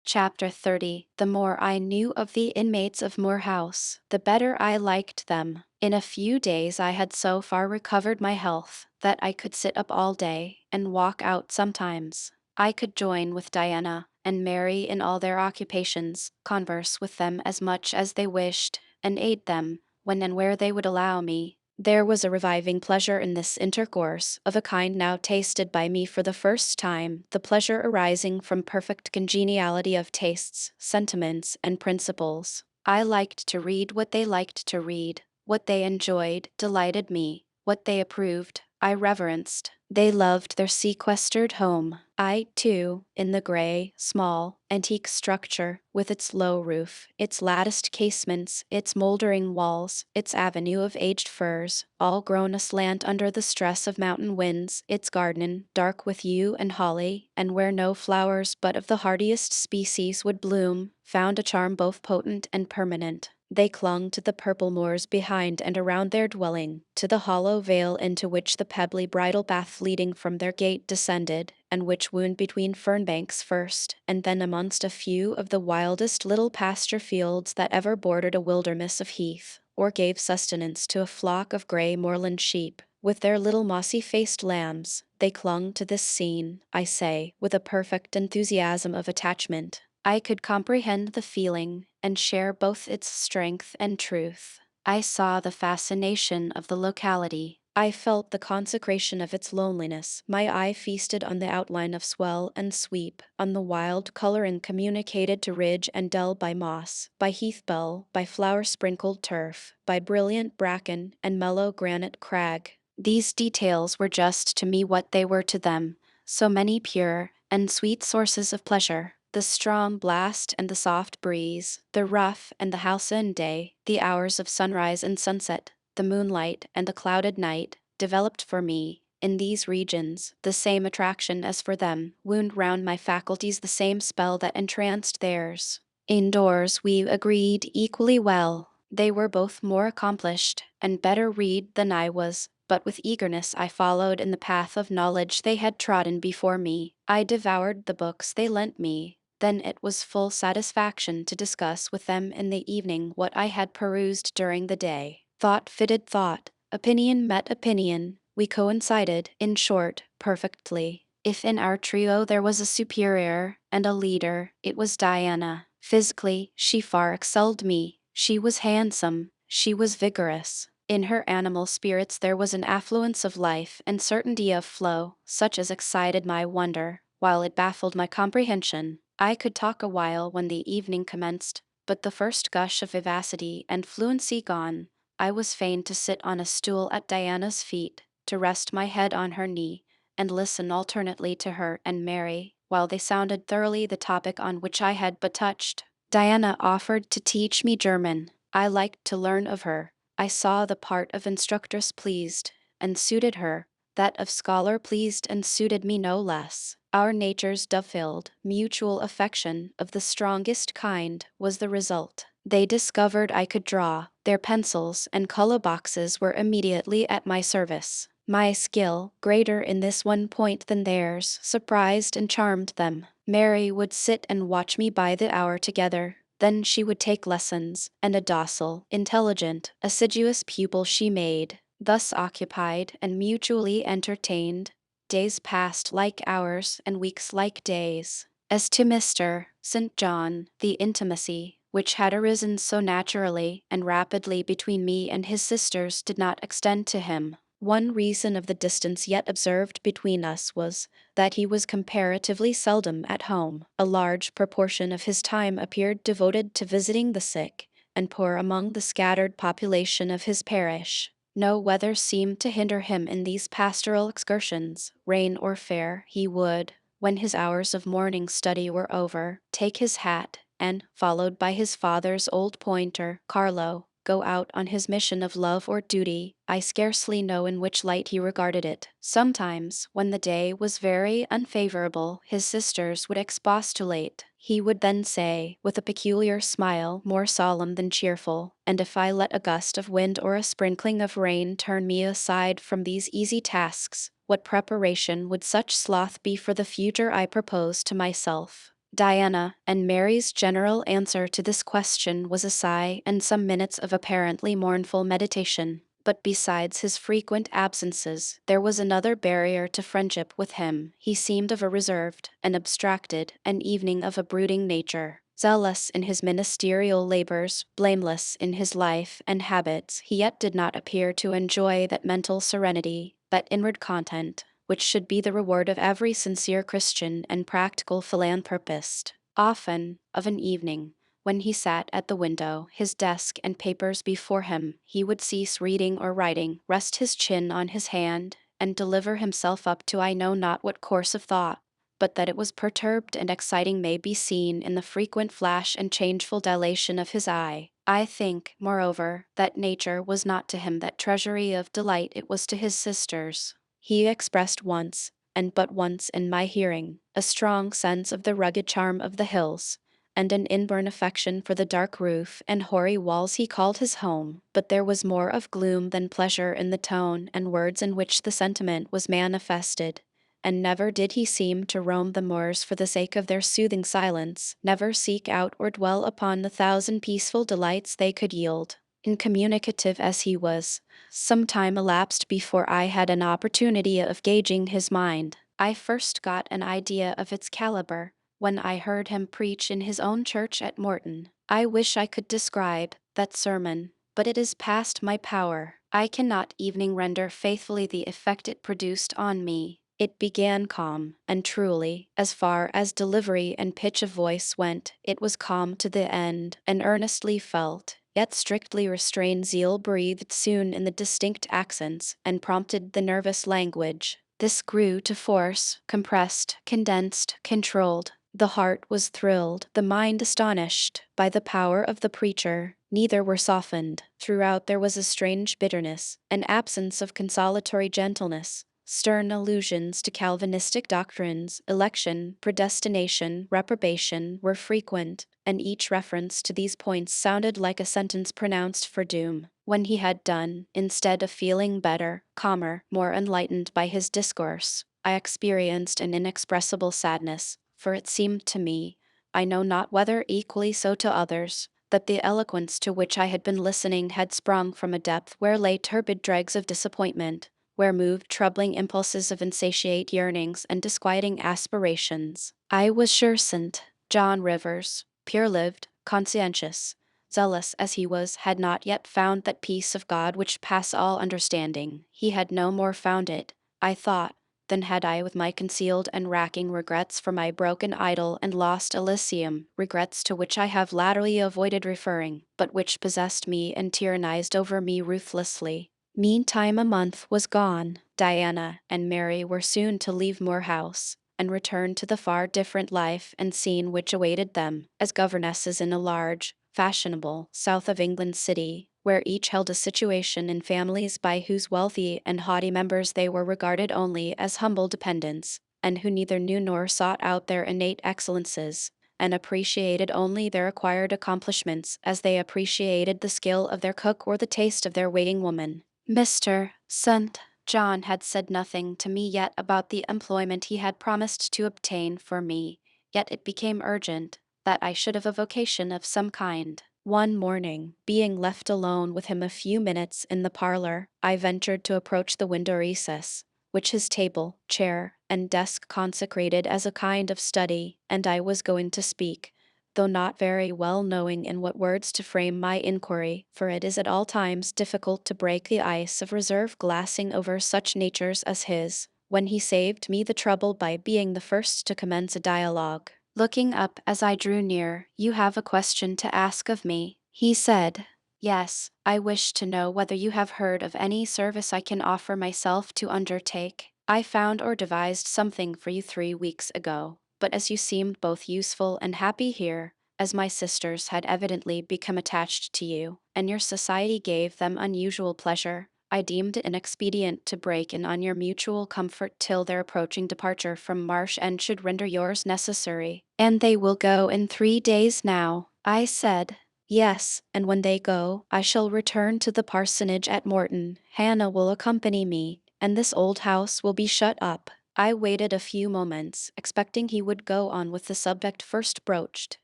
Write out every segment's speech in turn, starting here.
Chapter 30. The more I knew of the inmates of Moor House, the better I liked them. In a few days I had so far recovered my health that I could sit up all day and walk out sometimes. I could join with Diana and Mary in all their occupations, converse with them as much as they wished, and aid them when and where they would allow me. There was a reviving pleasure in this intercourse, of a kind now tasted by me for the first time, the pleasure arising from perfect congeniality of tastes, sentiments, and principles. I liked to read what they liked to read. What they enjoyed delighted me. What they approved, I reverenced. They loved their sequestered home. I, too, in the grey, small, antique structure, with its low roof, its latticed casements, its mouldering walls, its avenue of aged firs, all grown aslant under the stress of mountain winds, its garden, dark with yew and holly, and where no flowers but of the hardiest species would bloom, found a charm both potent and permanent. They clung to the purple moors behind and around their dwelling, to the hollow vale into which the pebbly bridle path leading from their gate descended, and which wound between fern banks first, and then amongst a few of the wildest little pasture fields that ever bordered a wilderness of heath, or gave sustenance to a flock of grey moorland sheep. With their little mossy-faced lambs, they clung to this scene, I say, with a perfect enthusiasm of attachment. I could comprehend the feeling, and share both its strength and truth. I saw the fascination of the locality. I felt the consecration of its loneliness. My eye feasted on the outline of swell and sweep, on the wild coloring communicated to ridge and dell by moss, by heath bell, by flower-sprinkled turf, by brilliant bracken and mellow granite crag. These details were just to me what they were to them, so many pure and sweet sources of pleasure. The strong blast and the soft breeze, the rough and the halcyon day, the hours of sunrise and sunset, the moonlight and the clouded night, developed for me, in these regions, the same attraction as for them, wound round my faculties the same spell that entranced theirs. Indoors we agreed equally well. They were both more accomplished and better read than I was, but with eagerness I followed in the path of knowledge they had trodden before me. I devoured the books they lent me. Then it was full satisfaction to discuss with them in the evening what I had perused during the day. Thought fitted thought, opinion met opinion. We coincided, in short, perfectly. If in our trio there was a superior and a leader, it was Diana. Physically, she far excelled me. She was handsome. She was vigorous. In her animal spirits there was an affluence of life and certainty of flow, such as excited my wonder, while it baffled my comprehension. I could talk a while when the evening commenced, but the first gush of vivacity and fluency gone, I was fain to sit on a stool at Diana's feet, to rest my head on her knee, and listen alternately to her and Mary, while they sounded thoroughly the topic on which I had but touched. Diana offered to teach me German. I liked to learn of her. I saw the part of instructress pleased and suited her, that of scholar pleased and suited me no less. Our natures dovetailed. Mutual affection of the strongest kind was the result. They discovered I could draw. Their pencils and color boxes were immediately at my service. My skill, greater in this one point than theirs, surprised and charmed them. Mary would sit and watch me by the hour together. Then she would take lessons, and a docile, intelligent, assiduous pupil she made. Thus occupied and mutually entertained, days passed like hours and weeks like days. As to Mr. St. John, the intimacy, which had arisen so naturally and rapidly between me and his sisters, did not extend to him. One reason of the distance yet observed between us was that he was comparatively seldom at home. A large proportion of his time appeared devoted to visiting the sick and poor among the scattered population of his parish. No weather seemed to hinder him in these pastoral excursions. Rain or fair, he would, when his hours of morning study were over, take his hat and, followed by his father's old pointer, Carlo, go out on his mission of love or duty. I scarcely know in which light he regarded it. Sometimes, when the day was very unfavorable, his sisters would expostulate. He would then say, with a peculiar smile, more solemn than cheerful, "And if I let a gust of wind or a sprinkling of rain turn me aside from these easy tasks, what preparation would such sloth be for the future I propose to myself?" Diana and Mary's general answer to this question was a sigh and some minutes of apparently mournful meditation. But besides his frequent absences, there was another barrier to friendship with him. He seemed of a reserved and abstracted, an evening of a brooding nature. Zealous in his ministerial labors, blameless in his life and habits, he yet did not appear to enjoy that mental serenity, that inward content, which should be the reward of every sincere Christian and practical philanthropist. Often, of an evening, when he sat at the window, his desk and papers before him, he would cease reading or writing, rest his chin on his hand, and deliver himself up to I know not what course of thought. But that it was perturbed and exciting may be seen in the frequent flash and changeful dilation of his eye. I think, moreover, that nature was not to him that treasury of delight it was to his sisters. He expressed once, and but once in my hearing, a strong sense of the rugged charm of the hills, and an inborn affection for the dark roof and hoary walls he called his home, but there was more of gloom than pleasure in the tone and words in which the sentiment was manifested, and never did he seem to roam the moors for the sake of their soothing silence, never seek out or dwell upon the thousand peaceful delights they could yield. Incommunicative as he was, some time elapsed before I had an opportunity of gauging his mind. I first got an idea of its caliber when I heard him preach in his own church at Morton. I wish I could describe that sermon, but it is past my power. I cannot even render faithfully the effect it produced on me. It began calm, and truly, as far as delivery and pitch of voice went, it was calm to the end, and earnestly felt, yet strictly restrained zeal breathed soon in the distinct accents, and prompted the nervous language. This grew to force, compressed, condensed, controlled. The heart was thrilled, the mind astonished, by the power of the preacher. Neither were softened. Throughout there was a strange bitterness, an absence of consolatory gentleness. Stern allusions to Calvinistic doctrines, election, predestination, reprobation, were frequent, and each reference to these points sounded like a sentence pronounced for doom. When he had done, instead of feeling better, calmer, more enlightened by his discourse, I experienced an inexpressible sadness, for it seemed to me, I know not whether equally so to others, that the eloquence to which I had been listening had sprung from a depth where lay turbid dregs of disappointment, where moved troubling impulses of insatiate yearnings and disquieting aspirations. I was sure St. John Rivers, pure-lived, conscientious, zealous as he was, had not yet found that peace of God which pass all understanding. He had no more found it, I thought, than had I with my concealed and racking regrets for my broken idol and lost Elysium, regrets to which I have latterly avoided referring, but which possessed me and tyrannized over me ruthlessly. Meantime a month was gone. Diana and Mary were soon to leave Moor House, and return to the far different life and scene which awaited them, as governesses in a large, fashionable, south of England city, where each held a situation in families by whose wealthy and haughty members they were regarded only as humble dependents, and who neither knew nor sought out their innate excellences, and appreciated only their acquired accomplishments as they appreciated the skill of their cook or the taste of their waiting woman. Mr. St. John had said nothing to me yet about the employment he had promised to obtain for me, yet it became urgent that I should have a vocation of some kind. One morning, being left alone with him a few minutes in the parlor, I ventured to approach the window recess, which his table, chair, and desk consecrated as a kind of study, and I was going to speak, though not very well knowing in what words to frame my inquiry, for it is at all times difficult to break the ice of reserve glassing over such natures as his, when he saved me the trouble by being the first to commence a dialogue. Looking up as I drew near, "You have a question to ask of me," he said. "Yes, I wish to know whether you have heard of any service I can offer myself to undertake. I found or devised something for you 3 weeks ago, but as you seemed both useful and happy here, as my sisters had evidently become attached to you, and your society gave them unusual pleasure, I deemed it inexpedient to break in on your mutual comfort till their approaching departure from Marsh End should render yours necessary." "And they will go in 3 days now," I said. "Yes, and when they go, I shall return to the parsonage at Morton. Hannah will accompany me, and this old house will be shut up." I waited a few moments, expecting he would go on with the subject first broached,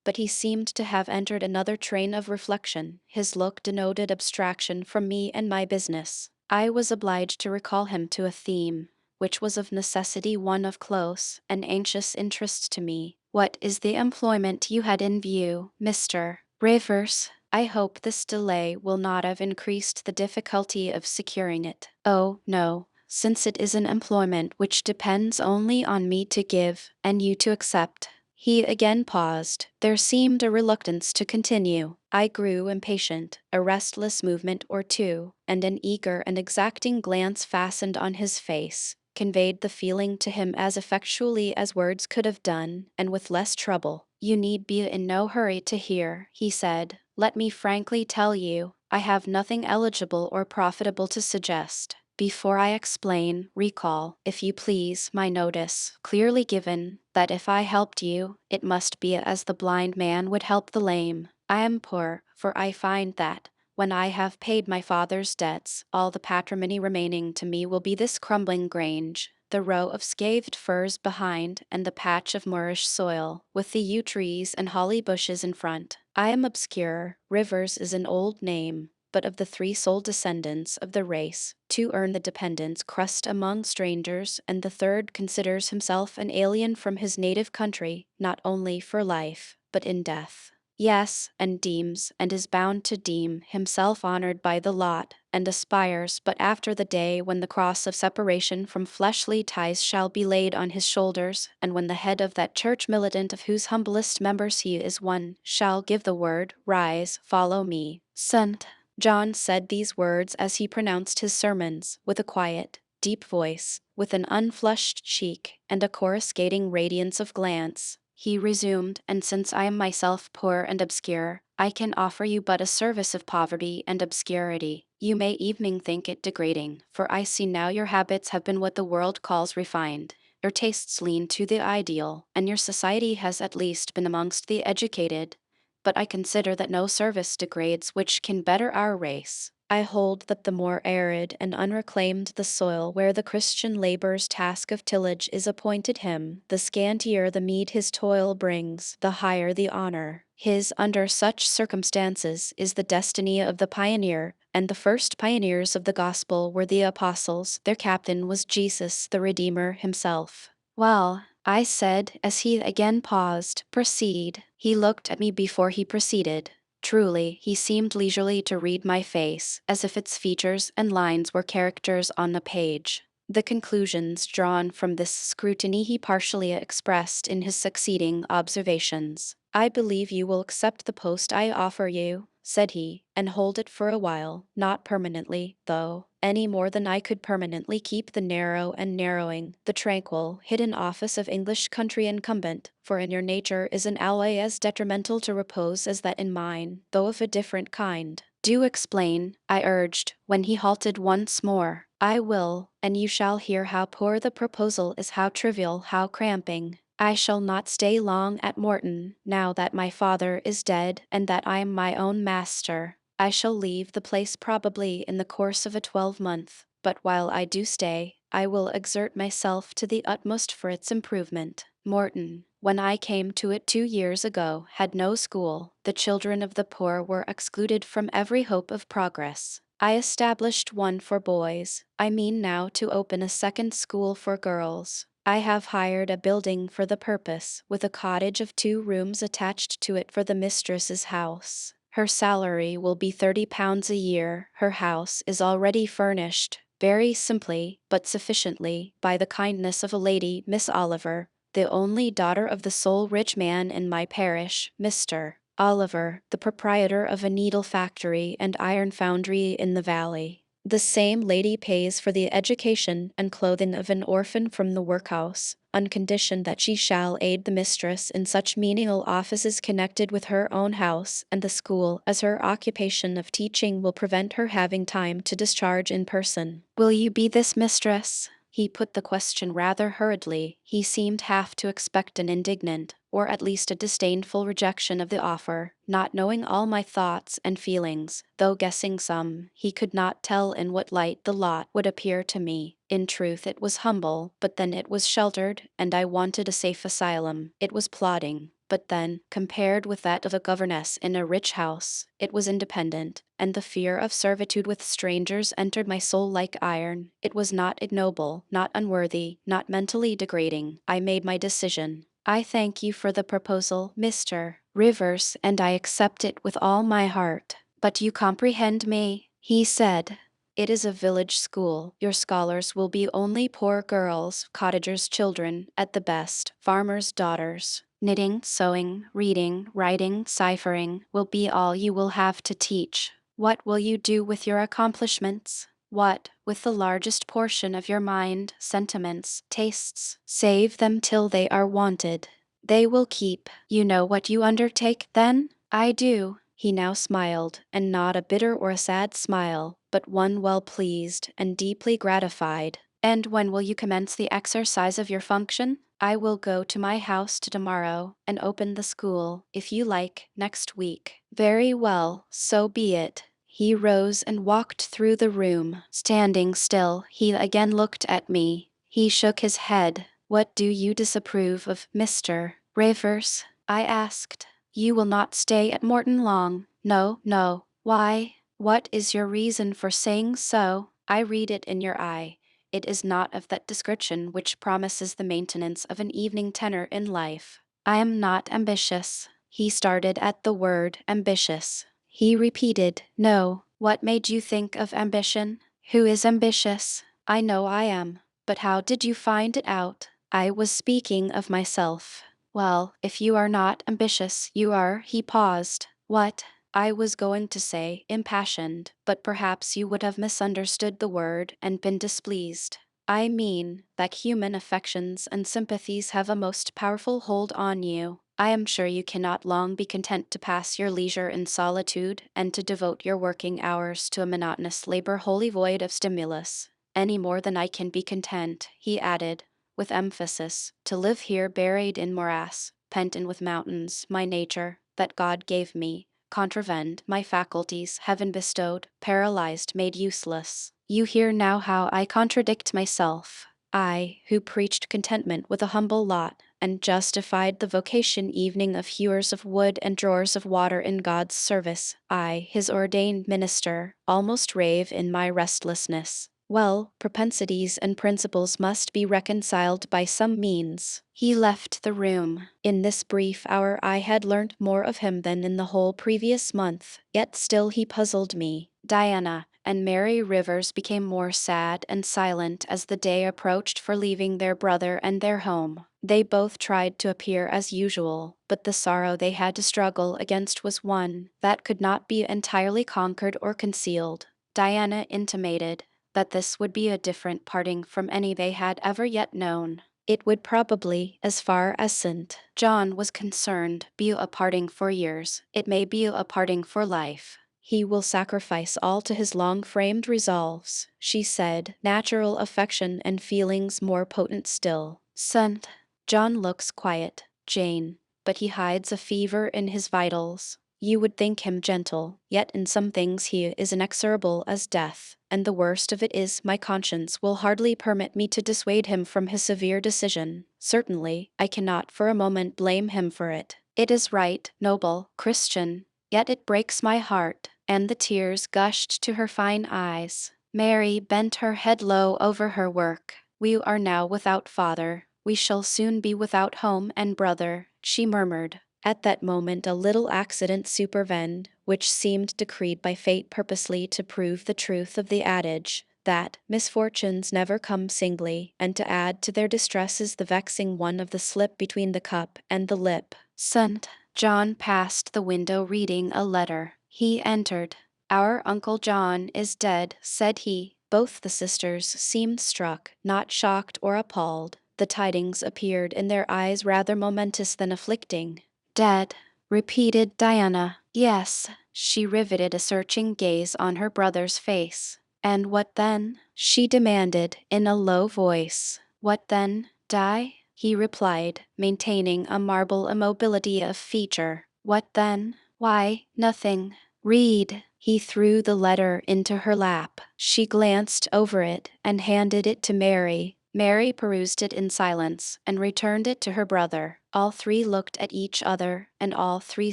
but he seemed to have entered another train of reflection. His look denoted abstraction from me and my business. I was obliged to recall him to a theme, which was of necessity one of close and anxious interest to me. "What is the employment you had in view, Mr. Rivers? I hope this delay will not have increased the difficulty of securing it." "Oh, no, since it is an employment which depends only on me to give, and you to accept." He again paused. There seemed a reluctance to continue. I grew impatient. A restless movement or two, and an eager and exacting glance fastened on his face, conveyed the feeling to him as effectually as words could have done, and with less trouble. "You need be in no hurry to hear," he said. "Let me frankly tell you, I have nothing eligible or profitable to suggest. Before I explain, recall, if you please, my notice, clearly given, that if I helped you, it must be as the blind man would help the lame. I am poor, for I find that, when I have paid my father's debts, all the patrimony remaining to me will be this crumbling grange, the row of scathed firs behind, and the patch of moorish soil, with the yew trees and holly bushes in front. I am obscure. Rivers is an old name, but of the three sole descendants of the race, two earn the dependence crust among strangers, and the third considers himself an alien from his native country, not only for life, but in death. Yes, and deems, and is bound to deem, himself honored by the lot, and aspires but after the day when the cross of separation from fleshly ties shall be laid on his shoulders, and when the head of that church militant of whose humblest members he is one, shall give the word, 'Rise, follow me.'" St. John said these words as he pronounced his sermons, with a quiet, deep voice, with an unflushed cheek, and a coruscating radiance of glance. He resumed, "And since I am myself poor and obscure, I can offer you but a service of poverty and obscurity. You may even think it degrading, for I see now your habits have been what the world calls refined. Your tastes lean to the ideal, and your society has at least been amongst the educated. But I consider that no service degrades which can better our race. I hold that the more arid and unreclaimed the soil where the Christian laborer's task of tillage is appointed him, the scantier the meed his toil brings, the higher the honor. His, under such circumstances, is the destiny of the pioneer, and the first pioneers of the gospel were the apostles. Their captain was Jesus, the Redeemer himself. "Well," I said as he again paused, "proceed." He looked at me before he proceeded. Truly, he seemed leisurely to read my face, as if its features and lines were characters on a page. The conclusions drawn from this scrutiny he partially expressed in his succeeding observations. "I believe you will accept the post I offer you," said he, "and hold it for a while, not permanently, though, any more than I could permanently keep the narrow and narrowing, the tranquil, hidden office of English country incumbent, for in your nature is an alloy as detrimental to repose as that in mine, though of a different kind." "Do explain," I urged, when he halted once more. "I will, and you shall hear how poor the proposal is, how trivial, how cramping. I shall not stay long at Morton, now that my father is dead and that I am my own master. I shall leave the place probably in the course of a 12-month, but while I do stay, I will exert myself to the utmost for its improvement. Morton, when I came to it 2 years ago, had no school. The children of the poor were excluded from every hope of progress. I established one for boys. I mean now to open a second school for girls. I have hired a building for the purpose, with a cottage of 2 rooms attached to it for the mistress's house. Her salary will be £30 a year. Her house is already furnished, very simply, but sufficiently, by the kindness of a lady, Miss Oliver, the only daughter of the sole rich man in my parish, Mr. Oliver, the proprietor of a needle factory and iron foundry in the valley. The same lady pays for the education and clothing of an orphan from the workhouse, on condition that she shall aid the mistress in such menial offices connected with her own house and the school, as her occupation of teaching will prevent her having time to discharge in person. Will you be this mistress? He put the question rather hurriedly. He seemed half to expect an indignant, or at least a disdainful rejection of the offer, not knowing all my thoughts and feelings, though guessing some. He could not tell in what light the lot would appear to me. In truth, it was humble, but then it was sheltered, and I wanted a safe asylum. It was plodding, but then, compared with that of a governess in a rich house, it was independent, and the fear of servitude with strangers entered my soul like iron. It was not ignoble, not unworthy, not mentally degrading. I made my decision. I thank you for the proposal, Mr. Rivers, and I accept it with all my heart. But you comprehend me, he said. It is a village school. Your scholars will be only poor girls, cottagers' children, at the best, farmers' daughters. Knitting, sewing, reading, writing, ciphering will be all you will have to teach. What will you do with your accomplishments? What, with the largest portion of your mind, sentiments, tastes? Save them till they are wanted. They will keep. You know what you undertake, then? I do. He now smiled, and not a bitter or a sad smile, but one well pleased and deeply gratified. And when will you commence the exercise of your function? I will go to my house tomorrow and open the school, if you like, next week. Very well, so be it. He rose and walked through the room. Standing still, he again looked at me. He shook his head. What do you disapprove of, Mr. Rivers? I asked. You will not stay at Morton long. No, no. Why? What is your reason for saying so? I read it in your eye. It is not of that description which promises the maintenance of an evening tenor in life. I am not ambitious. He started at the word ambitious. He repeated, no. What made you think of ambition? Who is ambitious? I know I am. But how did you find it out? I was speaking of myself. Well, if you are not ambitious, you are, he paused. What? I was going to say impassioned, but perhaps you would have misunderstood the word and been displeased. I mean that human affections and sympathies have a most powerful hold on you. I am sure you cannot long be content to pass your leisure in solitude and to devote your working hours to a monotonous labor wholly void of stimulus, any more than I can be content, he added, with emphasis, to live here buried in morass, pent in with mountains, my nature, that God gave me, contravened, my faculties, heaven bestowed, paralyzed, made useless. You hear now how I contradict myself. I, who preached contentment with a humble lot, and justified the vocation evening of hewers of wood and drawers of water in God's service, I, his ordained minister, almost rave in my restlessness. Well, propensities and principles must be reconciled by some means. He left the room. In this brief hour I had learnt more of him than in the whole previous month, yet still he puzzled me. Diana and Mary Rivers became more sad and silent as the day approached for leaving their brother and their home. They both tried to appear as usual, but the sorrow they had to struggle against was one that could not be entirely conquered or concealed. Diana intimated that this would be a different parting from any they had ever yet known. It would probably, as far as St. John was concerned, be a parting for years. It may be a parting for life. He will sacrifice all to his long-framed resolves, she said, natural affection and feelings more potent still. St. John looks quiet, Jane, but he hides a fever in his vitals. You would think him gentle, yet in some things he is inexorable as death, and the worst of it is my conscience will hardly permit me to dissuade him from his severe decision. Certainly, I cannot for a moment blame him for it. It is right, noble, Christian, yet it breaks my heart, and the tears gushed to her fine eyes. Mary bent her head low over her work. We are now without father. We shall soon be without home and brother, she murmured. At that moment a little accident supervened, which seemed decreed by fate purposely to prove the truth of the adage that misfortunes never come singly, and to add to their distresses the vexing one of the slip between the cup and the lip. St. John passed the window reading a letter. He entered. Our Uncle John is dead, said he. Both the sisters seemed struck, not shocked or appalled. The tidings appeared in their eyes rather momentous than afflicting. Dead, repeated Diana. Yes. She riveted a searching gaze on her brother's face. "And what then?" she demanded in a low voice. "What then? Die?" he replied, maintaining a marble immobility of feature. "What then? Why, nothing. Read." He threw the letter into her lap. She glanced over it and handed it to Mary. Mary perused it in silence and returned it to her brother. All three looked at each other, and all three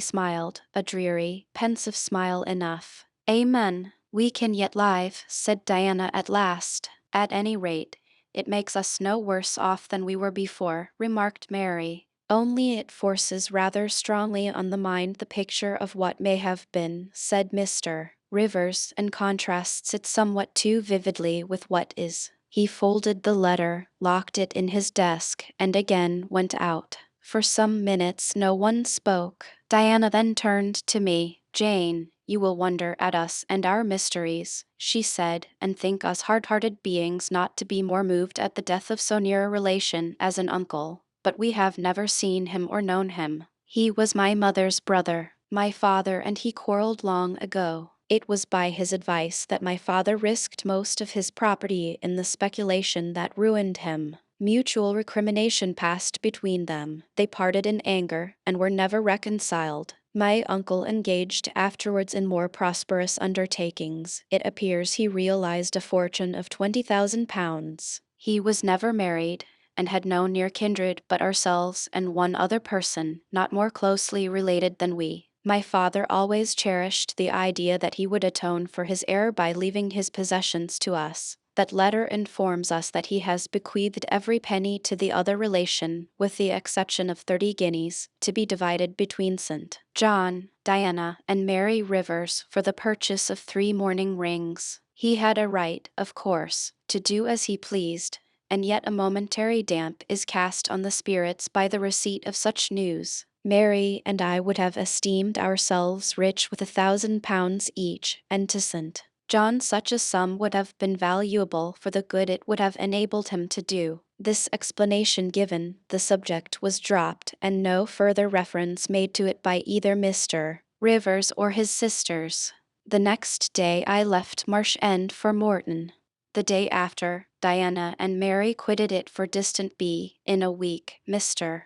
smiled, a dreary, pensive smile enough. "Amen. We can yet live," said Diana at last. "At any rate, it makes us no worse off than we were before," remarked Mary. "Only it forces rather strongly on the mind the picture of what may have been," said Mr. Rivers, "and contrasts it somewhat too vividly with what is." He folded the letter, locked it in his desk, and again went out. For some minutes no one spoke. Diana then turned to me. "Jane, you will wonder at us and our mysteries," she said, "and think us hard-hearted beings not to be more moved at the death of so near a relation as an uncle. But we have never seen him or known him. He was my mother's brother. My father and he quarreled long ago. It was by his advice that my father risked most of his property in the speculation that ruined him. Mutual recrimination passed between them. They parted in anger and were never reconciled. My uncle engaged afterwards in more prosperous undertakings. It appears he realized a fortune of £20,000. He was never married, and had no near kindred but ourselves and one other person, not more closely related than we. My father always cherished the idea that he would atone for his error by leaving his possessions to us. That letter informs us that he has bequeathed every penny to the other relation, with the exception of 30 guineas, to be divided between St. John, Diana, and Mary Rivers for the purchase of 3 mourning rings. He had a right, of course, to do as he pleased, and yet a momentary damp is cast on the spirits by the receipt of such news. Mary and I would have esteemed ourselves rich with £1,000 each, and to St. John such a sum would have been valuable for the good it would have enabled him to do. This explanation given, the subject was dropped, and no further reference made to it by either Mr. Rivers or his sisters. The next day I left Marsh End for Morton. The day after, Diana and Mary quitted it for distant B. In a week, Mr.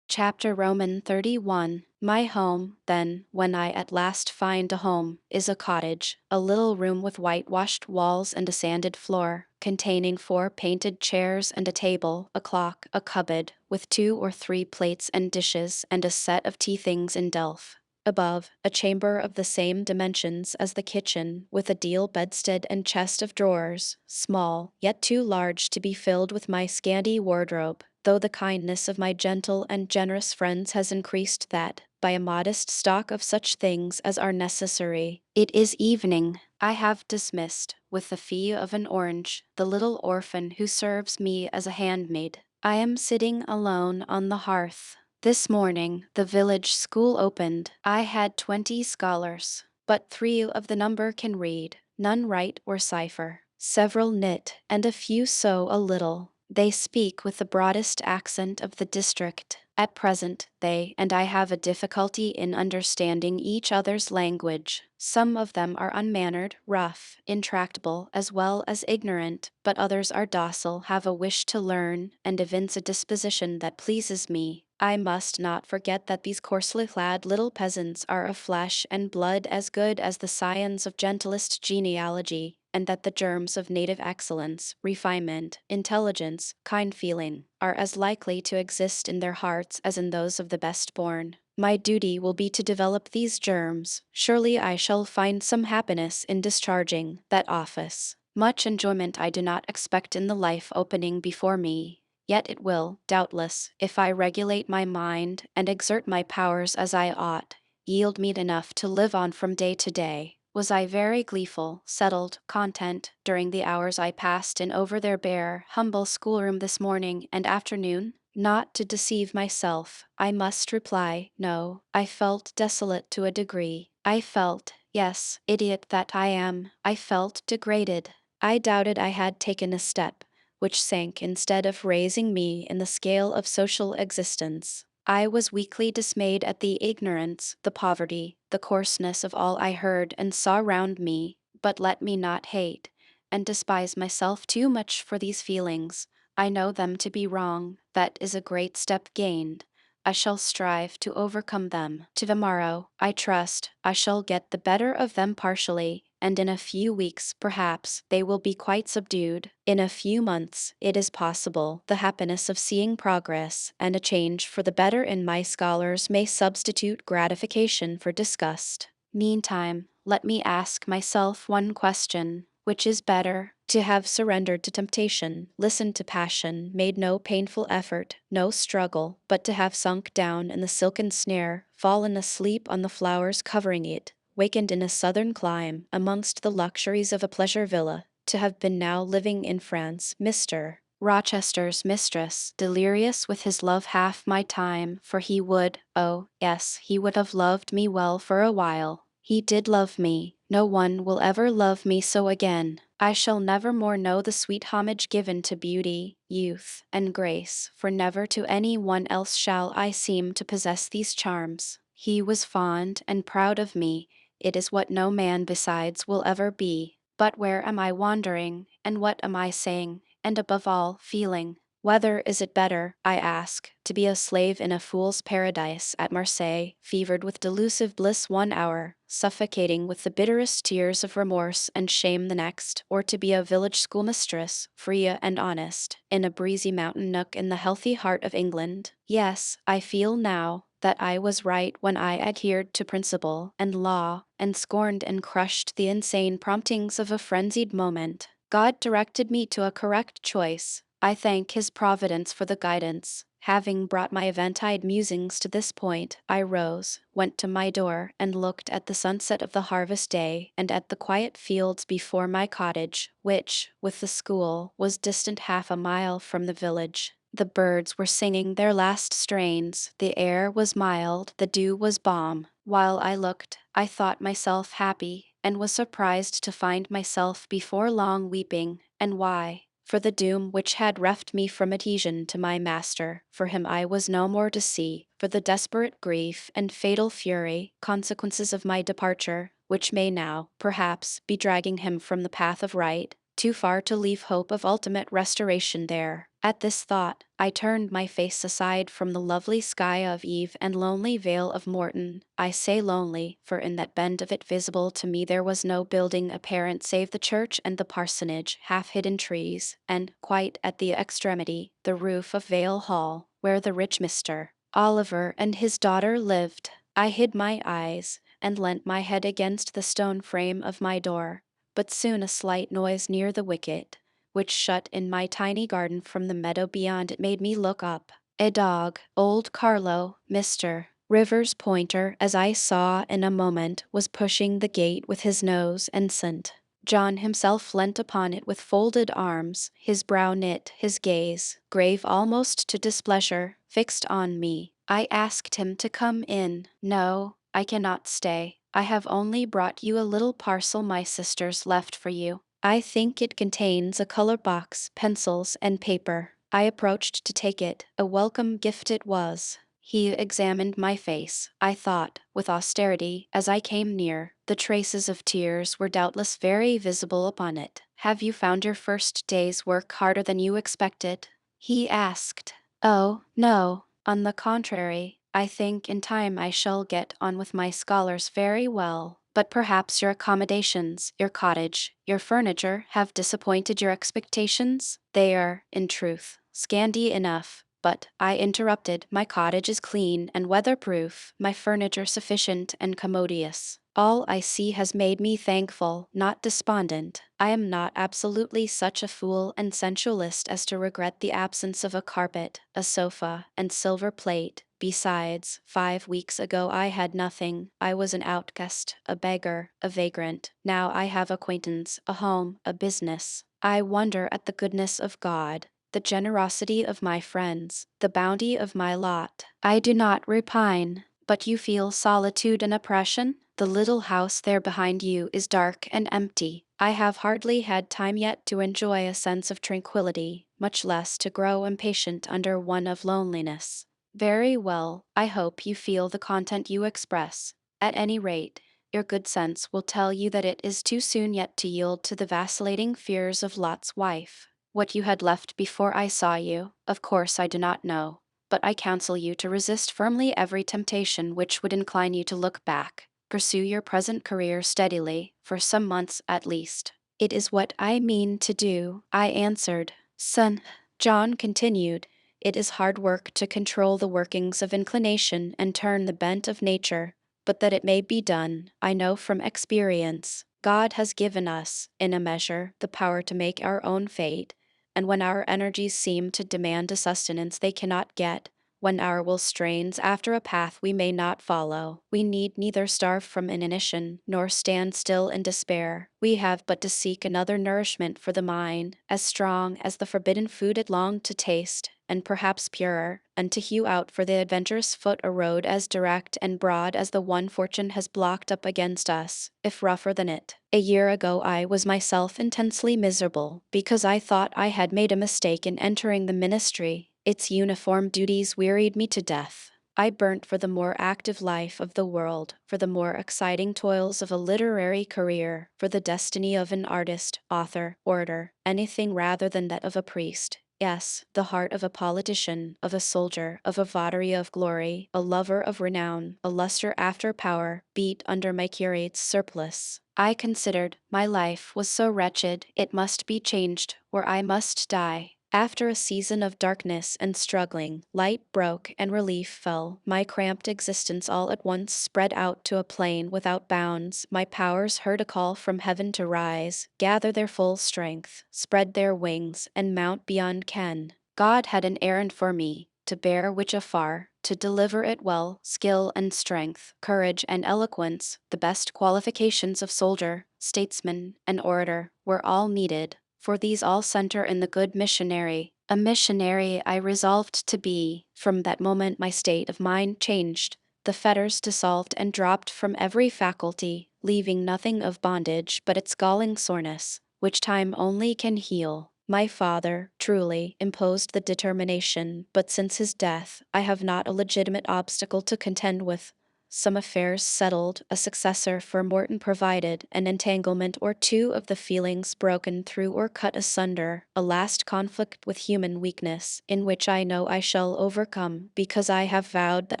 Chapter Roman 31. My home, then, when I at last find a home, is a cottage, a little room with whitewashed walls and a sanded floor, containing 4 painted chairs and a table, a clock, a cupboard, with 2 or 3 plates and dishes, and a set of tea things in delf. Above, a chamber of the same dimensions as the kitchen, with a deal bedstead and chest of drawers, small, yet too large to be filled with my scanty wardrobe, though the kindness of my gentle and generous friends has increased that, by a modest stock of such things as are necessary. It is evening. I have dismissed, with the fee of an orange, the little orphan who serves me as a handmaid. I am sitting alone on the hearth. This morning, the village school opened. I had 20 scholars, but 3 of the number can read, none write or cipher. Several knit, and a few sew a little. They speak with the broadest accent of the district. At present, they and I have a difficulty in understanding each other's language. Some of them are unmannered, rough, intractable, as well as ignorant, but others are docile, have a wish to learn, and evince a disposition that pleases me. I must not forget that these coarsely clad little peasants are of flesh and blood as good as the scions of gentlest genealogy, and that the germs of native excellence, refinement, intelligence, kind feeling, are as likely to exist in their hearts as in those of the best born. My duty will be to develop these germs. Surely I shall find some happiness in discharging that office. Much enjoyment I do not expect in the life opening before me. Yet it will, doubtless, if I regulate my mind and exert my powers as I ought, yield meat enough to live on from day to day. Was I very gleeful, settled, content, during the hours I passed in over their bare, humble schoolroom this morning and afternoon? Not to deceive myself, I must reply, no. I felt desolate to a degree. I felt, yes, idiot that I am, I felt degraded. I doubted I had taken a step which sank instead of raising me in the scale of social existence. I was weakly dismayed at the ignorance, the poverty, the coarseness of all I heard and saw round me, but let me not hate and despise myself too much for these feelings. I know them to be wrong, that is a great step gained. I shall strive to overcome them. To the morrow, I trust, I shall get the better of them partially, and in a few weeks, perhaps, they will be quite subdued. In a few months, it is possible, the happiness of seeing progress and a change for the better in my scholars may substitute gratification for disgust. Meantime, let me ask myself one question: which is better, to have surrendered to temptation, listened to passion, made no painful effort, no struggle, but to have sunk down in the silken snare, fallen asleep on the flowers covering it, wakened in a southern clime, amongst the luxuries of a pleasure villa, to have been now living in France, Mr. Rochester's mistress, delirious with his love half my time, for he would, oh, yes, he would have loved me well for a while. He did love me. No one will ever love me so again. I shall never more know the sweet homage given to beauty, youth, and grace, for never to any one else shall I seem to possess these charms. He was fond and proud of me. It is what no man besides will ever be. But where am I wandering, and what am I saying, and above all, feeling? Whether is it better, I ask, to be a slave in a fool's paradise at Marseilles, fevered with delusive bliss one hour, suffocating with the bitterest tears of remorse and shame the next, or to be a village schoolmistress, free and honest, in a breezy mountain nook in the healthy heart of England? Yes, I feel now that I was right when I adhered to principle and law, and scorned and crushed the insane promptings of a frenzied moment. God directed me to a correct choice. I thank His providence for the guidance. Having brought my eventide musings to this point, I rose, went to my door, and looked at the sunset of the harvest day, and at the quiet fields before my cottage, which, with the school, was distant half a mile from the village. The birds were singing their last strains, the air was mild, the dew was balm. While I looked, I thought myself happy, and was surprised to find myself before long weeping. And why? For the doom which had reft me from adhesion to my master, for him I was no more to see, for the desperate grief and fatal fury, consequences of my departure, which may now, perhaps, be dragging him from the path of right, too far to leave hope of ultimate restoration there. At this thought, I turned my face aside from the lovely sky of Eve and lonely vale of Morton. I say lonely, for in that bend of it visible to me there was no building apparent save the church and the parsonage, half-hidden trees, and, quite at the extremity, the roof of Vale Hall, where the rich Mr. Oliver and his daughter lived. I hid my eyes, and leant my head against the stone frame of my door, but soon a slight noise near the wicket, which shut in my tiny garden from the meadow beyond it, made me look up. A dog, old Carlo, Mr. Rivers' pointer, as I saw in a moment, was pushing the gate with his nose and scent. John himself leant upon it with folded arms, his brow knit, his gaze, grave almost to displeasure, fixed on me. I asked him to come in. No, I cannot stay. I have only brought you a little parcel my sisters left for you. I think it contains a color box, pencils, and paper. I approached to take it. A welcome gift it was. He examined my face, I thought, with austerity, as I came near. The traces of tears were doubtless very visible upon it. Have you found your first day's work harder than you expected? He asked. Oh, no. On the contrary, I think in time I shall get on with my scholars very well. But perhaps your accommodations, your cottage, your furniture have disappointed your expectations? They are, in truth, scanty enough. But, I interrupted, my cottage is clean and weatherproof, my furniture sufficient and commodious. All I see has made me thankful, not despondent. I am not absolutely such a fool and sensualist as to regret the absence of a carpet, a sofa, and silver plate. Besides, 5 weeks ago I had nothing. I was an outcast, a beggar, a vagrant. Now I have acquaintance, a home, a business. I wonder at the goodness of God, the generosity of my friends, the bounty of my lot. I do not repine. But you feel solitude and oppression? The little house there behind you is dark and empty. I have hardly had time yet to enjoy a sense of tranquility, much less to grow impatient under one of loneliness. Very well, I hope you feel the content you express. At any rate, your good sense will tell you that it is too soon yet to yield to the vacillating fears of Lot's wife. What you had left before I saw you, of course I do not know, but I counsel you to resist firmly every temptation which would incline you to look back. Pursue your present career steadily, for some months at least. It is what I mean to do, I answered. Son, John continued, it is hard work to control the workings of inclination and turn the bent of nature, but that it may be done, I know from experience. God has given us, in a measure, the power to make our own fate, and when our energies seem to demand a sustenance they cannot get, when our will strains after a path we may not follow, we need neither starve from inanition nor stand still in despair. We have but to seek another nourishment for the mind, as strong as the forbidden food it longed to taste, and perhaps purer, and to hew out for the adventurous foot a road as direct and broad as the one fortune has blocked up against us, if rougher than it. A year ago I was myself intensely miserable, because I thought I had made a mistake in entering the ministry. Its uniform duties wearied me to death. I burnt for the more active life of the world, for the more exciting toils of a literary career, for the destiny of an artist, author, orator, anything rather than that of a priest. Yes, the heart of a politician, of a soldier, of a votary of glory, a lover of renown, a luster after power, beat under my curate's surplice. I considered my life was so wretched it must be changed, or I must die. After a season of darkness and struggling, light broke and relief fell. My cramped existence all at once spread out to a plain without bounds. My powers heard a call from heaven to rise, gather their full strength, spread their wings, and mount beyond ken. God had an errand for me, to bear which afar, to deliver it well, skill and strength, courage and eloquence, the best qualifications of soldier, statesman, and orator, were all needed. For these all center in the good missionary. A missionary I resolved to be. From that moment my state of mind changed. The fetters dissolved and dropped from every faculty, leaving nothing of bondage but its galling soreness, which time only can heal. My father, truly, imposed the determination, but since his death, I have not a legitimate obstacle to contend with. Some affairs settled, a successor for Morton provided, an entanglement or two of the feelings broken through or cut asunder, a last conflict with human weakness, in which I know I shall overcome, because I have vowed that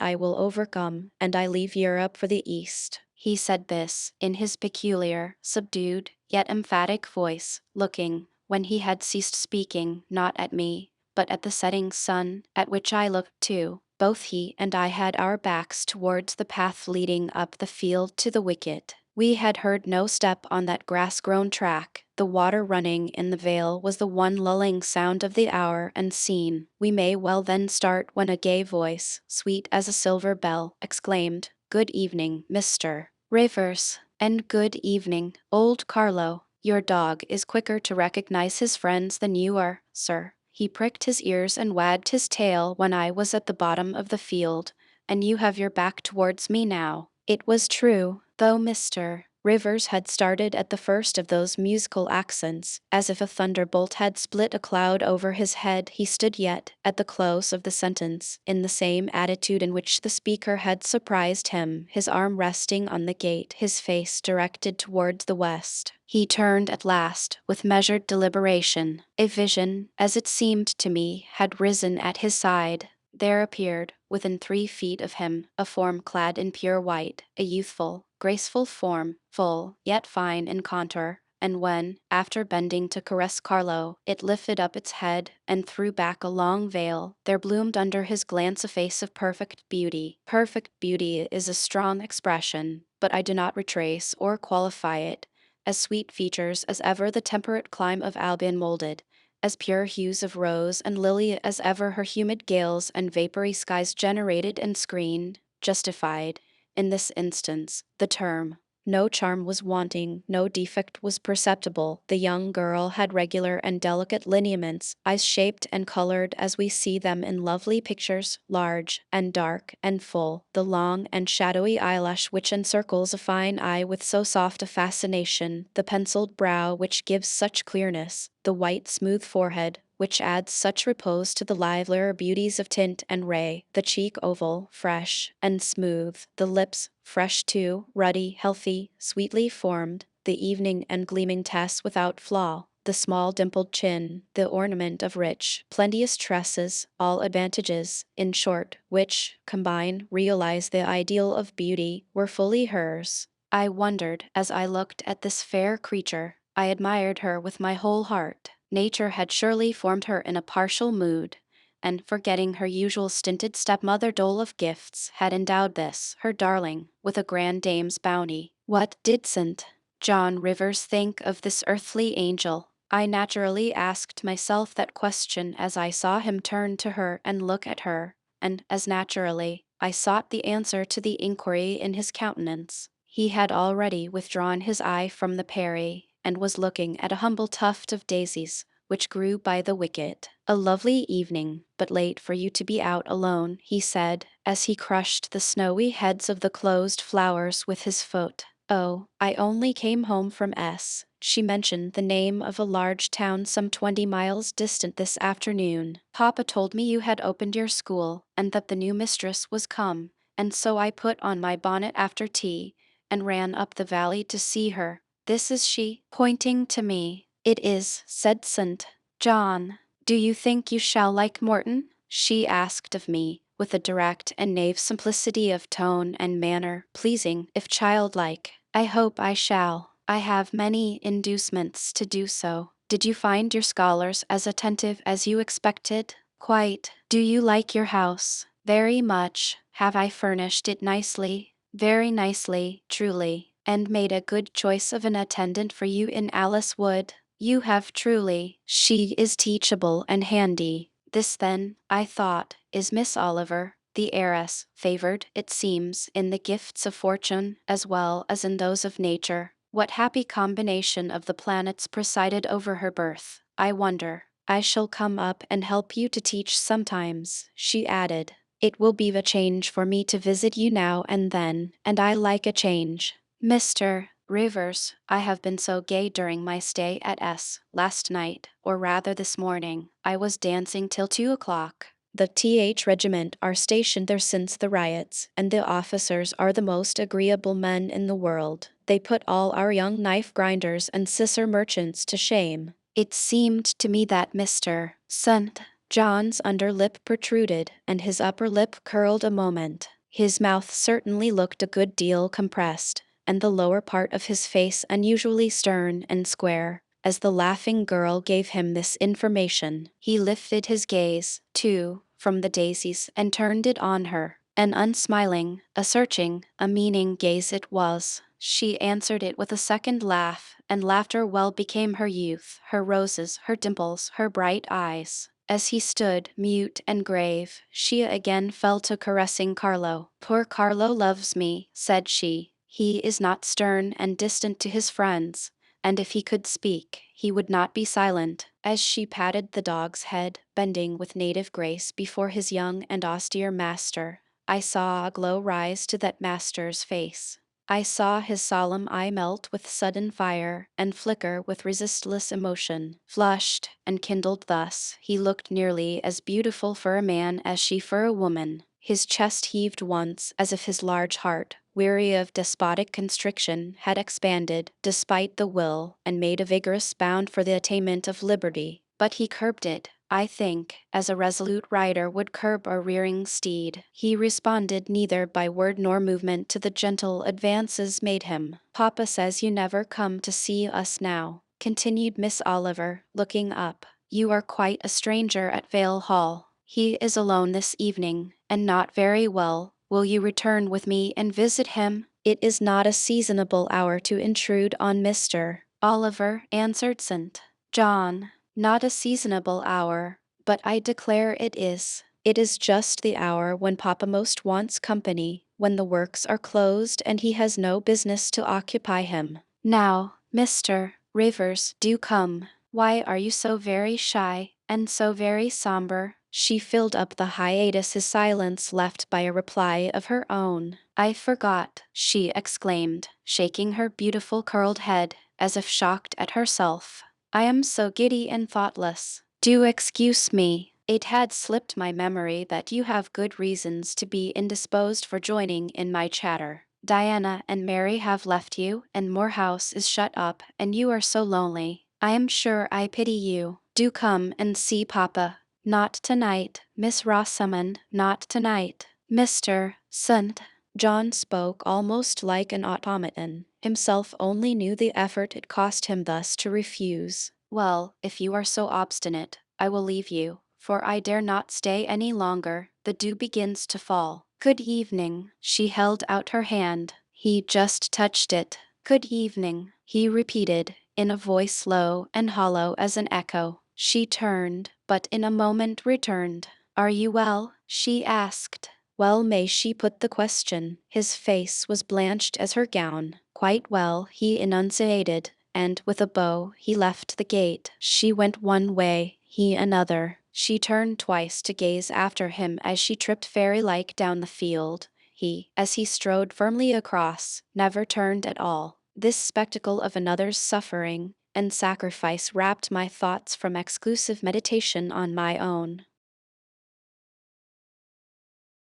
I will overcome, and I leave Europe for the East. He said this, in his peculiar, subdued, yet emphatic voice, looking, when he had ceased speaking, not at me, but at the setting sun, at which I looked too. Both he and I had our backs towards the path leading up the field to the wicket. We had heard no step on that grass-grown track. The water running in the vale was the one lulling sound of the hour and scene. We may well then start when a gay voice, sweet as a silver bell, exclaimed, "Good evening, Mr. Rivers, and good evening, old Carlo. Your dog is quicker to recognize his friends than you are, sir. He pricked his ears and wagged his tail when I was at the bottom of the field, and you have your back towards me now." It was true, though Mr. Rivers had started at the first of those musical accents, as if a thunderbolt had split a cloud over his head. He stood yet, at the close of the sentence, in the same attitude in which the speaker had surprised him, his arm resting on the gate, his face directed towards the west. He turned at last, with measured deliberation. A vision, as it seemed to me, had risen at his side. There appeared, within 3 feet of him, a form clad in pure white, a youthful, graceful form, full, yet fine in contour, and when, after bending to caress Carlo, it lifted up its head and threw back a long veil, there bloomed under his glance a face of perfect beauty. Perfect beauty is a strong expression, but I do not retrace or qualify it. As sweet features as ever the temperate clime of Albion molded, as pure hues of rose and lily as ever her humid gales and vapory skies generated and screened, justified, in this instance, the term. No charm was wanting, no defect was perceptible. The young girl had regular and delicate lineaments, eyes shaped and colored as we see them in lovely pictures, large and dark and full, the long and shadowy eyelash which encircles a fine eye with so soft a fascination, the penciled brow which gives such clearness, the white smooth forehead, which adds such repose to the livelier beauties of tint and ray, the cheek oval, fresh, and smooth, the lips, fresh too, ruddy, healthy, sweetly formed, the evening and gleaming tess without flaw, the small dimpled chin, the ornament of rich, plenteous tresses, all advantages, in short, which, combine, realize the ideal of beauty, were fully hers. I wondered as I looked at this fair creature. I admired her with my whole heart. Nature had surely formed her in a partial mood, and, forgetting her usual stinted stepmother dole of gifts, had endowed this, her darling, with a grand dame's bounty. What did St. John Rivers think of this earthly angel? I naturally asked myself that question as I saw him turn to her and look at her, and, as naturally, I sought the answer to the inquiry in his countenance. He had already withdrawn his eye from the Peri, and was looking at a humble tuft of daisies, which grew by the wicket. "A lovely evening, but late for you to be out alone," he said, as he crushed the snowy heads of the closed flowers with his foot. "Oh, I only came home from S." She mentioned the name of a large town some 20 miles distant this afternoon. "Papa told me you had opened your school, and that the new mistress was come, and so I put on my bonnet after tea, and ran up the valley to see her. This is she," pointing to me. "It is," said St. John. "Do you think you shall like Morton?" she asked of me, with a direct and naïve simplicity of tone and manner, pleasing, if childlike. "I hope I shall. I have many inducements to do so. Did you find your scholars as attentive as you expected?" "Quite. Do you like your house?" "Very much. Have I furnished it nicely?" "Very nicely, truly." "And made a good choice of an attendant for you in Alice Wood?" "You have truly. She is teachable and handy." This then, I thought, is Miss Oliver, the heiress, favored, it seems, in the gifts of fortune as well as in those of nature. What happy combination of the planets presided over her birth, I wonder. "I shall come up and help you to teach sometimes," she added. "It will be a change for me to visit you now and then, and I like a change. Mr. Rivers, I have been so gay during my stay at S. Last night, or rather this morning, I was dancing till 2 o'clock. The th regiment are stationed there since the riots, and the officers are the most agreeable men in the world. They put all our young knife grinders and scissor merchants to shame." It seemed to me that Mr. St. John's under lip protruded, and his upper lip curled a moment. His mouth certainly looked a good deal compressed, and the lower part of his face unusually stern and square. As the laughing girl gave him this information, he lifted his gaze, too, from the daisies and turned it on her. An unsmiling, a searching, a meaning gaze it was. She answered it with a second laugh, and laughter well became her youth, her roses, her dimples, her bright eyes. As he stood, mute and grave, she again fell to caressing Carlo. "Poor Carlo loves me," said she. "He is not stern and distant to his friends, and if he could speak, he would not be silent." As she patted the dog's head, bending with native grace before his young and austere master, I saw a glow rise to that master's face. I saw his solemn eye melt with sudden fire, and flicker with resistless emotion. Flushed and kindled thus, he looked nearly as beautiful for a man as she for a woman. His chest heaved once, as if his large heart, weary of despotic constriction, had expanded, despite the will, and made a vigorous bound for the attainment of liberty. But he curbed it, I think, as a resolute rider would curb a rearing steed. He responded neither by word nor movement to the gentle advances made him. "Papa says you never come to see us now," continued Miss Oliver, looking up. "You are quite a stranger at Vale Hall. He is alone this evening, and not very well. Will you return with me and visit him?" "It is not a seasonable hour to intrude on Mr. Oliver," answered St. John. "Not a seasonable hour, but I declare it is. It is just the hour when Papa most wants company, when the works are closed and he has no business to occupy him. Now, Mr. Rivers, do come. Why are you so very shy, and so very somber?" She filled up the hiatus his silence left by a reply of her own. "I forgot," she exclaimed, shaking her beautiful curled head, as if shocked at herself. "I am so giddy and thoughtless. Do excuse me. It had slipped my memory that you have good reasons to be indisposed for joining in my chatter. Diana and Mary have left you, and Moor House is shut up, and you are so lonely. I am sure I pity you. Do come and see Papa. Not tonight, Miss Rosamond, not tonight. Mr. Sunt. John spoke almost like an automaton. Himself only knew the effort it cost him thus to refuse. Well, if you are so obstinate, I will leave you, for I dare not stay any longer. The dew begins to fall. Good evening. She held out her hand. He just touched it. Good evening, he repeated, in a voice low and hollow as an echo. She turned, but in a moment returned. Are you well? She asked. Well may she put the question. His face was blanched as her gown. Quite well, he enunciated, and with a bow he left the gate. She went one way, he another. She turned twice to gaze after him as she tripped fairy-like down the field. He, as he strode firmly across, never turned at all. This spectacle of another's suffering and sacrifice wrapped my thoughts from exclusive meditation on my own.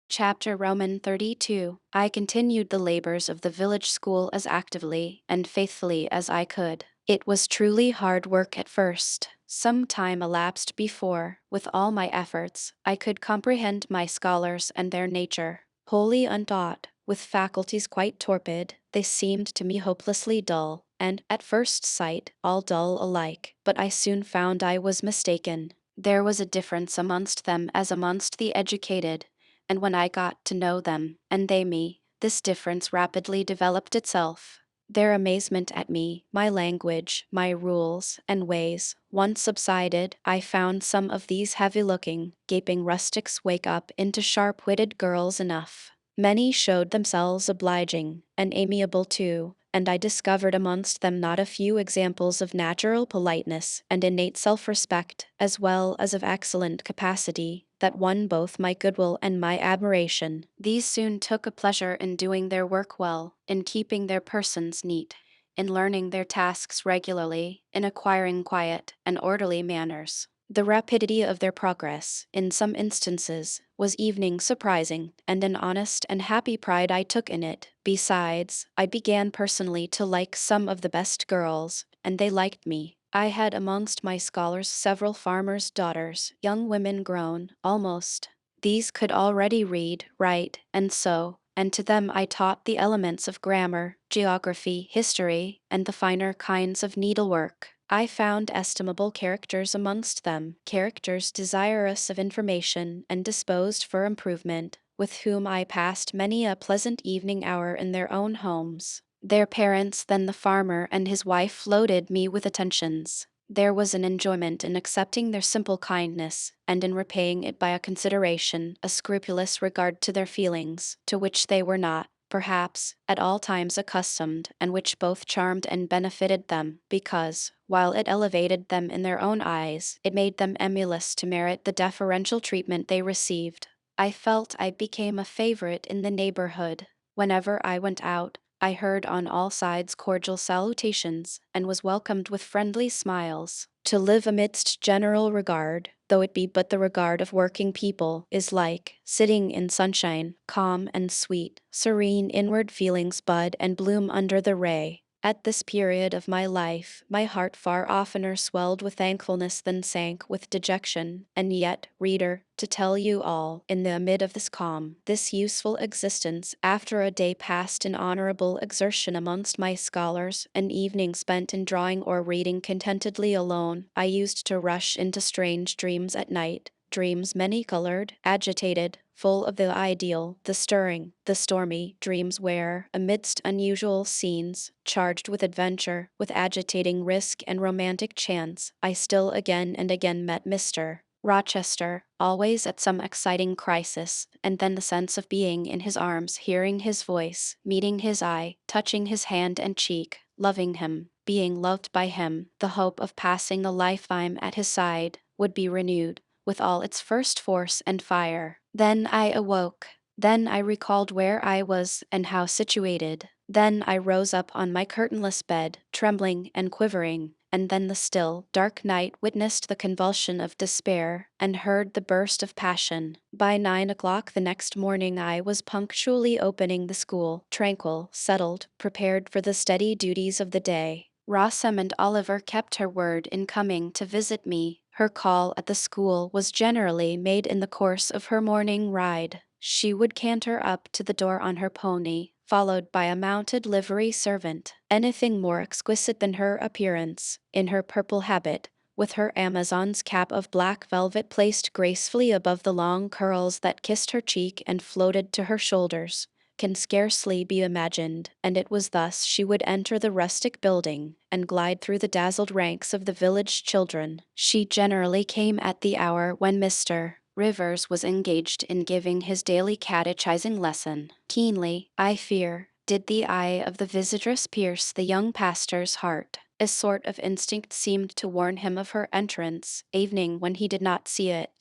Chapter Roman 32. I continued the labors of the village school as actively and faithfully as I could. It was truly hard work at first. Some time elapsed before, with all my efforts, I could comprehend my scholars and their nature. Wholly untaught, with faculties quite torpid, they seemed to me hopelessly dull, and, at first sight, all dull alike. But I soon found I was mistaken. There was a difference amongst them as amongst the educated, and when I got to know them, and they me, this difference rapidly developed itself. Their amazement at me, my language, my rules, and ways, once subsided, I found some of these heavy-looking, gaping rustics wake up into sharp-witted girls enough. Many showed themselves obliging, and amiable too, and I discovered amongst them not a few examples of natural politeness and innate self-respect, as well as of excellent capacity, that won both my goodwill and my admiration. These soon took a pleasure in doing their work well, in keeping their persons neat, in learning their tasks regularly, in acquiring quiet and orderly manners. The rapidity of their progress, in some instances, was even surprising, and an honest and happy pride I took in it. Besides, I began personally to like some of the best girls, and they liked me. I had amongst my scholars several farmers' daughters, young women grown, almost. These could already read, write, and sew, and to them I taught the elements of grammar, geography, history, and the finer kinds of needlework. I found estimable characters amongst them, characters desirous of information and disposed for improvement, with whom I passed many a pleasant evening hour in their own homes. Their parents, then the farmer and his wife, loaded me with attentions. There was an enjoyment in accepting their simple kindness, and in repaying it by a consideration, a scrupulous regard to their feelings, to which they were not, perhaps, at all times accustomed, and which both charmed and benefited them, because, while it elevated them in their own eyes, it made them emulous to merit the deferential treatment they received. I felt I became a favorite in the neighborhood. Whenever I went out, I heard on all sides cordial salutations, and was welcomed with friendly smiles. To live amidst general regard, though it be but the regard of working people, is like sitting in sunshine, calm and sweet, serene inward feelings bud and bloom under the ray. At this period of my life, my heart far oftener swelled with thankfulness than sank with dejection, and yet, reader, to tell you all, in the amid of this calm, this useful existence, after a day passed in honorable exertion amongst my scholars, an evening spent in drawing or reading contentedly alone, I used to rush into strange dreams at night, dreams many-colored, agitated, full of the ideal, the stirring, the stormy, dreams where, amidst unusual scenes, charged with adventure, with agitating risk and romantic chance, I still again and again met Mr. Rochester, always at some exciting crisis, and then the sense of being in his arms, hearing his voice, meeting his eye, touching his hand and cheek, loving him, being loved by him, the hope of passing a lifetime at his side, would be renewed, with all its first force and fire. Then I awoke. Then I recalled where I was and how situated. Then I rose up on my curtainless bed, trembling and quivering, and then the still, dark night witnessed the convulsion of despair and heard the burst of passion. By 9 o'clock the next morning I was punctually opening the school, tranquil, settled, prepared for the steady duties of the day. Rosamond Oliver kept her word in coming to visit me. Her call at the school was generally made in the course of her morning ride. She would canter up to the door on her pony, followed by a mounted livery servant, anything more exquisite than her appearance, in her purple habit, with her Amazon's cap of black velvet placed gracefully above the long curls that kissed her cheek and floated to her shoulders, can scarcely be imagined, and it was thus she would enter the rustic building, and glide through the dazzled ranks of the village children. She generally came at the hour when Mr. Rivers was engaged in giving his daily catechizing lesson. Keenly, I fear, did the eye of the visitress pierce the young pastor's heart. A sort of instinct seemed to warn him of her entrance, evening when he did not see it,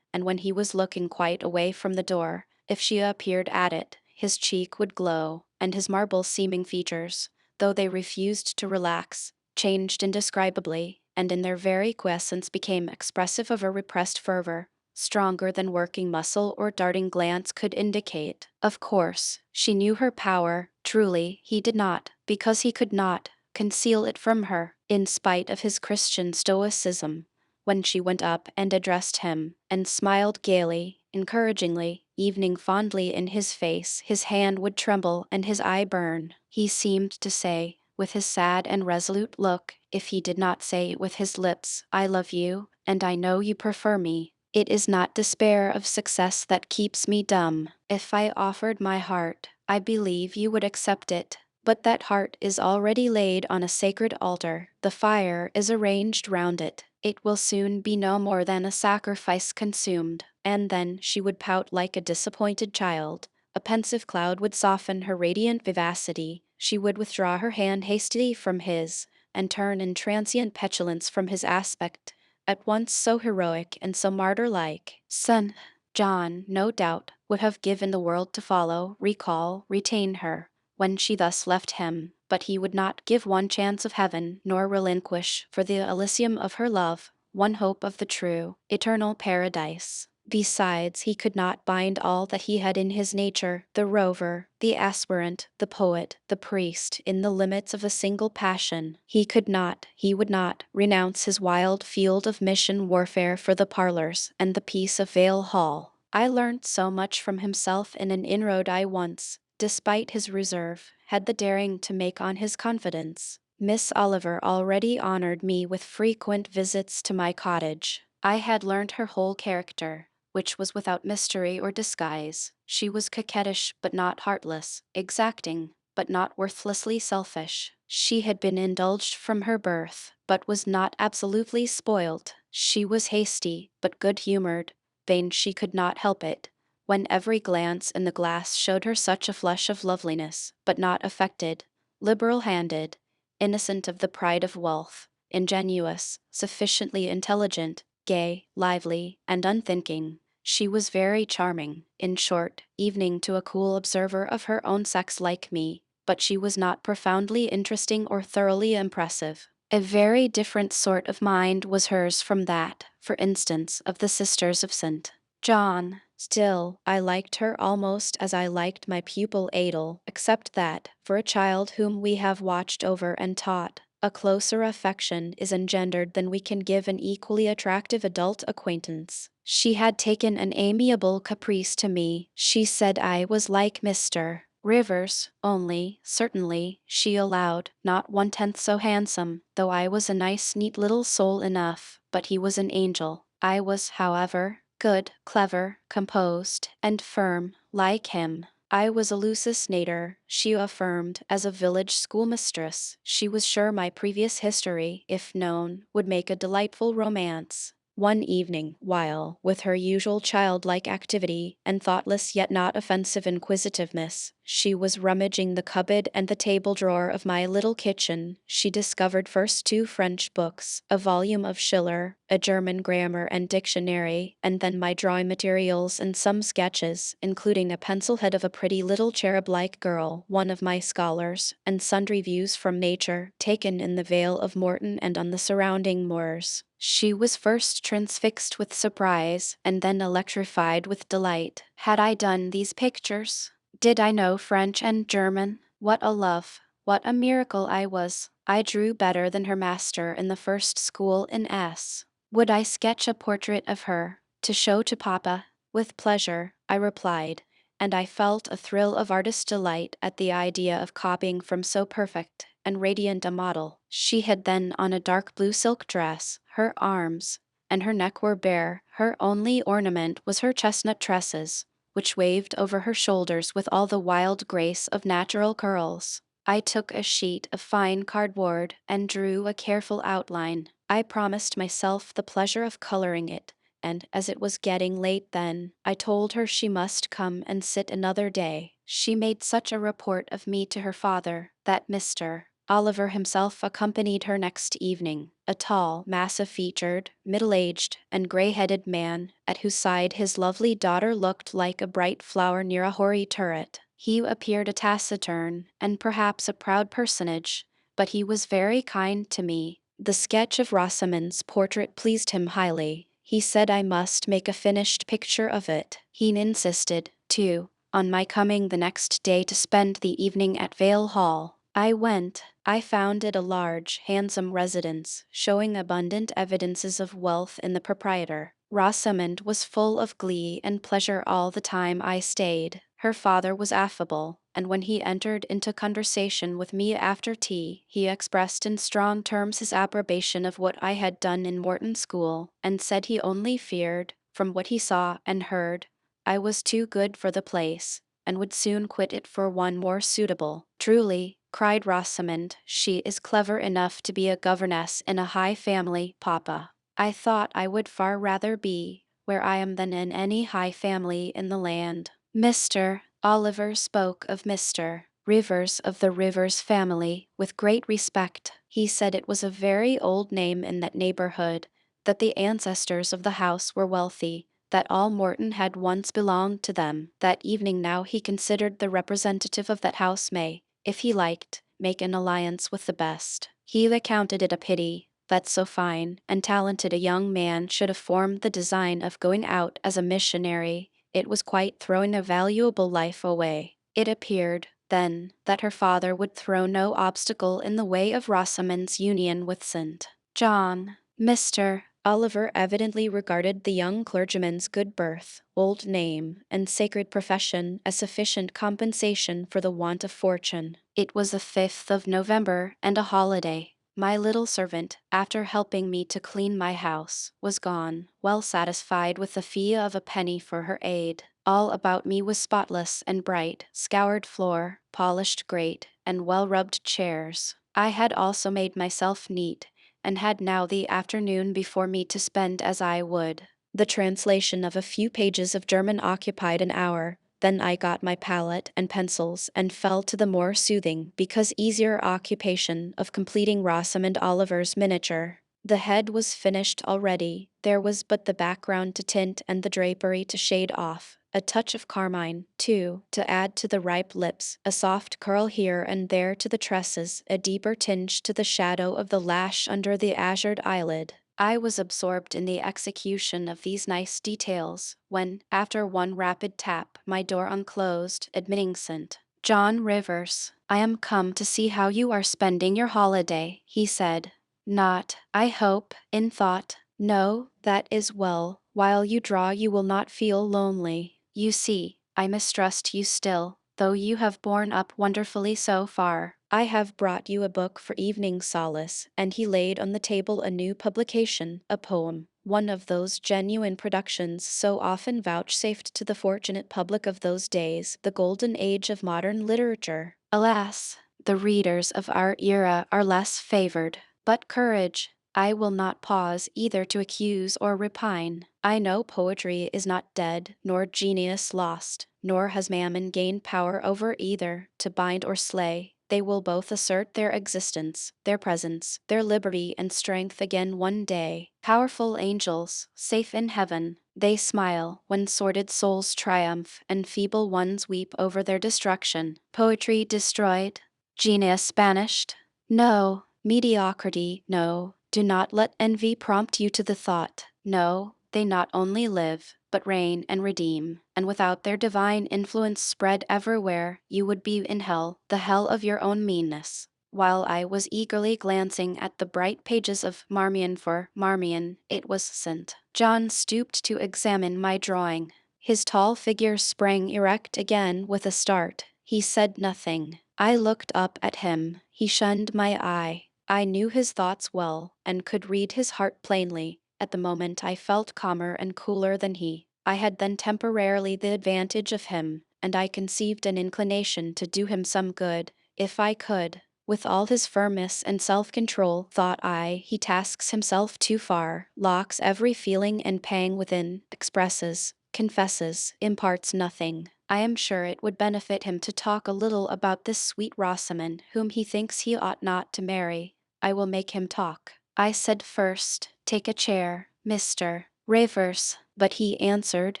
and when he was looking quite away from the door, if she appeared at it, his cheek would glow, and his marble-seeming features, though they refused to relax, changed indescribably, and in their very quiescence became expressive of a repressed fervor, stronger than working muscle or darting glance could indicate. Of course, she knew her power, truly, he did not, because he could not, conceal it from her, in spite of his Christian stoicism. When she went up and addressed him, and smiled gaily, encouragingly, evening fondly in his face, his hand would tremble and his eye burn. He seemed to say, with his sad and resolute look, if he did not say it with his lips, I love you, and I know you prefer me. It is not despair of success that keeps me dumb. If I offered my heart, I believe you would accept it. But that heart is already laid on a sacred altar. The fire is arranged round it. It will soon be no more than a sacrifice consumed. And then she would pout like a disappointed child. A pensive cloud would soften her radiant vivacity. She would withdraw her hand hastily from his, and turn in transient petulance from his aspect, at once so heroic and so martyr-like. Son John, no doubt, would have given the world to follow, recall, retain her, when she thus left him, but he would not give one chance of heaven, nor relinquish, for the Elysium of her love, one hope of the true, eternal paradise. Besides, he could not bind all that he had in his nature, the rover, the aspirant, the poet, the priest, in the limits of a single passion. He could not, he would not, renounce his wild field of mission warfare for the parlors and the peace of Vale Hall. I learnt so much from himself in an inroad I once, despite his reserve, had the daring to make on his confidence. Miss Oliver already honored me with frequent visits to my cottage. I had learnt her whole character, which was without mystery or disguise. She was coquettish but not heartless, exacting but not worthlessly selfish. She had been indulged from her birth, but was not absolutely spoilt. She was hasty but good-humored, vain she could not help it, when every glance in the glass showed her such a flush of loveliness, but not affected, liberal-handed, innocent of the pride of wealth, ingenuous, sufficiently intelligent, gay, lively, and unthinking. She was very charming, in short, evening to a cool observer of her own sex like me, but she was not profoundly interesting or thoroughly impressive. A very different sort of mind was hers from that, for instance, of the sisters of St. John. Still, I liked her almost as I liked my pupil Adel, except that, for a child whom we have watched over and taught, a closer affection is engendered than we can give an equally attractive adult acquaintance. She had taken an amiable caprice to me. She said I was like Mr. Rivers, only, certainly, she allowed, not 1/10 so handsome, though I was a nice neat little soul enough, but he was an angel. I was, however, good, clever, composed, and firm, like him. I was a lusus natur, she affirmed, as a village schoolmistress. She was sure my previous history, if known, would make a delightful romance. One evening, while, with her usual childlike activity and thoughtless yet not offensive inquisitiveness, she was rummaging the cupboard and the table drawer of my little kitchen, she discovered first two French books, a volume of Schiller, a German grammar and dictionary, and then my drawing materials and some sketches, including a pencil head of a pretty little cherub-like girl, one of my scholars, and sundry views from nature, taken in the Vale of Morton and on the surrounding moors. She was first transfixed with surprise, and then electrified with delight. Had I done these pictures? Did I know French and German? What a love! What a miracle I was! I drew better than her master in the first school in S. Would I sketch a portrait of her, to show to Papa? With pleasure, I replied, and I felt a thrill of artist delight at the idea of copying from so perfect and radiant a model. She had then on a dark blue silk dress, her arms and her neck were bare, her only ornament was her chestnut tresses, which waved over her shoulders with all the wild grace of natural curls. I took a sheet of fine cardboard and drew a careful outline. I promised myself the pleasure of coloring it, and as it was getting late then, I told her she must come and sit another day. She made such a report of me to her father that Mr. Oliver himself accompanied her next evening, a tall, massive-featured, middle-aged, and gray-headed man, at whose side his lovely daughter looked like a bright flower near a hoary turret. He appeared a taciturn, and perhaps a proud personage, but he was very kind to me. The sketch of Rosamond's portrait pleased him highly. He said I must make a finished picture of it. He insisted, too, on my coming the next day to spend the evening at Vale Hall. I went. I found it a large, handsome residence, showing abundant evidences of wealth in the proprietor. Rosamond was full of glee and pleasure all the time I stayed. Her father was affable, and when he entered into conversation with me after tea, he expressed in strong terms his approbation of what I had done in Morton School, and said he only feared, from what he saw and heard, I was too good for the place, and would soon quit it for one more suitable. Truly, cried Rosamond, she is clever enough to be a governess in a high family, Papa. I thought I would far rather be where I am than in any high family in the land. Mr. Oliver spoke of Mr. Rivers of the Rivers family with great respect. He said it was a very old name in that neighborhood, that the ancestors of the house were wealthy, that all Morton had once belonged to them. That evening now he considered the representative of that house may, if he liked, make an alliance with the best. He accounted it a pity that so fine and talented a young man should have formed the design of going out as a missionary. It was quite throwing a valuable life away. It appeared, then, that her father would throw no obstacle in the way of Rosamond's union with St. John. Mr. Oliver evidently regarded the young clergyman's good birth, old name, and sacred profession as sufficient compensation for the want of fortune. It was the 5th of November and a holiday. My little servant, after helping me to clean my house, was gone, well satisfied with the fee of a penny for her aid. All about me was spotless and bright, scoured floor, polished grate, and well-rubbed chairs. I had also made myself neat, and had now the afternoon before me to spend as I would. The translation of a few pages of German occupied an hour. Then I got my palette and pencils and fell to the more soothing, because easier occupation of completing Rosamond Oliver's miniature. The head was finished already. There was but the background to tint and the drapery to shade off. A touch of carmine, too, to add to the ripe lips, a soft curl here and there to the tresses, a deeper tinge to the shadow of the lash under the azured eyelid. I was absorbed in the execution of these nice details, when, after one rapid tap, my door unclosed, admitting St. John Rivers. I am come to see how you are spending your holiday, he said. Not, I hope, in thought. No, that is well. While you draw you will not feel lonely. You see, I mistrust you still, though you have borne up wonderfully so far. I have brought you a book for evening solace, and he laid on the table a new publication, a poem, one of those genuine productions so often vouchsafed to the fortunate public of those days, the golden age of modern literature. Alas, the readers of our era are less favored. But courage! I will not pause either to accuse or repine. I know poetry is not dead, nor genius lost, nor has mammon gained power over either, to bind or slay. They will both assert their existence, their presence, their liberty and strength again one day. Powerful angels, safe in heaven, they smile when sordid souls triumph and feeble ones weep over their destruction. Poetry destroyed, genius banished? No, mediocrity, no. Do not let envy prompt you to the thought. No, they not only live, but reign and redeem, and without their divine influence spread everywhere, you would be in hell, the hell of your own meanness. While I was eagerly glancing at the bright pages of Marmion for Marmion, it was St. John stooped to examine my drawing. His tall figure sprang erect again with a start. He said nothing. I looked up at him. He shunned my eye. I knew his thoughts well, and could read his heart plainly. At the moment I felt calmer and cooler than he. I had then temporarily the advantage of him, and I conceived an inclination to do him some good, if I could. With all his firmness and self-control, thought I, he tasks himself too far, locks every feeling and pang within, expresses, confesses, imparts nothing. I am sure it would benefit him to talk a little about this sweet Rosamond, whom he thinks he ought not to marry. I will make him talk. I said first, take a chair, Mr. Rivers, but he answered,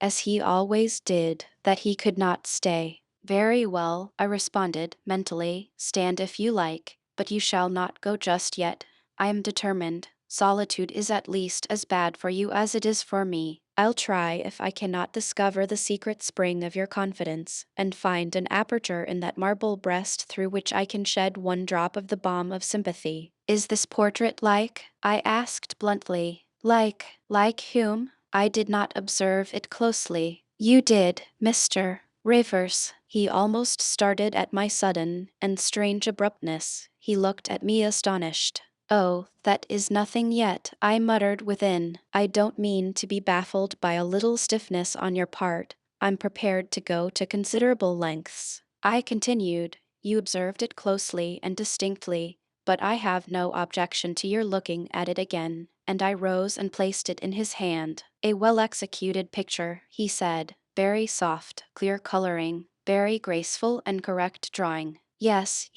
as he always did, that he could not stay. Very well, I responded, mentally, stand if you like, but you shall not go just yet. I am determined. Solitude is at least as bad for you as it is for me. I'll try if I cannot discover the secret spring of your confidence, and find an aperture in that marble breast through which I can shed one drop of the balm of sympathy. Is this portrait like? I asked bluntly. Like whom? I did not observe it closely. You did, Mr. Rivers. He almost started at my sudden and strange abruptness. He looked at me astonished. Oh, that is nothing yet, I muttered within. I don't mean to be baffled by a little stiffness on your part. I'm prepared to go to considerable lengths. I continued, you observed it closely and distinctly, but I have no objection to your looking at it again. And I rose and placed it in his hand. A well-executed picture, he said. Very soft, clear coloring, very graceful and correct drawing. Yes,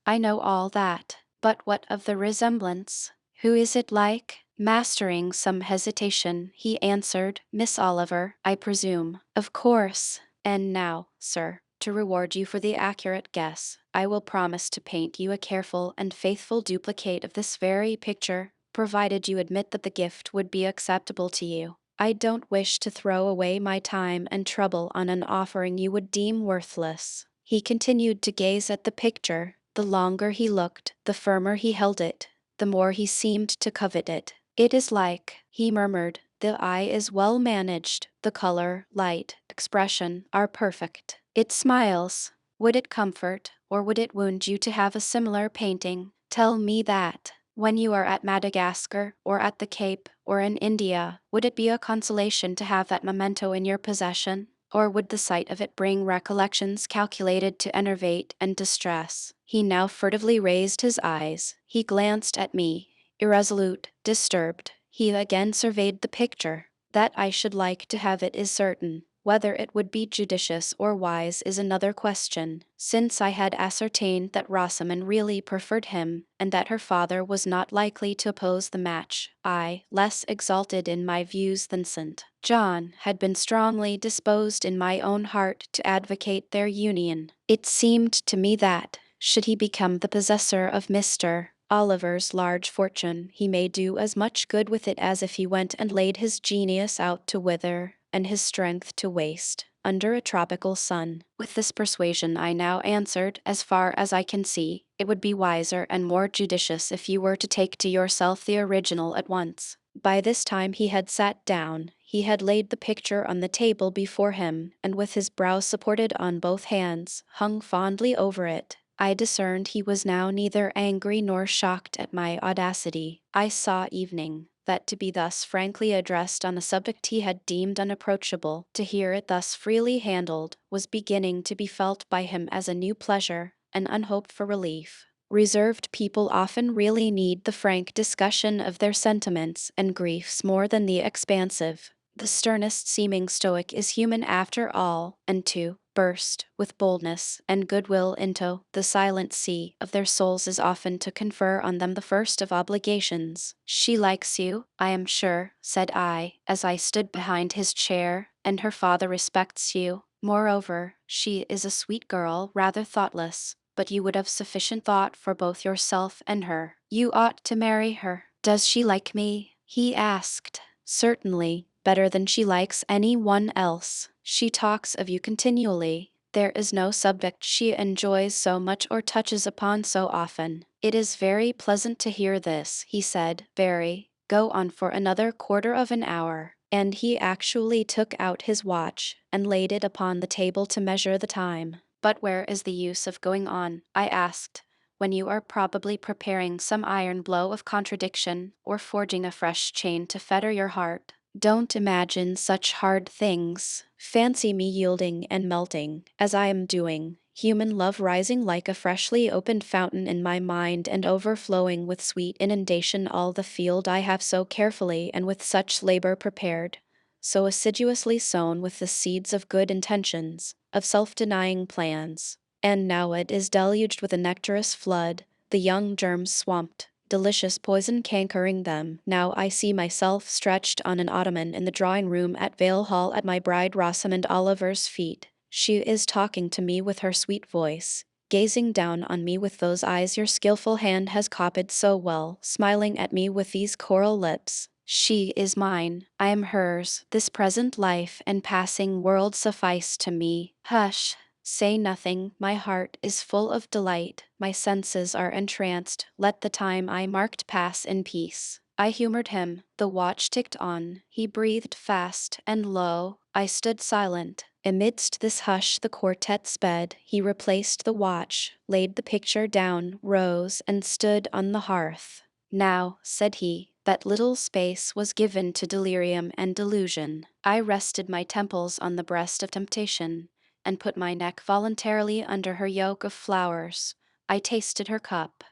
I know all that. But what of the resemblance? Who is it like? Mastering some hesitation, he answered, Miss Oliver, I presume. Of course. And now, sir, to reward you for the accurate guess, I will promise to paint you a careful and faithful duplicate of this very picture, provided you admit that the gift would be acceptable to you. I don't wish to throw away my time and trouble on an offering you would deem worthless. He continued to gaze at the picture. The longer he looked, the firmer he held it, the more he seemed to covet it. It is like, he murmured, the eye is well managed, the color, light, expression are perfect. It smiles. Would it comfort, or would it wound you to have a similar painting? Tell me that. When you are at Madagascar, or at the Cape, or in India, would it be a consolation to have that memento in your possession? Or would the sight of it bring recollections calculated to enervate and distress? He now furtively raised his eyes. He glanced at me, irresolute, disturbed. He again surveyed the picture. That I should like to have it is certain. Whether it would be judicious or wise is another question, since I had ascertained that Rosamond really preferred him, and that her father was not likely to oppose the match. I, less exalted in my views than St. John, had been strongly disposed in my own heart to advocate their union. It seemed to me that, should he become the possessor of Mr. Oliver's large fortune, he may do as much good with it as if he went and laid his genius out to wither, and his strength to waste, under a tropical sun. With this persuasion I now answered, as far as I can see, it would be wiser and more judicious if you were to take to yourself the original at once. By this time he had sat down. He had laid the picture on the table before him, and with his brow supported on both hands, hung fondly over it. I discerned he was now neither angry nor shocked at my audacity. I saw evening. That to be thus frankly addressed on a subject he had deemed unapproachable, to hear it thus freely handled, was beginning to be felt by him as a new pleasure, an unhoped for relief. Reserved people often really need the frank discussion of their sentiments and griefs more than the expansive. The sternest seeming stoic is human after all, and to burst with boldness and goodwill into the silent sea of their souls is often to confer on them the first of obligations. She likes you, I am sure, said I, as I stood behind his chair, and her father respects you. Moreover, she is a sweet girl, rather thoughtless, but you would have sufficient thought for both yourself and her. You ought to marry her. Does she like me? He asked. Certainly, better than she likes any one else. She talks of you continually. There is no subject she enjoys so much or touches upon so often. It is very pleasant to hear this, he said, very. Go on for another quarter of an hour. And he actually took out his watch and laid it upon the table to measure the time. But where is the use of going on? I asked, when you are probably preparing some iron blow of contradiction or forging a fresh chain to fetter your heart. Don't imagine such hard things. Fancy me yielding and melting, as I am doing, human love rising like a freshly opened fountain in my mind and overflowing with sweet inundation all the field I have so carefully and with such labor prepared, so assiduously sown with the seeds of good intentions, of self-denying plans. And now it is deluged with a nectarous flood, the young germs swamped, delicious poison cankering them. Now I see myself stretched on an ottoman in the drawing-room at Vale Hall at my bride Rosamond Oliver's feet. She is talking to me with her sweet voice, gazing down on me with those eyes your skillful hand has copied so well, smiling at me with these coral lips. She is mine, I am hers. This present life and passing world suffice to me. Hush! Say nothing, my heart is full of delight, my senses are entranced, let the time I marked pass in peace. I humored him, the watch ticked on, he breathed fast and low, I stood silent. Amidst this hush the quartet sped, he replaced the watch, laid the picture down, rose, and stood on the hearth. Now, said he, that little space was given to delirium and delusion. I rested my temples on the breast of temptation, and put my neck voluntarily under her yoke of flowers. I tasted her cup.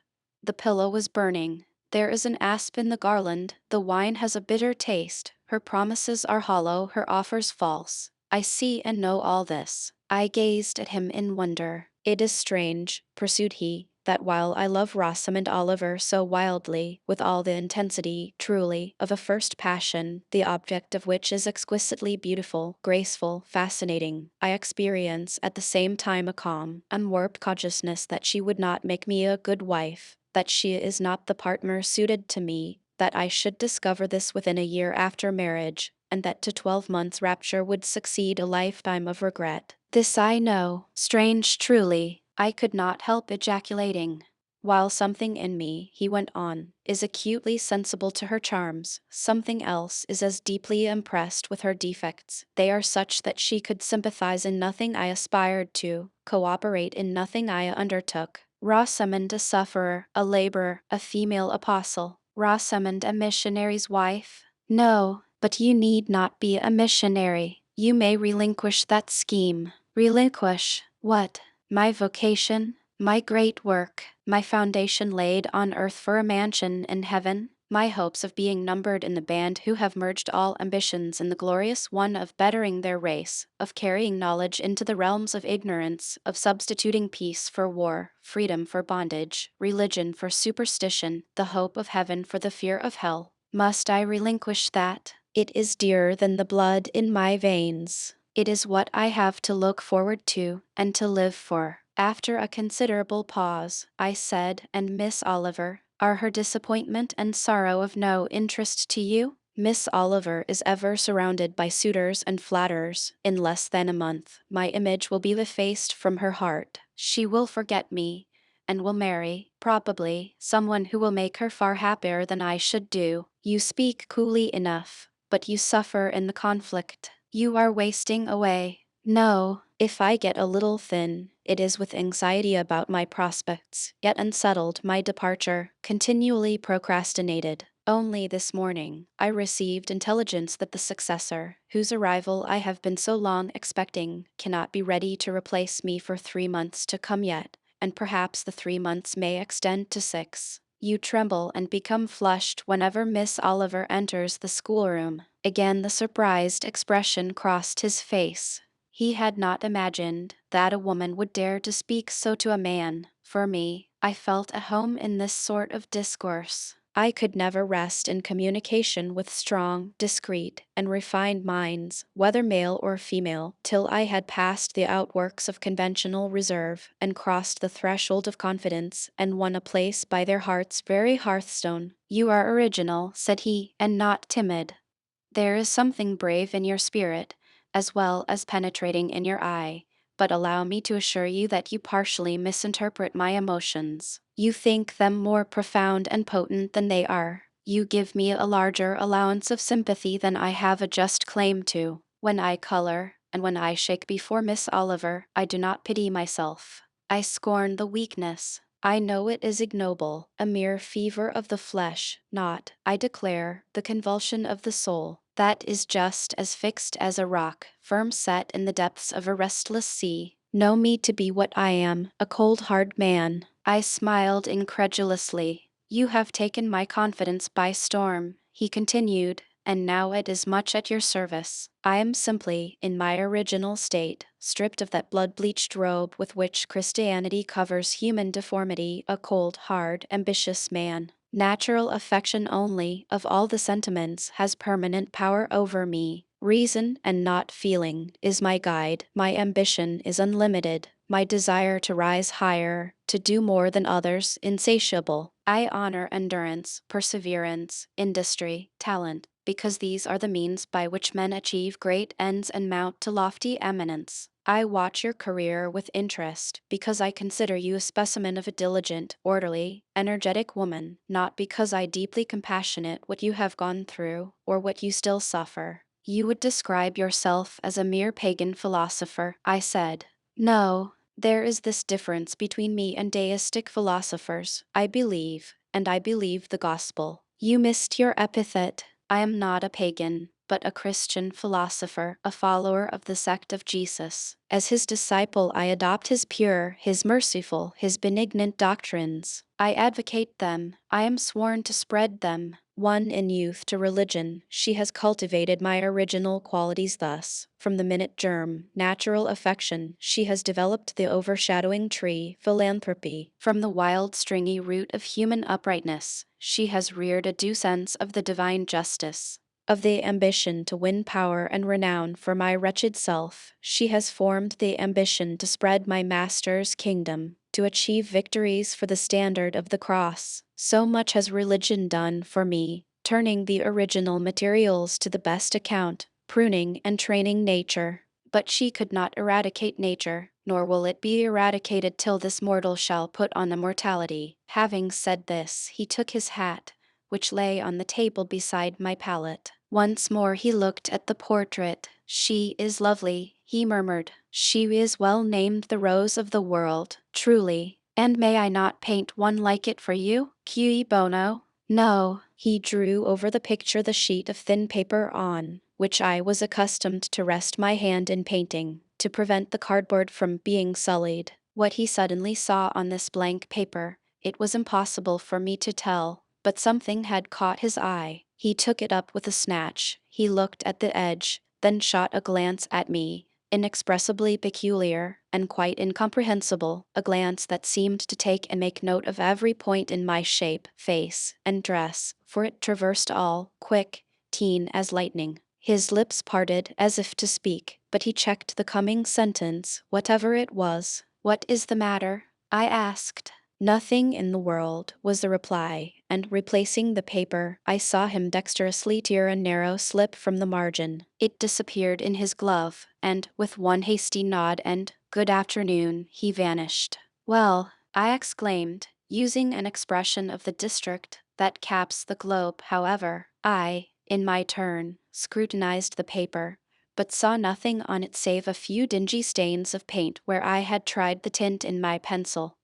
The pillow was burning. There is an asp in the garland, the wine has a bitter taste, her promises are hollow, her offers false. I see and know all this. I gazed at him in wonder. It is strange, pursued he, that while I love Rosamond Oliver so wildly, with all the intensity, truly, of a first passion, the object of which is exquisitely beautiful, graceful, fascinating, I experience at the same time a calm, unwarped consciousness that she would not make me a good wife, that she is not the partner suited to me, that I should discover this within a year after marriage, and that to 12 months' rapture would succeed a lifetime of regret. This I know, strange truly, I could not help ejaculating. While something in me, he went on, is acutely sensible to her charms, something else is as deeply impressed with her defects. They are such that she could sympathize in nothing I aspired to, cooperate in nothing I undertook. Rosamond a sufferer, a laborer, a female apostle. Rosamond a missionary's wife? No, but you need not be a missionary. You may relinquish that scheme. Relinquish what? My vocation? My great work? My foundation laid on earth for a mansion in heaven? My hopes of being numbered in the band who have merged all ambitions in the glorious one of bettering their race, of carrying knowledge into the realms of ignorance, of substituting peace for war, freedom for bondage, religion for superstition, the hope of heaven for the fear of hell. Must I relinquish that? It is dearer than the blood in my veins. It is what I have to look forward to, and to live for. After a considerable pause, I said, and Miss Oliver, are her disappointment and sorrow of no interest to you? Miss Oliver is ever surrounded by suitors and flatterers. In less than a month, my image will be effaced from her heart. She will forget me, and will marry, probably, someone who will make her far happier than I should do. You speak coolly enough, but you suffer in the conflict. You are wasting away. No, if I get a little thin, it is with anxiety about my prospects, yet unsettled, my departure, continually procrastinated. Only this morning, I received intelligence that the successor, whose arrival I have been so long expecting, cannot be ready to replace me for 3 months to come yet. and perhaps the 3 months may extend to 6. You tremble and become flushed whenever Miss Oliver enters the schoolroom. Again the surprised expression crossed his face. He had not imagined that a woman would dare to speak so to a man. For me, I felt at home in this sort of discourse. I could never rest in communication with strong, discreet, and refined minds, whether male or female, till I had passed the outworks of conventional reserve, and crossed the threshold of confidence, and won a place by their heart's very hearthstone. "You are original," said he, "and not timid. There is something brave in your spirit, as well as penetrating in your eye, but allow me to assure you that you partially misinterpret my emotions. You think them more profound and potent than they are. You give me a larger allowance of sympathy than I have a just claim to. When I color, and when I shake before Miss Oliver, I do not pity myself. I scorn the weakness. I know it is ignoble, a mere fever of the flesh, not, I declare, the convulsion of the soul. That is just as fixed as a rock, firm set in the depths of a restless sea. Know me to be what I am, a cold hard man." I smiled incredulously. "You have taken my confidence by storm," he continued, "and now it is much at your service. I am simply, in my original state, stripped of that blood-bleached robe with which Christianity covers human deformity, a cold, hard, ambitious man. Natural affection only, of all the sentiments, has permanent power over me. Reason, and not feeling, is my guide. My ambition is unlimited. My desire to rise higher, to do more than others, insatiable. I honor endurance, perseverance, industry, talent, because these are the means by which men achieve great ends and mount to lofty eminence. I watch your career with interest, because I consider you a specimen of a diligent, orderly, energetic woman, not because I deeply compassionate what you have gone through, or what you still suffer." "You would describe yourself as a mere pagan philosopher," I said. "No, there is this difference between me and deistic philosophers. I believe, and I believe the gospel." "You missed your epithet. I am not a pagan, but a Christian philosopher, a follower of the sect of Jesus. As his disciple I adopt his pure, his merciful, his benignant doctrines. I advocate them. I am sworn to spread them. Won in youth to religion, she has cultivated my original qualities thus. From the minute germ, natural affection, she has developed the overshadowing tree, philanthropy. From the wild stringy root of human uprightness, she has reared a due sense of the divine justice. Of the ambition to win power and renown for my wretched self, she has formed the ambition to spread my Master's kingdom, to achieve victories for the standard of the cross. So much has religion done for me, turning the original materials to the best account, pruning and training nature. But she could not eradicate nature, nor will it be eradicated till this mortal shall put on immortality. Having said this, he took his hat, which lay on the table beside my pallet. Once more he looked at the portrait. "She is lovely," he murmured. "She is well named the rose of the world, truly. And may I not paint one like it for you? Cui bono?" "No." He drew over the picture the sheet of thin paper on which I was accustomed to rest my hand in painting, to prevent the cardboard from being sullied. What he suddenly saw on this blank paper, it was impossible for me to tell, but something had caught his eye. He took it up with a snatch. He looked at the edge, then shot a glance at me, inexpressibly peculiar, and quite incomprehensible, a glance that seemed to take and make note of every point in my shape, face, and dress, for it traversed all, quick, keen as lightning. His lips parted as if to speak, but he checked the coming sentence, whatever it was. "What is the matter?" I asked. "Nothing in the world," was the reply, and replacing the paper, I saw him dexterously tear a narrow slip from the margin. It disappeared in his glove, and, with one hasty nod and "good afternoon," he vanished. "Well," I exclaimed, using an expression of the district that caps the globe, however, I, in my turn, scrutinized the paper, but saw nothing on it save a few dingy stains of paint where I had tried the tint in my pencil.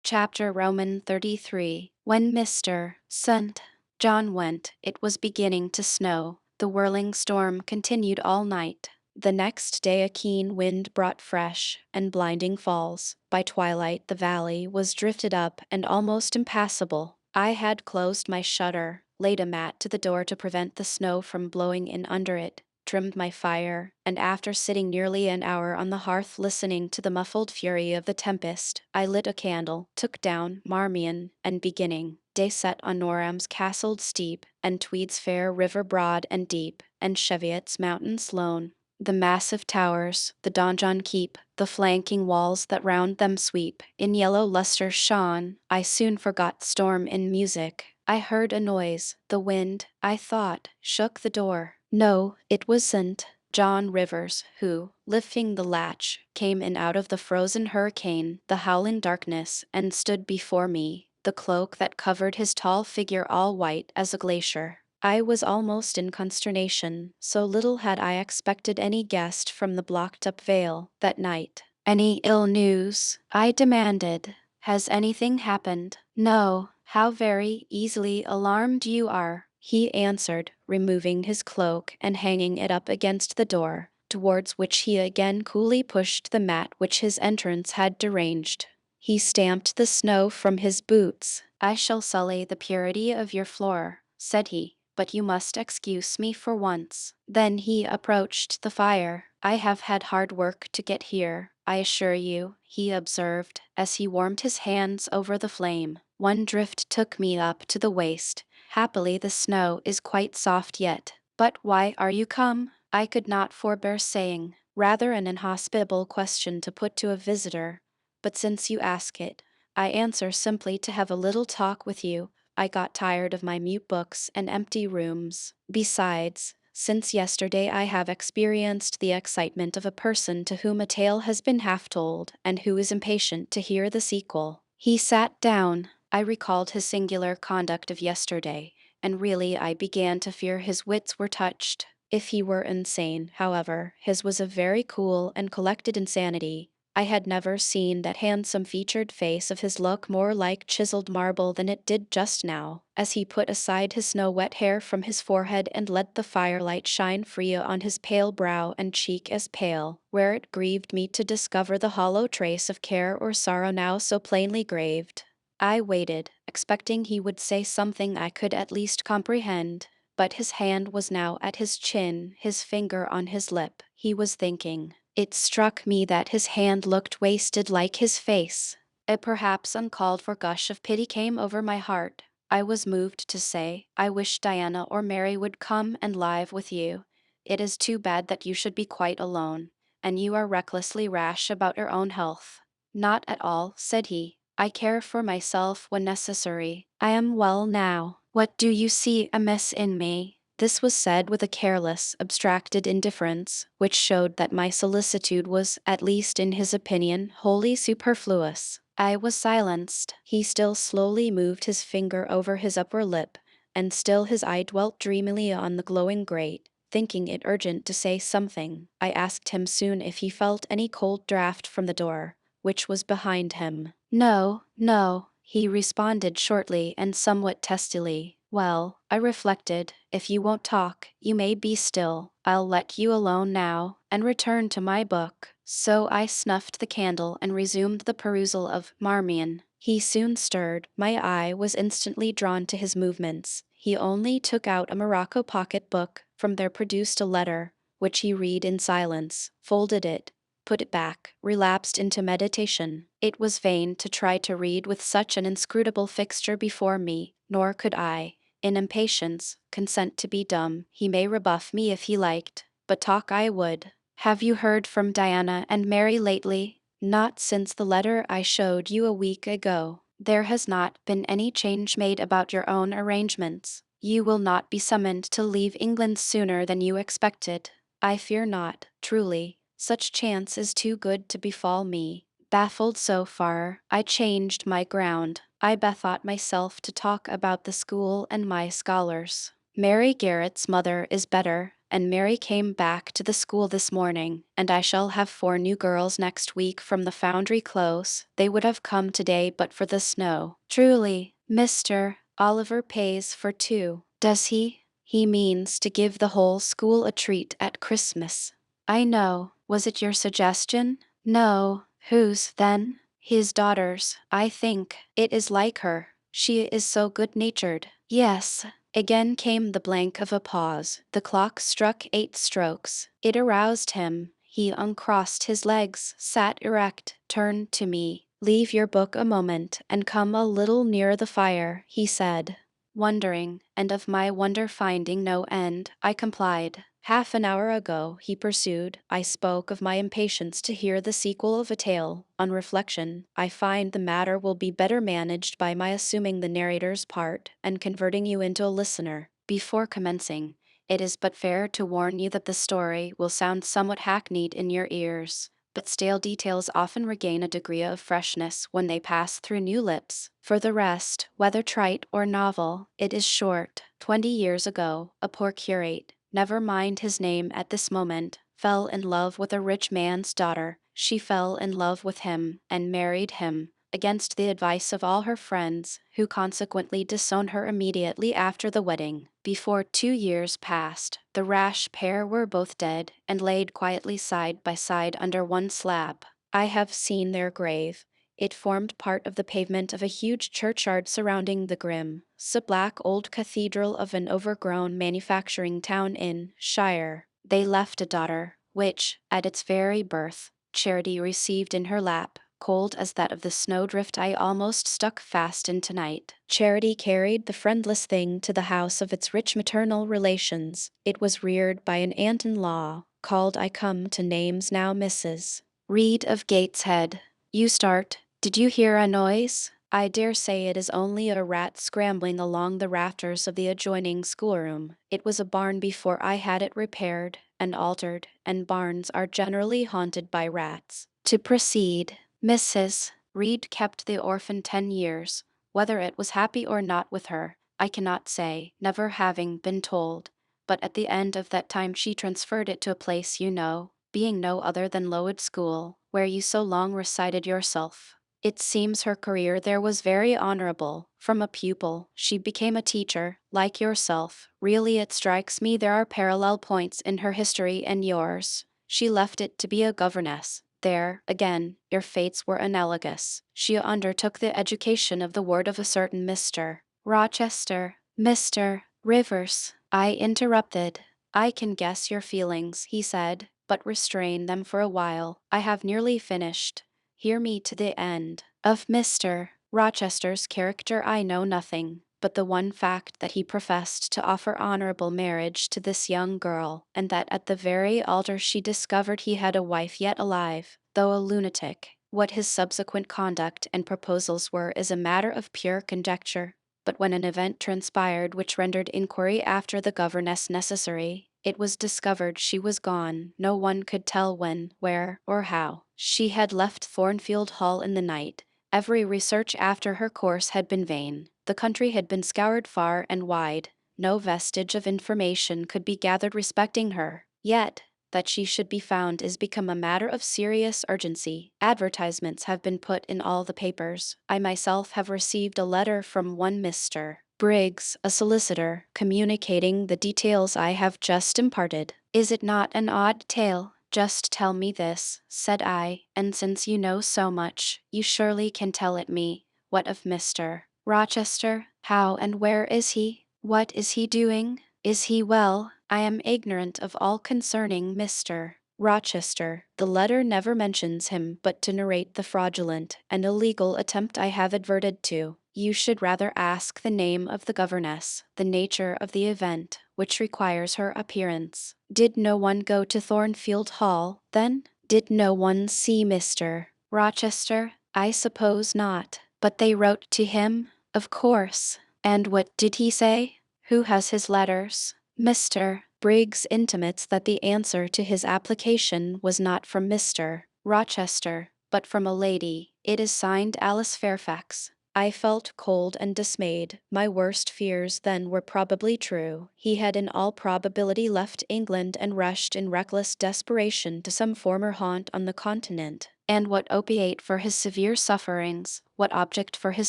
Chapter Roman 33. When Mr. St. John went, it was beginning to snow. The whirling storm continued all night. The next day a keen wind brought fresh and blinding falls. By twilight the valley was drifted up and almost impassable. I had closed my shutter, laid a mat to the door to prevent the snow from blowing in under it, trimmed my fire, and after sitting nearly an hour on the hearth listening to the muffled fury of the tempest, I lit a candle, took down Marmion, and beginning, day set on Noram's castled steep, and Tweed's fair river broad and deep, and Cheviot's mountains lone, the massive towers, the donjon keep, the flanking walls that round them sweep, in yellow lustre shone. I soon forgot storm in music. I heard a noise. The wind, I thought, shook the door. No, it wasn't. John Rivers, who, lifting the latch, came in out of the frozen hurricane, the howling darkness, and stood before me, the cloak that covered his tall figure all white as a glacier. I was almost in consternation, so little had I expected any guest from the blocked-up vale that night. "Any ill news?" I demanded. "Has anything happened?" "No." "How very easily alarmed you are," he answered, removing his cloak and hanging it up against the door, towards which he again coolly pushed the mat which his entrance had deranged. He stamped the snow from his boots. "I shall sully the purity of your floor," said he, "but you must excuse me for once." Then he approached the fire. "I have had hard work to get here, I assure you," he observed, as he warmed his hands over the flame. "One drift took me up to the waist. Happily the snow is quite soft yet. But why are you come?" I could not forbear saying, rather an inhospitable question to put to a visitor, but since you ask it, I answer simply to have a little talk with you. I got tired of my mute books and empty rooms. Besides, since yesterday I have experienced the excitement of a person to whom a tale has been half told, and who is impatient to hear the sequel. He sat down. I recalled his singular conduct of yesterday, and really I began to fear his wits were touched. If he were insane, however, his was a very cool and collected insanity. I had never seen that handsome-featured face of his look more like chiseled marble than it did just now, as he put aside his snow-wet hair from his forehead and let the firelight shine free on his pale brow and cheek as pale, where it grieved me to discover the hollow trace of care or sorrow now so plainly graved. I waited, expecting he would say something I could at least comprehend, but his hand was now at his chin, his finger on his lip. He was thinking. It struck me that his hand looked wasted like his face. A perhaps uncalled for gush of pity came over my heart. I was moved to say, "I wish Diana or Mary would come and live with you. It is too bad that you should be quite alone, and you are recklessly rash about your own health." "Not at all," said he. "I care for myself when necessary. I am well now. What do you see amiss in me?" This was said with a careless, abstracted indifference, which showed that my solicitude was, at least in his opinion, wholly superfluous. I was silenced. He still slowly moved his finger over his upper lip, and still his eye dwelt dreamily on the glowing grate. Thinking it urgent to say something, I asked him soon if he felt any cold draught from the door, which was behind him. "No, no," he responded shortly and somewhat testily. "Well," I reflected, "if you won't talk, you may be still. I'll let you alone now, and return to my book." So I snuffed the candle and resumed the perusal of Marmion. He soon stirred. My eye was instantly drawn to his movements. He only took out a morocco pocket-book, from there produced a letter, which he read in silence, folded it, put it back, relapsed into meditation. It was vain to try to read with such an inscrutable fixture before me, nor could I, in impatience, consent to be dumb. He may rebuff me if he liked, but talk I would. "Have you heard from Diana and Mary lately?" "Not since the letter I showed you a week ago." "There has not been any change made about your own arrangements? You will not be summoned to leave England sooner than you expected?" "I fear not, truly. Such chance is too good to befall me." Baffled so far, I changed my ground. I bethought myself to talk about the school and my scholars. "Mary Garrett's mother is better, and Mary came back to the school this morning, and I shall have 4 new girls next week from the Foundry Close. They would have come today but for the snow." "Truly, Mr. Oliver pays for 2. Does he?" "He means to give the whole school a treat at Christmas." I know. Was it your suggestion? No. Whose, then? His daughter's, I think. It is like her. She is so good-natured. Yes. Again came the blank of a pause. The clock struck 8 strokes. It aroused him. He uncrossed his legs, sat erect, turned to me. Leave your book a moment and come a little nearer the fire, he said. Wondering, and of my wonder finding no end, I complied. Half an hour ago, he pursued, I spoke of my impatience to hear the sequel of a tale. On reflection, I find the matter will be better managed by my assuming the narrator's part and converting you into a listener. Before commencing, it is but fair to warn you that the story will sound somewhat hackneyed in your ears, but stale details often regain a degree of freshness when they pass through new lips. For the rest, whether trite or novel, it is short. 20 years ago, a poor curate, never mind his name at this moment, fell in love with a rich man's daughter. She fell in love with him and married him, against the advice of all her friends, who consequently disowned her immediately after the wedding. Before 2 years passed, the rash pair were both dead and laid quietly side by side under one slab. I have seen their grave. It formed part of the pavement of a huge churchyard surrounding the grim, black old cathedral of an overgrown manufacturing town in Shire. They left a daughter, which, at its very birth, Charity received in her lap, cold as that of the snowdrift I almost stuck fast in tonight. Charity carried the friendless thing to the house of its rich maternal relations. It was reared by an aunt-in-law, called I come to names now Mrs. Reed of Gateshead. You start. Did you hear a noise? I dare say it is only a rat scrambling along the rafters of the adjoining schoolroom. It was a barn before I had it repaired and altered, and barns are generally haunted by rats. To proceed, Mrs. Reed kept the orphan 10 years. Whether it was happy or not with her, I cannot say, never having been told. But at the end of that time she transferred it to a place you know, being no other than Lowood School, where you so long recited yourself. It seems her career there was very honorable. From a pupil, she became a teacher, like yourself. Really, it strikes me there are parallel points in her history and yours. She left it to be a governess. There, again, your fates were analogous. She undertook the education of the ward of a certain Mr. Rochester. Mr. Rivers, I interrupted. I can guess your feelings, he said, but restrain them for a while. I have nearly finished. Hear me to the end. Of Mr. Rochester's character I know nothing, but the one fact that he professed to offer honorable marriage to this young girl, and that at the very altar she discovered he had a wife yet alive, though a lunatic. What his subsequent conduct and proposals were is a matter of pure conjecture. But when an event transpired which rendered inquiry after the governess necessary, it was discovered she was gone. No one could tell when, where, or how. She had left Thornfield Hall in the night. Every research after her course had been vain. The country had been scoured far and wide. No vestige of information could be gathered respecting her. Yet, that she should be found is become a matter of serious urgency. Advertisements have been put in all the papers. I myself have received a letter from one Mr. Briggs, a solicitor, communicating the details I have just imparted. Is it not an odd tale? Just tell me this, said I, and since you know so much, you surely can tell it me. What of Mr. Rochester? How and where is he? What is he doing? Is he well? I am ignorant of all concerning Mr. Rochester. The letter never mentions him, but to narrate the fraudulent and illegal attempt I have adverted to. You should rather ask the name of the governess, the nature of the event which requires her appearance. Did no one go to Thornfield Hall, then? Did no one see Mr. Rochester? I suppose not. But they wrote to him? Of course. And what did he say? Who has his letters? Mr. Briggs intimates that the answer to his application was not from Mr. Rochester, but from a lady. It is signed Alice Fairfax. I felt cold and dismayed. My worst fears then were probably true. He had in all probability left England and rushed in reckless desperation to some former haunt on the continent. And what opiate for his severe sufferings, what object for his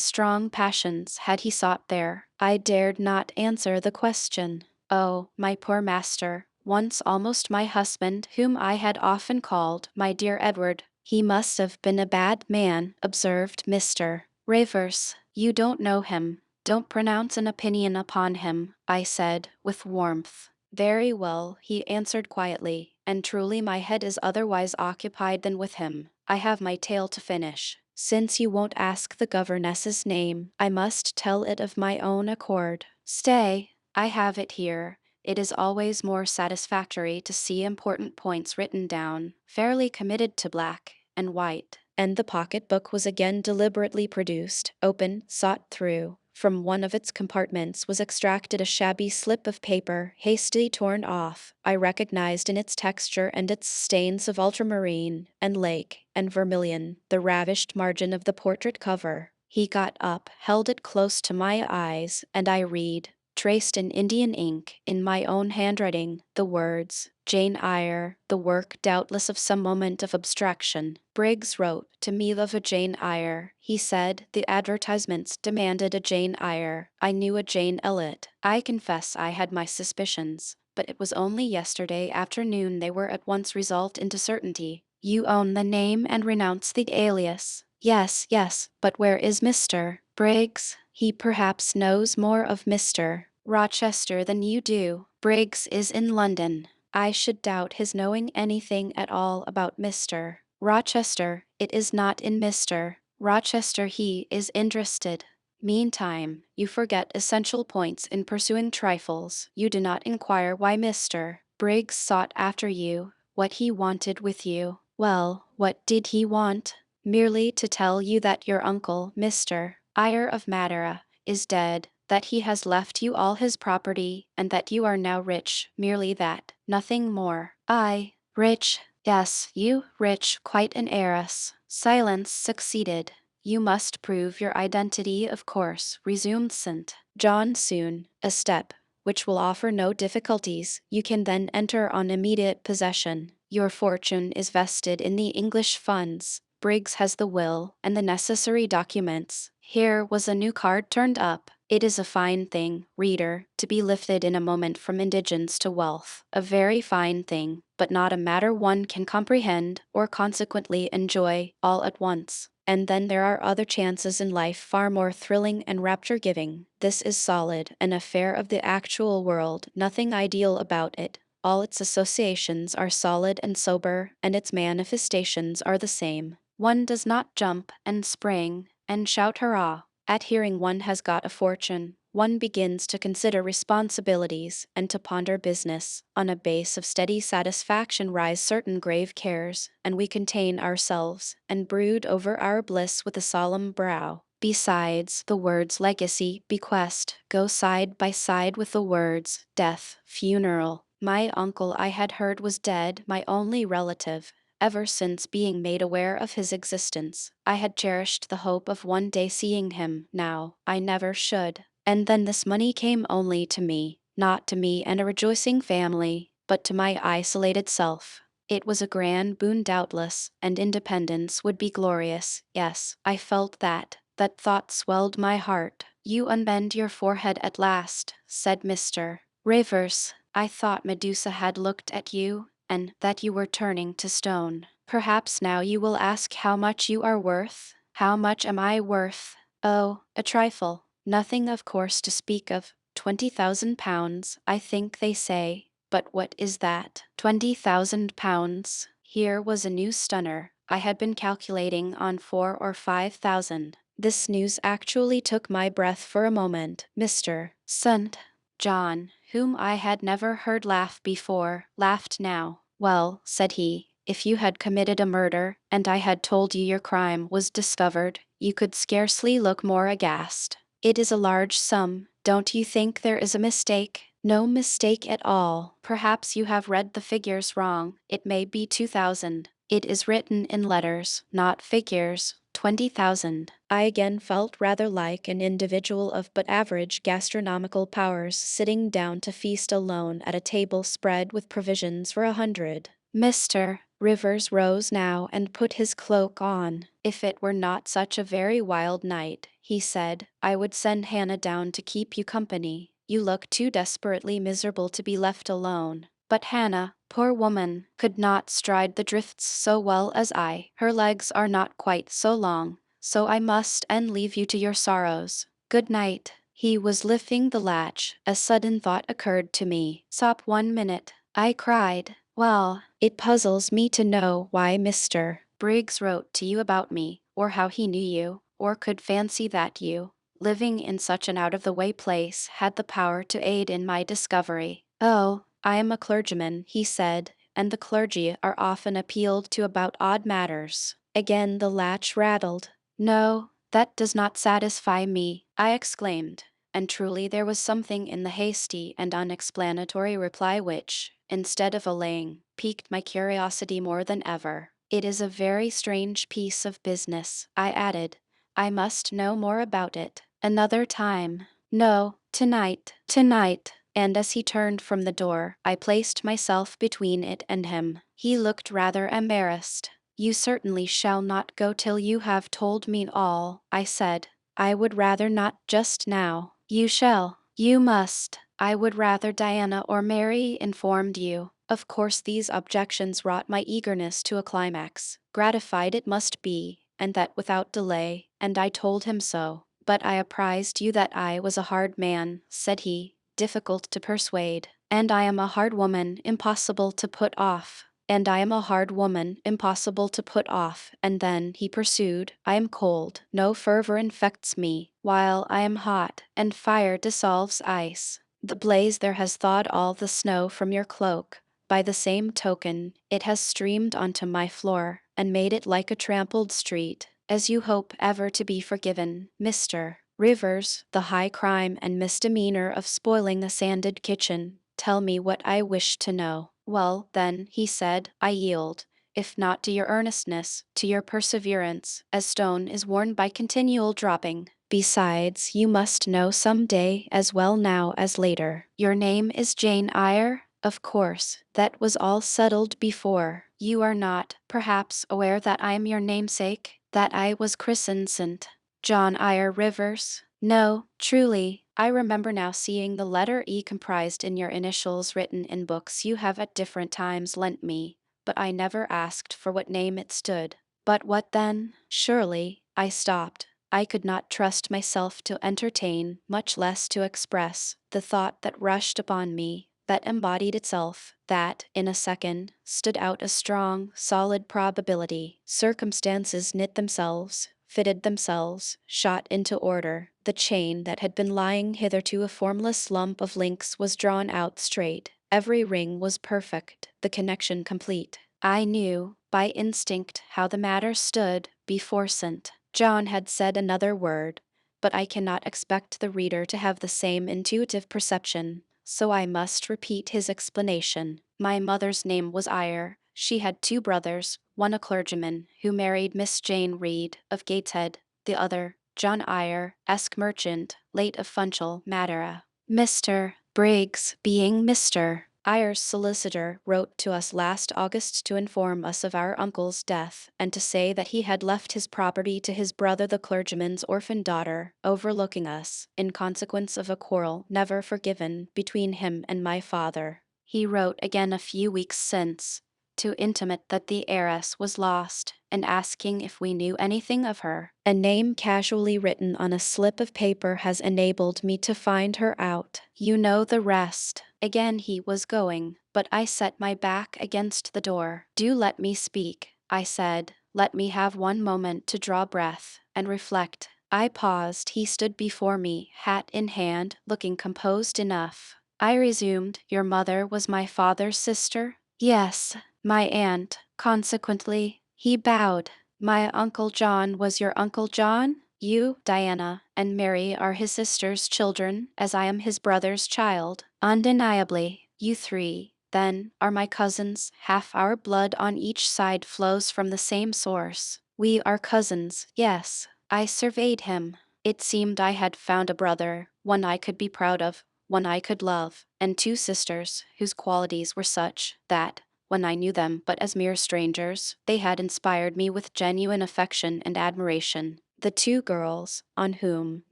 strong passions had he sought there? I dared not answer the question. Oh, my poor master, once almost my husband, whom I had often called my dear Edward. He must have been a bad man, observed Mr. Rivers. You don't know him. Don't pronounce an opinion upon him, I said, with warmth. Very well, he answered quietly, and truly my head is otherwise occupied than with him. I have my tale to finish. Since you won't ask the governess's name, I must tell it of my own accord. Stay, I have it here. It is always more satisfactory to see important points written down, fairly committed to black and white. And the pocket-book was again deliberately produced, opened, sought through. From one of its compartments was extracted a shabby slip of paper, hastily torn off. I recognized in its texture and its stains of ultramarine, and lake, and vermilion, the ravished margin of the portrait cover. He got up, held it close to my eyes, and I read, traced in Indian ink, in my own handwriting, the words, Jane Eyre, the work doubtless of some moment of abstraction. Briggs wrote to me of a Jane Eyre. He said the advertisements demanded a Jane Eyre. I knew a Jane Elliot. I confess I had my suspicions, but it was only yesterday afternoon they were at once resolved into certainty. You own the name and renounce the alias. Yes, yes, but where is Mr. Briggs? He perhaps knows more of Mr. Rochester than you do. Briggs is in London. I should doubt his knowing anything at all about Mr. Rochester. It is not in Mr. Rochester he is interested. Meantime, you forget essential points in pursuing trifles. You do not inquire why Mr. Briggs sought after you, what he wanted with you. Well, what did he want? Merely to tell you that your uncle, Mr. Eyre of Madeira, is dead, that he has left you all his property, and that you are now rich, merely that, nothing more. I, rich, yes, you, rich, quite an heiress. Silence succeeded. You must prove your identity, of course, resumed St. John soon, a step which will offer no difficulties. You can then enter on immediate possession. Your fortune is vested in the English funds. Briggs has the will and the necessary documents. Here was a new card turned up. It is a fine thing, reader, to be lifted in a moment from indigence to wealth. A very fine thing, but not a matter one can comprehend or consequently enjoy all at once. And then there are other chances in life far more thrilling and rapture-giving. This is solid, an affair of the actual world, nothing ideal about it. All its associations are solid and sober, and its manifestations are the same. One does not jump and spring and shout hurrah at hearing one has got a fortune. One begins to consider responsibilities and to ponder business. On a base of steady satisfaction rise certain grave cares, and we contain ourselves and brood over our bliss with a solemn brow. Besides, the words legacy, bequest, go side by side with the words death, funeral. My uncle I had heard was dead, my only relative. Ever since being made aware of his existence, I had cherished the hope of one day seeing him. Now, I never should. And then this money came only to me, not to me and a rejoicing family, but to my isolated self. It was a grand boon doubtless, and independence would be glorious. Yes, I felt that. That thought swelled my heart. You unbend your forehead at last, said Mr. Rivers. I thought Medusa had looked at you, and that you were turning to stone. Perhaps now you will ask how much you are worth? How much am I worth? Oh, a trifle. Nothing of course to speak of. 20,000 pounds, I think they say. But what is that? 20,000 pounds. Here was a new stunner. I had been calculating on 4 or 5,000. This news actually took my breath for a moment. Mr. St. John, whom I had never heard laugh before, laughed now. Well, said he, if you had committed a murder, and I had told you your crime was discovered, you could scarcely look more aghast. It is a large sum. Don't you think there is a mistake? No mistake at all. Perhaps you have read the figures wrong. It may be 2,000. It is written in letters, not figures. 20,000. I again felt rather like an individual of but average gastronomical powers sitting down to feast alone at a table spread with provisions for 100. Mr. Rivers rose now and put his cloak on. If it were not such a very wild night, he said, I would send Hannah down to keep you company. You look too desperately miserable to be left alone. But Hannah, poor woman, could not stride the drifts so well as I. Her legs are not quite so long, so I must and leave you to your sorrows. Good night." He was lifting the latch. A sudden thought occurred to me. "Stop 1 minute," I cried. "Well, it puzzles me to know why Mr. Briggs wrote to you about me, or how he knew you, or could fancy that you, living in such an out-of-the-way place, had the power to aid in my discovery." "Oh, I am a clergyman," he said, "and the clergy are often appealed to about odd matters." Again the latch rattled. "No, that does not satisfy me," I exclaimed, and truly there was something in the hasty and unexplanatory reply which, instead of allaying, piqued my curiosity more than ever. "It is a very strange piece of business," I added. "I must know more about it another time." "No, tonight, tonight." And as he turned from the door, I placed myself between it and him. He looked rather embarrassed. "You certainly shall not go till you have told me all," I said. "I would rather not just now." "You shall. You must. I would rather Diana or Mary informed you." Of course these objections wrought my eagerness to a climax. Gratified it must be, and that without delay, and I told him so. "But I apprised you that I was a hard man," said he, "difficult to persuade. And I am a hard woman, impossible to put off." "And I am a hard woman, impossible to put off." And then he pursued, "I am cold, no fervor infects me, while I am hot, and fire dissolves ice. The blaze there has thawed all the snow from your cloak. By the same token, it has streamed onto my floor, and made it like a trampled street. As you hope ever to be forgiven, Mr. Rivers, the high crime and misdemeanor of spoiling the sanded kitchen, tell me what I wish to know." "Well, then," he said, "I yield, if not to your earnestness, to your perseverance, as stone is worn by continual dropping. Besides, you must know some day, as well now as later. Your name is Jane Eyre?" "Of course, that was all settled before. You are not, perhaps, aware that I am your namesake, that I was christened St. John Eyre Rivers?" "No, truly. I remember now seeing the letter E comprised in your initials written in books you have at different times lent me, but I never asked for what name it stood." "But what then?" "Surely," I stopped. I could not trust myself to entertain, much less to express, the thought that rushed upon me, that embodied itself, that, in a second, stood out a strong, solid probability. Circumstances knit themselves, fitted themselves, shot into order. The chain that had been lying hitherto a formless lump of links was drawn out straight. Every ring was perfect, the connection complete. I knew, by instinct, how the matter stood before St. John had said another word, but I cannot expect the reader to have the same intuitive perception, so I must repeat his explanation. My mother's name was Eyre. She had 2 brothers, one a clergyman, who married Miss Jane Reed, of Gateshead, the other, John Eyre, esque merchant, late of Funchal, Madeira. Mr. Briggs, being Mr. Eyre's solicitor, wrote to us last August to inform us of our uncle's death, and to say that he had left his property to his brother the clergyman's orphan daughter, overlooking us, in consequence of a quarrel never forgiven between him and my father. He wrote again a few weeks since, to intimate that the heiress was lost, and asking if we knew anything of her. A name casually written on a slip of paper has enabled me to find her out. You know the rest. Again he was going, but I set my back against the door. "Do let me speak," I said. "Let me have 1 moment to draw breath and reflect." I paused. He stood before me, hat in hand, looking composed enough. I resumed, "Your mother was my father's sister?" "Yes, my aunt." Consequently, he bowed. "My Uncle John was your Uncle John? You, Diana, and Mary are his sister's children, as I am his brother's child?" "Undeniably." "You 3, then, are my cousins, half our blood on each side flows from the same source." "We are cousins, yes." I surveyed him. It seemed I had found a brother, one I could be proud of, one I could love, and 2 sisters, whose qualities were such, that, when I knew them but as mere strangers, they had inspired me with genuine affection and admiration. The two girls, on whom,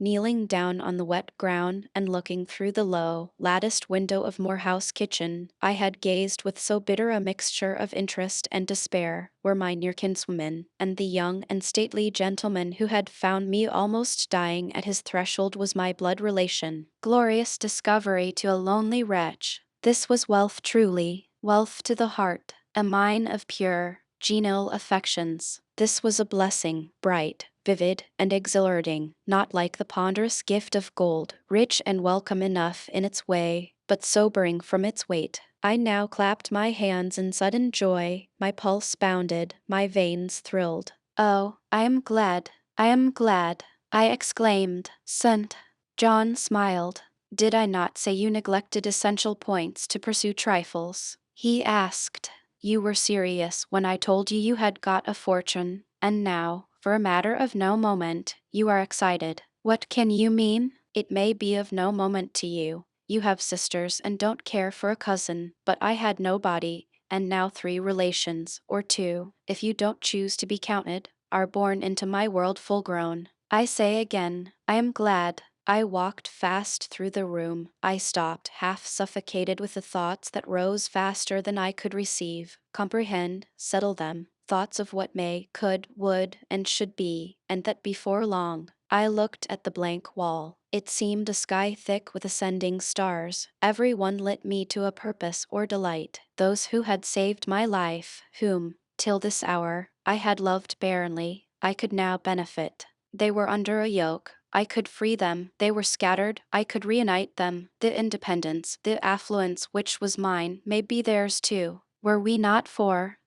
kneeling down on the wet ground and looking through the low, latticed window of Moor House kitchen, I had gazed with so bitter a mixture of interest and despair, were my near kinswomen, and the young and stately gentleman who had found me almost dying at his threshold was my blood relation. Glorious discovery to a lonely wretch! This was wealth truly, wealth to the heart, a mine of pure, genial affections. This was a blessing, bright, vivid, and exhilarating, not like the ponderous gift of gold, rich and welcome enough in its way, but sobering from its weight. I now clapped my hands in sudden joy, my pulse bounded, my veins thrilled. "Oh, I am glad, I am glad," I exclaimed. "St. John smiled. "Did I not say you neglected essential points to pursue trifles?" he asked. "You were serious when I told you you had got a fortune, and now, for a matter of no moment, you are excited. What can you mean? It may be of no moment to you. You have sisters and don't care for a cousin, but I had nobody, and now 3 relations, or 2, if you don't choose to be counted, are born into my world full grown. I say again, I am glad. I walked fast through the room. I stopped, half suffocated with the thoughts that rose faster than I could receive, comprehend, settle them, thoughts of what may, could, would, and should be, and that before long. I looked at the blank wall. It seemed a sky thick with ascending stars. Every one lit me to a purpose or delight. Those who had saved my life, whom, till this hour, I had loved barrenly, I could now benefit. They were under a yoke. I could free them. They were scattered. I could reunite them. The independence, the affluence which was mine, may be theirs too. Were we not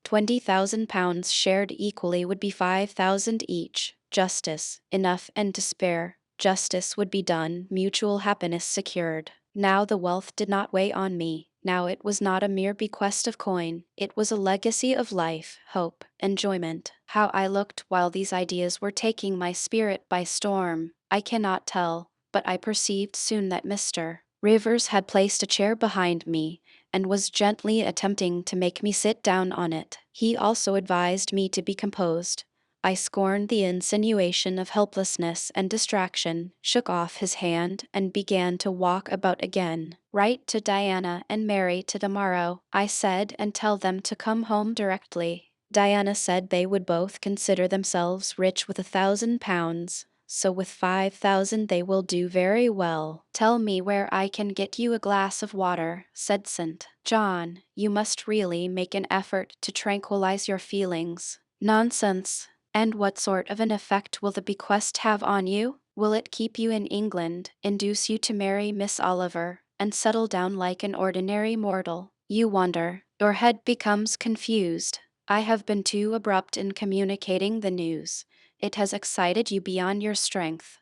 20,000 pounds shared equally would be 5,000 each. Justice, enough and to spare. Justice would be done, mutual happiness secured. Now the wealth did not weigh on me. Now it was not a mere bequest of coin, it was a legacy of life, hope, enjoyment. How I looked while these ideas were taking my spirit by storm, I cannot tell, but I perceived soon that Mr. Rivers had placed a chair behind me, and was gently attempting to make me sit down on it. He also advised me to be composed. I scorned the insinuation of helplessness and distraction, shook off his hand, and began to walk about again. "Write to Diana and Mary tomorrow," I said, "and tell them to come home directly." Diana said they would both consider themselves rich with 1,000 pounds, so with 5,000 they will do very well. "Tell me where I can get you a glass of water," said St. John. "You must really make an effort to tranquilize your feelings." "Nonsense! And what sort of an effect will the bequest have on you? Will it keep you in England, induce you to marry Miss Oliver, and settle down like an ordinary mortal? You wonder. Your head becomes confused. I have been too abrupt in communicating the news. It has excited you beyond your strength.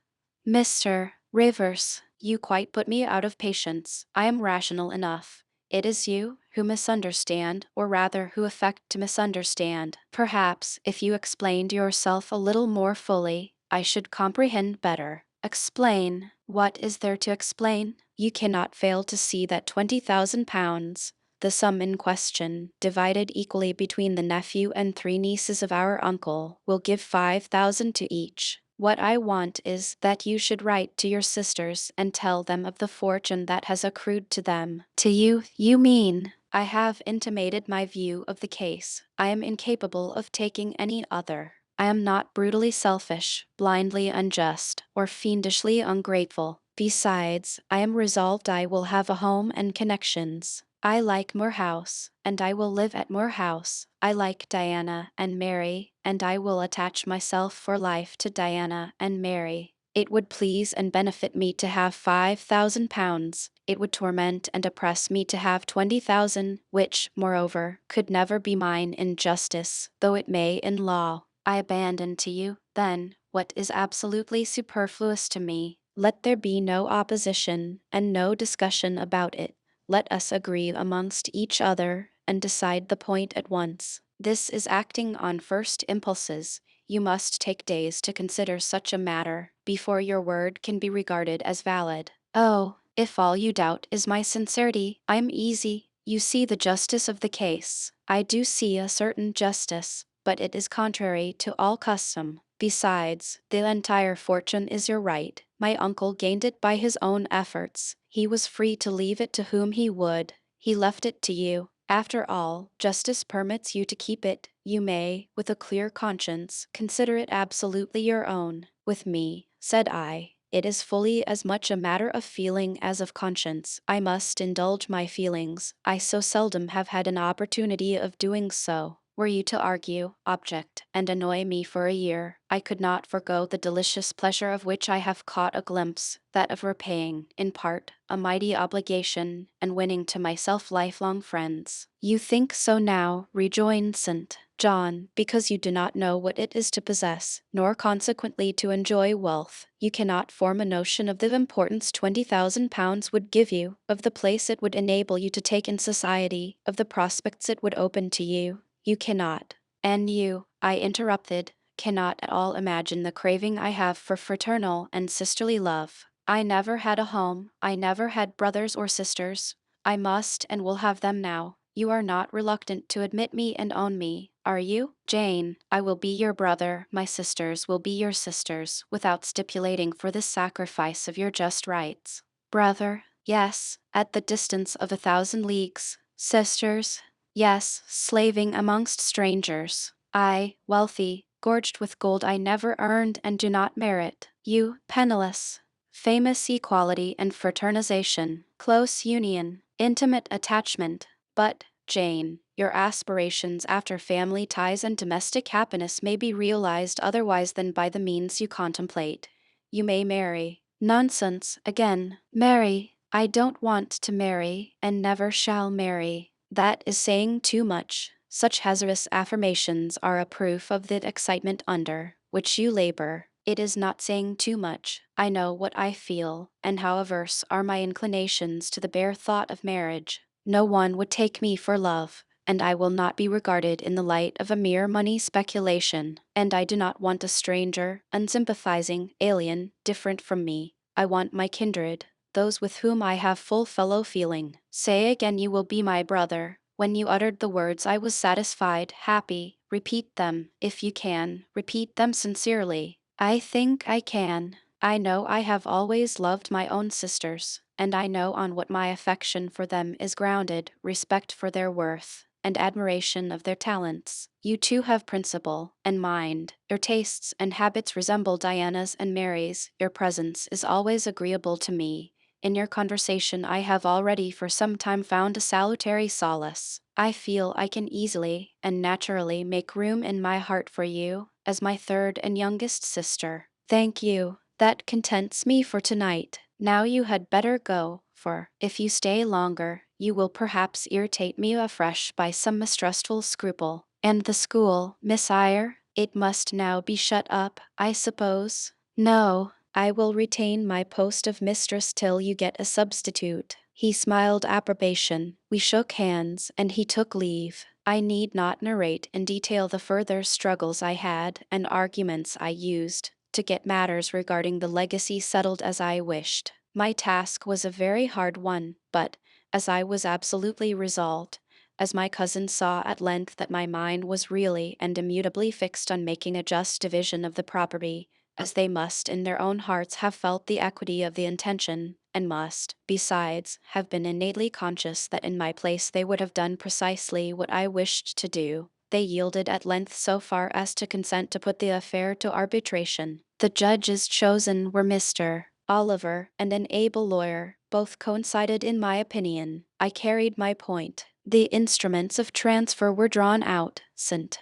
Mr. Rivers, you quite put me out of patience. I am rational enough. It is you who misunderstand, or rather who affect to misunderstand. Perhaps, if you explained yourself a little more fully, I should comprehend better. Explain? What is there to explain? You cannot fail to see that 20,000 pounds, the sum in question, divided equally between the nephew and 3 nieces of our uncle, will give 5,000 to each. What I want is that you should write to your sisters and tell them of the fortune that has accrued to them. To you, you mean? I have intimated my view of the case. I am incapable of taking any other. I am not brutally selfish, blindly unjust, or fiendishly ungrateful. Besides, I am resolved I will have a home and connections. I like Moor House, and I will live at Moor House. I like Diana and Mary, and I will attach myself for life to Diana and Mary. It would please and benefit me to have 5,000 pounds. It would torment and oppress me to have 20,000, which, moreover, could never be mine in justice, though it may in law. I abandon to you, then, what is absolutely superfluous to me. Let there be no opposition, and no discussion about it. Let us agree amongst each other, and decide the point at once. This is acting on first impulses. You must take days to consider such a matter, before your word can be regarded as valid. Oh, if all you doubt is my sincerity, I am easy. You see the justice of the case. I do see a certain justice, but it is contrary to all custom. Besides, the entire fortune is your right. My uncle gained it by his own efforts. He was free to leave it to whom he would. He left it to you. After all, justice permits you to keep it. You may, with a clear conscience, consider it absolutely your own. With me, said I, it is fully as much a matter of feeling as of conscience. I must indulge my feelings. I so seldom have had an opportunity of doing so. Were you to argue, object, and annoy me for a year, I could not forego the delicious pleasure of which I have caught a glimpse, that of repaying, in part, a mighty obligation, and winning to myself lifelong friends. You think so now, rejoined St. John, because you do not know what it is to possess, nor consequently to enjoy wealth. You cannot form a notion of the importance £20,000 would give you, of the place it would enable you to take in society, of the prospects it would open to you. You cannot. And you, I interrupted, cannot at all imagine the craving I have for fraternal and sisterly love. I never had a home, I never had brothers or sisters. I must and will have them now. You are not reluctant to admit me and own me, are you? Jane, I will be your brother, my sisters will be your sisters, without stipulating for this sacrifice of your just rights. Brother, yes, at the distance of 1,000 leagues. Sisters, yes, slaving amongst strangers. I, wealthy, gorged with gold I never earned and do not merit. You, penniless. Famous equality and fraternization, close union, intimate attachment. But, Jane, your aspirations after family ties and domestic happiness may be realized otherwise than by the means you contemplate. You may marry. Nonsense, again. Marry. I don't want to marry, and never shall marry. That is saying too much. Such hazardous affirmations are a proof of the excitement under which you labor. It is not saying too much. I know what I feel, and how averse are my inclinations to the bare thought of marriage. No one would take me for love, and I will not be regarded in the light of a mere money speculation, and I do not want a stranger, unsympathizing, alien, different from me. I want my kindred, those with whom I have full fellow feeling. Say again you will be my brother. When you uttered the words I was satisfied, happy. Repeat them, if you can. Repeat them sincerely. I think I can. I know I have always loved my own sisters, and I know on what my affection for them is grounded, respect for their worth, and admiration of their talents. You too have principle and mind. Your tastes and habits resemble Diana's and Mary's. Your presence is always agreeable to me. In your conversation I have already for some time found a salutary solace. I feel I can easily and naturally make room in my heart for you, as my third and youngest sister. Thank you. That contents me for tonight. Now you had better go, for, if you stay longer, you will perhaps irritate me afresh by some mistrustful scruple. And the school, Miss Eyre, it must now be shut up, I suppose? No, I will retain my post of mistress till you get a substitute. He smiled approbation. We shook hands, and he took leave. I need not narrate in detail the further struggles I had and arguments I used to get matters regarding the legacy settled as I wished. My task was a very hard one, but, as I was absolutely resolved, as my cousin saw at length that my mind was really and immutably fixed on making a just division of the property, as they must in their own hearts have felt the equity of the intention, and must, besides, have been innately conscious that in my place they would have done precisely what I wished to do, they yielded at length so far as to consent to put the affair to arbitration. The judges chosen were Mr. Oliver and an able lawyer. Both coincided in my opinion. I carried my point. The instruments of transfer were drawn out. St.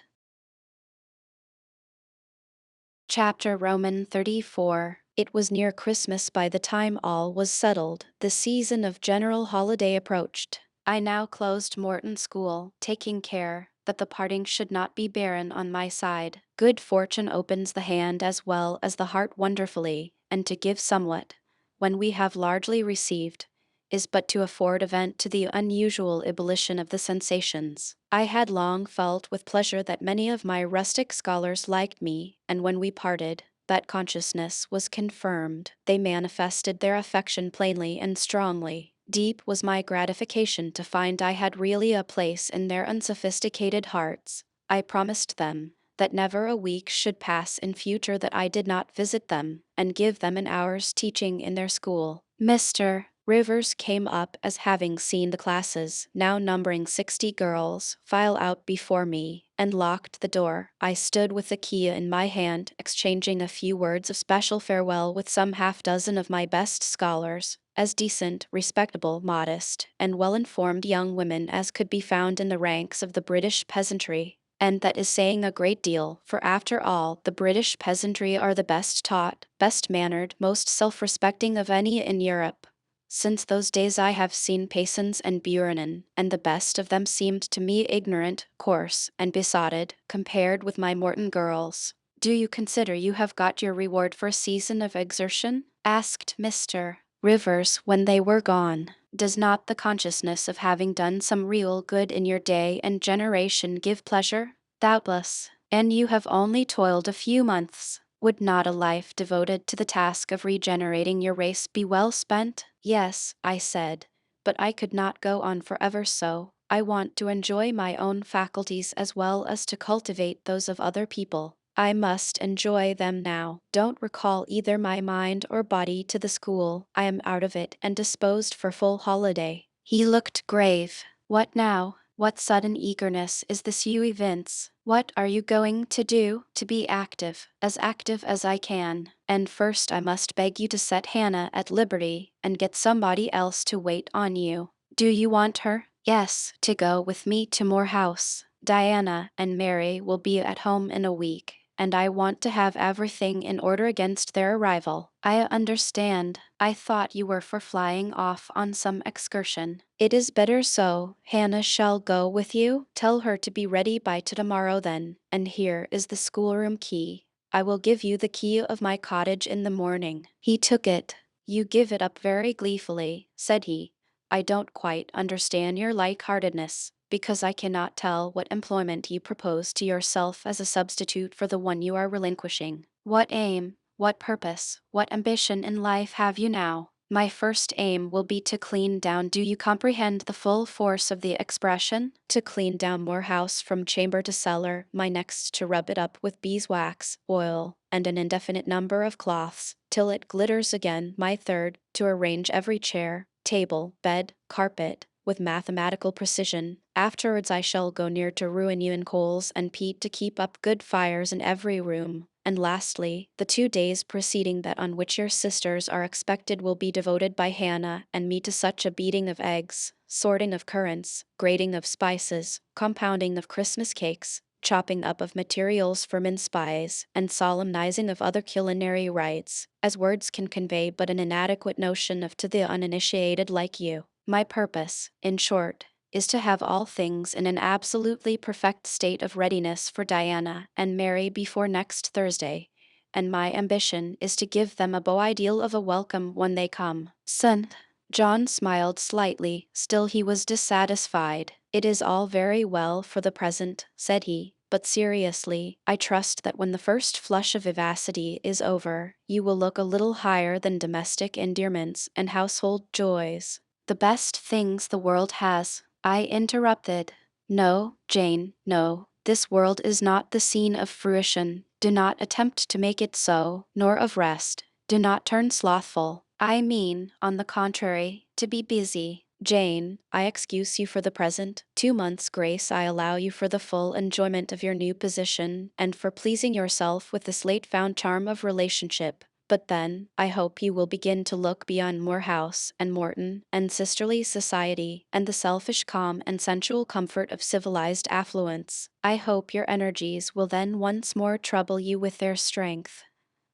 Chapter Roman 34. It was near Christmas by the time all was settled. The season of general holiday approached. I now closed Morton School, taking care that the parting should not be barren on my side. Good fortune opens the hand as well as the heart wonderfully, and to give somewhat, when we have largely received, is but to afford a vent to the unusual ebullition of the sensations. I had long felt with pleasure that many of my rustic scholars liked me, and when we parted, that consciousness was confirmed. They manifested their affection plainly and strongly. Deep was my gratification to find I had really a place in their unsophisticated hearts. I promised them that never a week should pass in future that I did not visit them and give them an hour's teaching in their school. Mr. Rivers came up as having seen the classes, now numbering 60 girls, file out before me, and locked the door. I stood with the key in my hand, exchanging a few words of special farewell with some half-dozen of my best scholars, as decent, respectable, modest, and well-informed young women as could be found in the ranks of the British peasantry. And that is saying a great deal, for after all, the British peasantry are the best taught, best mannered, most self-respecting of any in Europe. Since those days I have seen Paysons and Buchanan, and the best of them seemed to me ignorant, coarse, and besotted, compared with my Morton girls. Do you consider you have got your reward for a season of exertion? Asked Mr. Rivers when they were gone. Does not the consciousness of having done some real good in your day and generation give pleasure? Doubtless. And you have only toiled a few months. Would not a life devoted to the task of regenerating your race be well spent? Yes, I said, but I could not go on forever so. I want to enjoy my own faculties as well as to cultivate those of other people. I must enjoy them now. Don't recall either my mind or body to the school. I am out of it and disposed for full holiday. He looked grave. What now? What sudden eagerness is this you evince? What are you going to do? To be active as I can. And first I must beg you to set Hannah at liberty, and get somebody else to wait on you. Do you want her? Yes, to go with me to Moor House. Diana and Mary will be at home in a week, and I want to have everything in order against their arrival. I understand. I thought you were for flying off on some excursion. It is better so. Hannah shall go with you. Tell her to be ready by tomorrow then, and here is the schoolroom key. I will give you the key of my cottage in the morning. He took it. You give it up very gleefully, said he. I don't quite understand your light-heartedness, because I cannot tell what employment you propose to yourself as a substitute for the one you are relinquishing. What aim, what purpose, what ambition in life have you now? My first aim will be to clean down. Do you comprehend the full force of the expression? To clean down Moor House from chamber to cellar, my next to rub it up with beeswax, oil, and an indefinite number of cloths, till it glitters again, my third, to arrange every chair, table, bed, carpet, with mathematical precision. Afterwards I shall go near to ruin you in coals and peat to keep up good fires in every room. And lastly, the 2 days preceding that on which your sisters are expected will be devoted by Hannah and me to such a beating of eggs, sorting of currants, grating of spices, compounding of Christmas cakes, chopping up of materials for mince pies, and solemnizing of other culinary rites, as words can convey but an inadequate notion of to the uninitiated like you. My purpose, in short, is to have all things in an absolutely perfect state of readiness for Diana and Mary before next Thursday, and my ambition is to give them a beau ideal of a welcome when they come. Son. John smiled slightly, still he was dissatisfied. It is all very well for the present, said he, but seriously, I trust that when the first flush of vivacity is over, you will look a little higher than domestic endearments and household joys. The best things the world has, I interrupted. No, Jane, no. This world is not the scene of fruition. Do not attempt to make it so, nor of rest. Do not turn slothful. I mean, on the contrary, to be busy. Jane, I excuse you for the present. 2 months' grace I allow you for the full enjoyment of your new position, and for pleasing yourself with this late-found charm of relationship. But then, I hope you will begin to look beyond Moor House and Morton and sisterly society and the selfish calm and sensual comfort of civilized affluence. I hope your energies will then once more trouble you with their strength.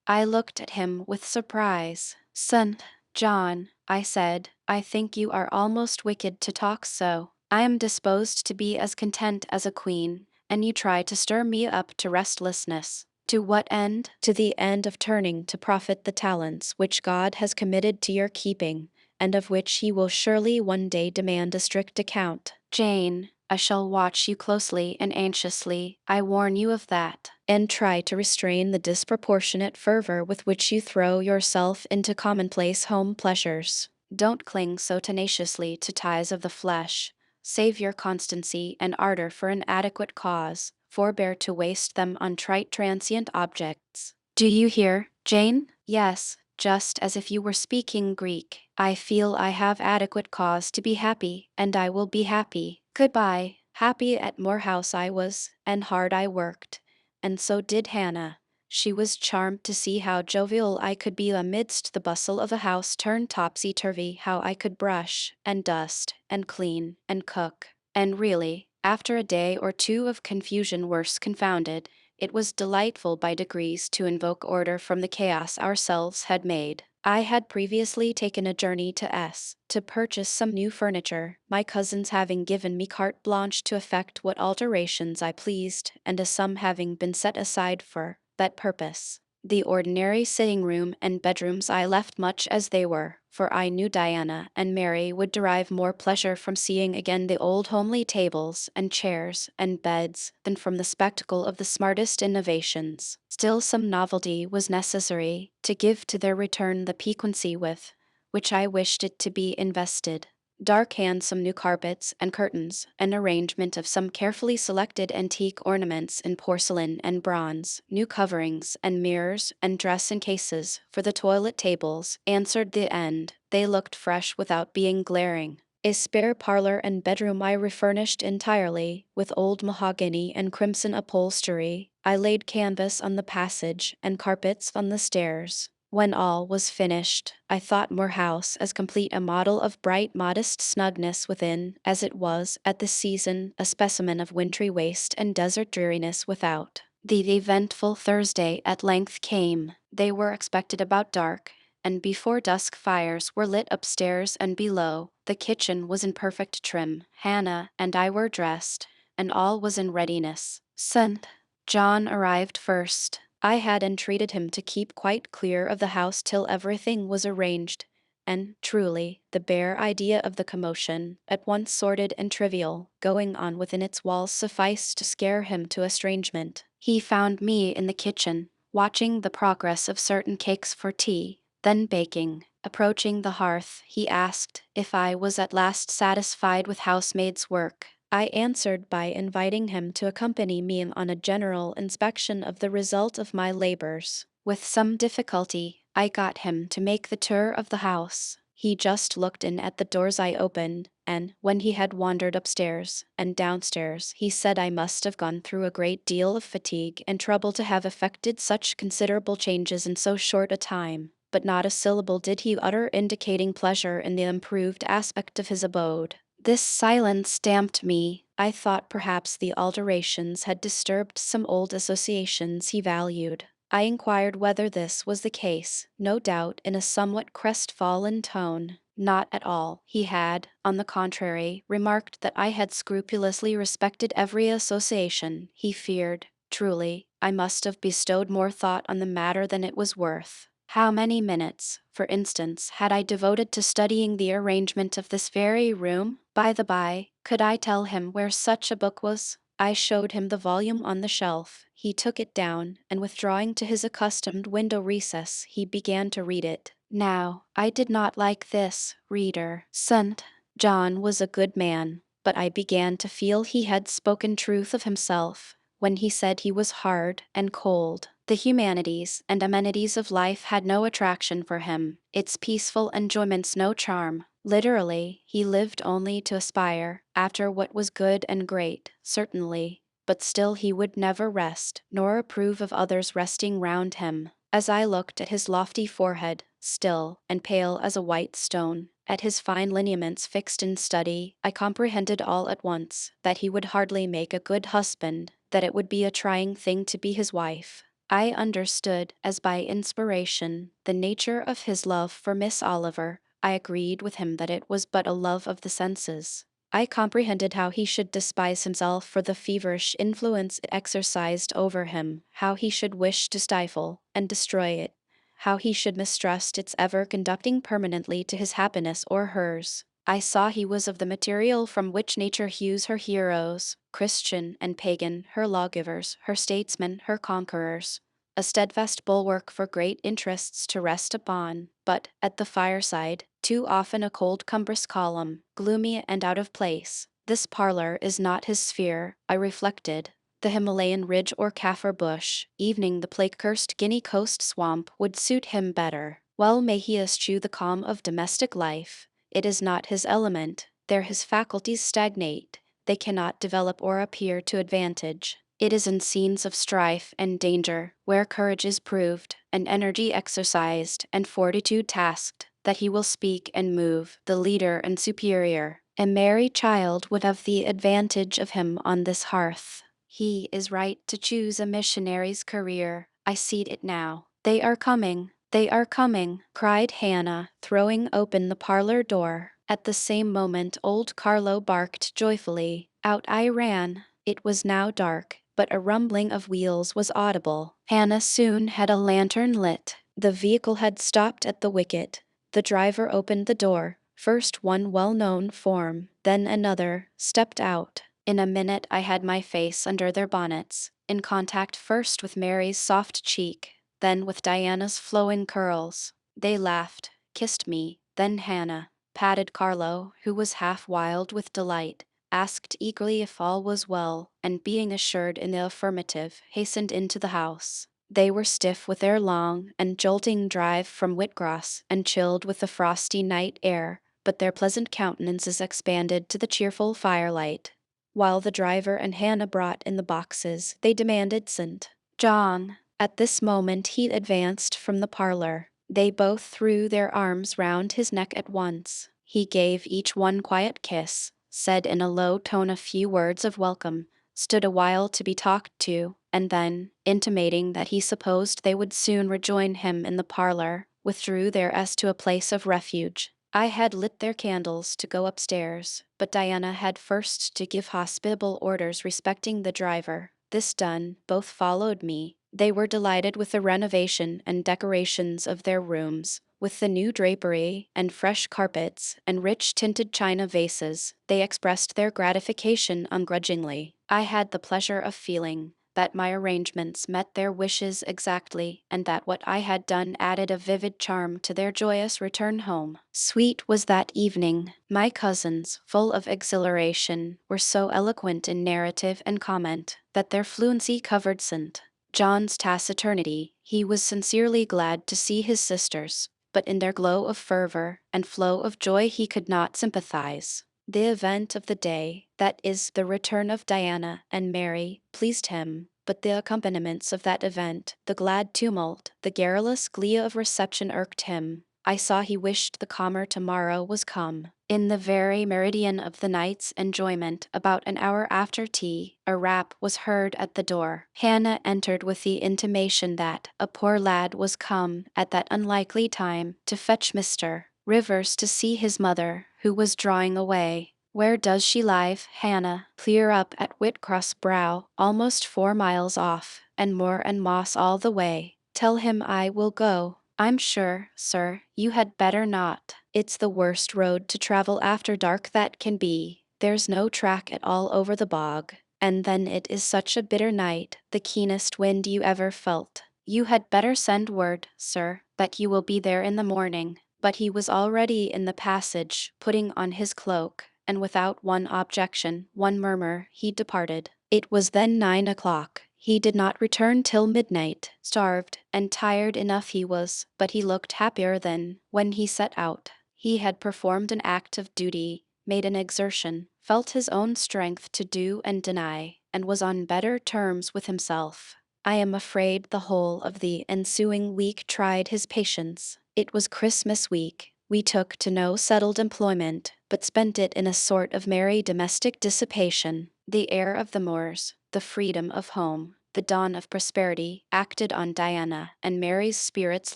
I looked at him with surprise. Son, John, I said, I think you are almost wicked to talk so. I am disposed to be as content as a queen, and you try to stir me up to restlessness. To what end? To the end of turning to profit the talents which God has committed to your keeping, and of which he will surely one day demand a strict account. Jane, I shall watch you closely and anxiously, I warn you of that, and try to restrain the disproportionate fervor with which you throw yourself into commonplace home pleasures. Don't cling so tenaciously to ties of the flesh. Save your constancy and ardor for an adequate cause, forbear to waste them on trite transient objects. Do you hear, Jane? Yes, just as if you were speaking Greek. I feel I have adequate cause to be happy, and I will be happy. Goodbye. Happy at Moor House I was, and hard I worked. And so did Hannah. She was charmed to see how jovial I could be amidst the bustle of a house turned topsy-turvy, how I could brush, and dust, and clean, and cook. And really, after a day or two of confusion worse confounded, it was delightful by degrees to invoke order from the chaos ourselves had made. I had previously taken a journey to S. to purchase some new furniture, my cousins having given me carte blanche to effect what alterations I pleased, and a sum having been set aside for that purpose. The ordinary sitting room and bedrooms I left much as they were, for I knew Diana and Mary would derive more pleasure from seeing again the old homely tables and chairs and beds than from the spectacle of the smartest innovations. Still some novelty was necessary to give to their return the piquancy with which I wished it to be invested. Dark handsome new carpets and curtains, an arrangement of some carefully selected antique ornaments in porcelain and bronze, new coverings and mirrors and dressing cases for the toilet tables answered the end. They looked fresh without being glaring. A spare parlor and bedroom I refurnished entirely, with old mahogany and crimson upholstery. I laid canvas on the passage and carpets on the stairs. When all was finished, I thought Moor House as complete a model of bright, modest snugness within as it was, at the season, a specimen of wintry waste and desert dreariness without. The eventful Thursday at length came. They were expected about dark, and before dusk fires were lit upstairs and below. The kitchen was in perfect trim. Hannah and I were dressed, and all was in readiness. St. John arrived first. I had entreated him to keep quite clear of the house till everything was arranged, and, truly, the bare idea of the commotion, at once sordid and trivial, going on within its walls sufficed to scare him to estrangement. He found me in the kitchen, watching the progress of certain cakes for tea, then baking. Approaching the hearth, he asked if I was at last satisfied with housemaid's work. I answered by inviting him to accompany me on a general inspection of the result of my labors. With some difficulty, I got him to make the tour of the house. He just looked in at the doors I opened, and, when he had wandered upstairs and downstairs, he said I must have gone through a great deal of fatigue and trouble to have effected such considerable changes in so short a time. But not a syllable did he utter indicating pleasure in the improved aspect of his abode. This silence damped me. I thought perhaps the alterations had disturbed some old associations he valued. I inquired whether this was the case, no doubt in a somewhat crestfallen tone. Not at all. He had, on the contrary, remarked that I had scrupulously respected every association. He feared, truly, I must have bestowed more thought on the matter than it was worth. How many minutes, for instance, had I devoted to studying the arrangement of this very room? By the by, could I tell him where such a book was? I showed him the volume on the shelf. He took it down, and withdrawing to his accustomed window recess, he began to read it. Now, I did not like this, reader. St. John was a good man, but I began to feel he had spoken truth of himself when he said he was hard and cold. The humanities and amenities of life had no attraction for him, its peaceful enjoyments no charm. Literally, he lived only to aspire after what was good and great, certainly, but still he would never rest, nor approve of others resting round him. As I looked at his lofty forehead, still and pale as a white stone, at his fine lineaments fixed in study, I comprehended all at once that he would hardly make a good husband, that it would be a trying thing to be his wife. I understood, as by inspiration, the nature of his love for Miss Oliver. I agreed with him that it was but a love of the senses. I comprehended how he should despise himself for the feverish influence it exercised over him, how he should wish to stifle and destroy it, how he should mistrust its ever conducting permanently to his happiness or hers. I saw he was of the material from which nature hews her heroes, Christian and pagan, her lawgivers, her statesmen, her conquerors, a steadfast bulwark for great interests to rest upon, but, at the fireside, too often a cold cumbrous column, gloomy and out of place. This parlor is not his sphere, I reflected. the Himalayan ridge or kaffir bush, evening the plague-cursed Guinea coast swamp would suit him better. Well may he eschew the calm of domestic life. It is not his element. There his faculties stagnate. They cannot develop or appear to advantage. It is in scenes of strife and danger, where courage is proved, and energy exercised, and fortitude tasked, that he will speak and move, the leader and superior. A merry child would have the advantage of him on this hearth. He is right to choose a missionary's career. I see it now. They are coming. They are coming, cried Hannah, throwing open the parlor door. At the same moment old Carlo barked joyfully. Out I ran. It was now dark, but a rumbling of wheels was audible. Hannah soon had a lantern lit. The vehicle had stopped at the wicket. The driver opened the door. First one well-known form, then another, stepped out. In a minute I had my face under their bonnets, in contact first with Mary's soft cheek, then with Diana's flowing curls. They laughed, kissed me, then Hannah patted Carlo, who was half wild with delight, asked eagerly if all was well, and being assured in the affirmative, hastened into the house. They were stiff with their long and jolting drive from Whitcross, and chilled with the frosty night air, but their pleasant countenances expanded to the cheerful firelight. While the driver and Hannah brought in the boxes, they demanded St. John. At this moment he advanced from the parlor. They both threw their arms round his neck at once. He gave each one quiet kiss, said in a low tone a few words of welcome, stood a while to be talked to, and then, intimating that he supposed they would soon rejoin him in the parlor, withdrew there as to a place of refuge. I had lit their candles to go upstairs, but Diana had first to give hospitable orders respecting the driver. This done, both followed me. They were delighted with the renovation and decorations of their rooms, with the new drapery and fresh carpets and rich tinted china vases. They expressed their gratification ungrudgingly. I had the pleasure of feeling that my arrangements met their wishes exactly, and that what I had done added a vivid charm to their joyous return home. Sweet was that evening. My cousins, full of exhilaration, were so eloquent in narrative and comment that their fluency covered St. John's taciturnity. He was sincerely glad to see his sisters, but in their glow of fervor and flow of joy he could not sympathize. The event of the day, that is, the return of Diana and Mary, pleased him, but the accompaniments of that event, the glad tumult, the garrulous glee of reception irked him. I saw he wished the calmer tomorrow was come. In the very meridian of the night's enjoyment, about an hour after tea, a rap was heard at the door. Hannah entered with the intimation that a poor lad was come, at that unlikely time, to fetch Mr. Rivers to see his mother, who was drawing away. Where does she live, Hannah? Clear up at Whitcross Brow, almost 4 miles off, and moor and moss all the way. Tell him I will go. I'm sure, sir, you had better not. It's the worst road to travel after dark that can be. There's no track at all over the bog. And then it is such a bitter night, the keenest wind you ever felt. You had better send word, sir, that you will be there in the morning. But he was already in the passage, putting on his cloak, and without one objection, one murmur, he departed. It was then 9 o'clock. He did not return till midnight. Starved and tired enough he was, but he looked happier than when he set out. He had performed an act of duty, made an exertion, felt his own strength to do and deny, and was on better terms with himself. I am afraid the whole of the ensuing week tried his patience. It was Christmas week. We took to no settled employment, but spent it in a sort of merry domestic dissipation. The air of the moors, the freedom of home, the dawn of prosperity, acted on Diana and Mary's spirits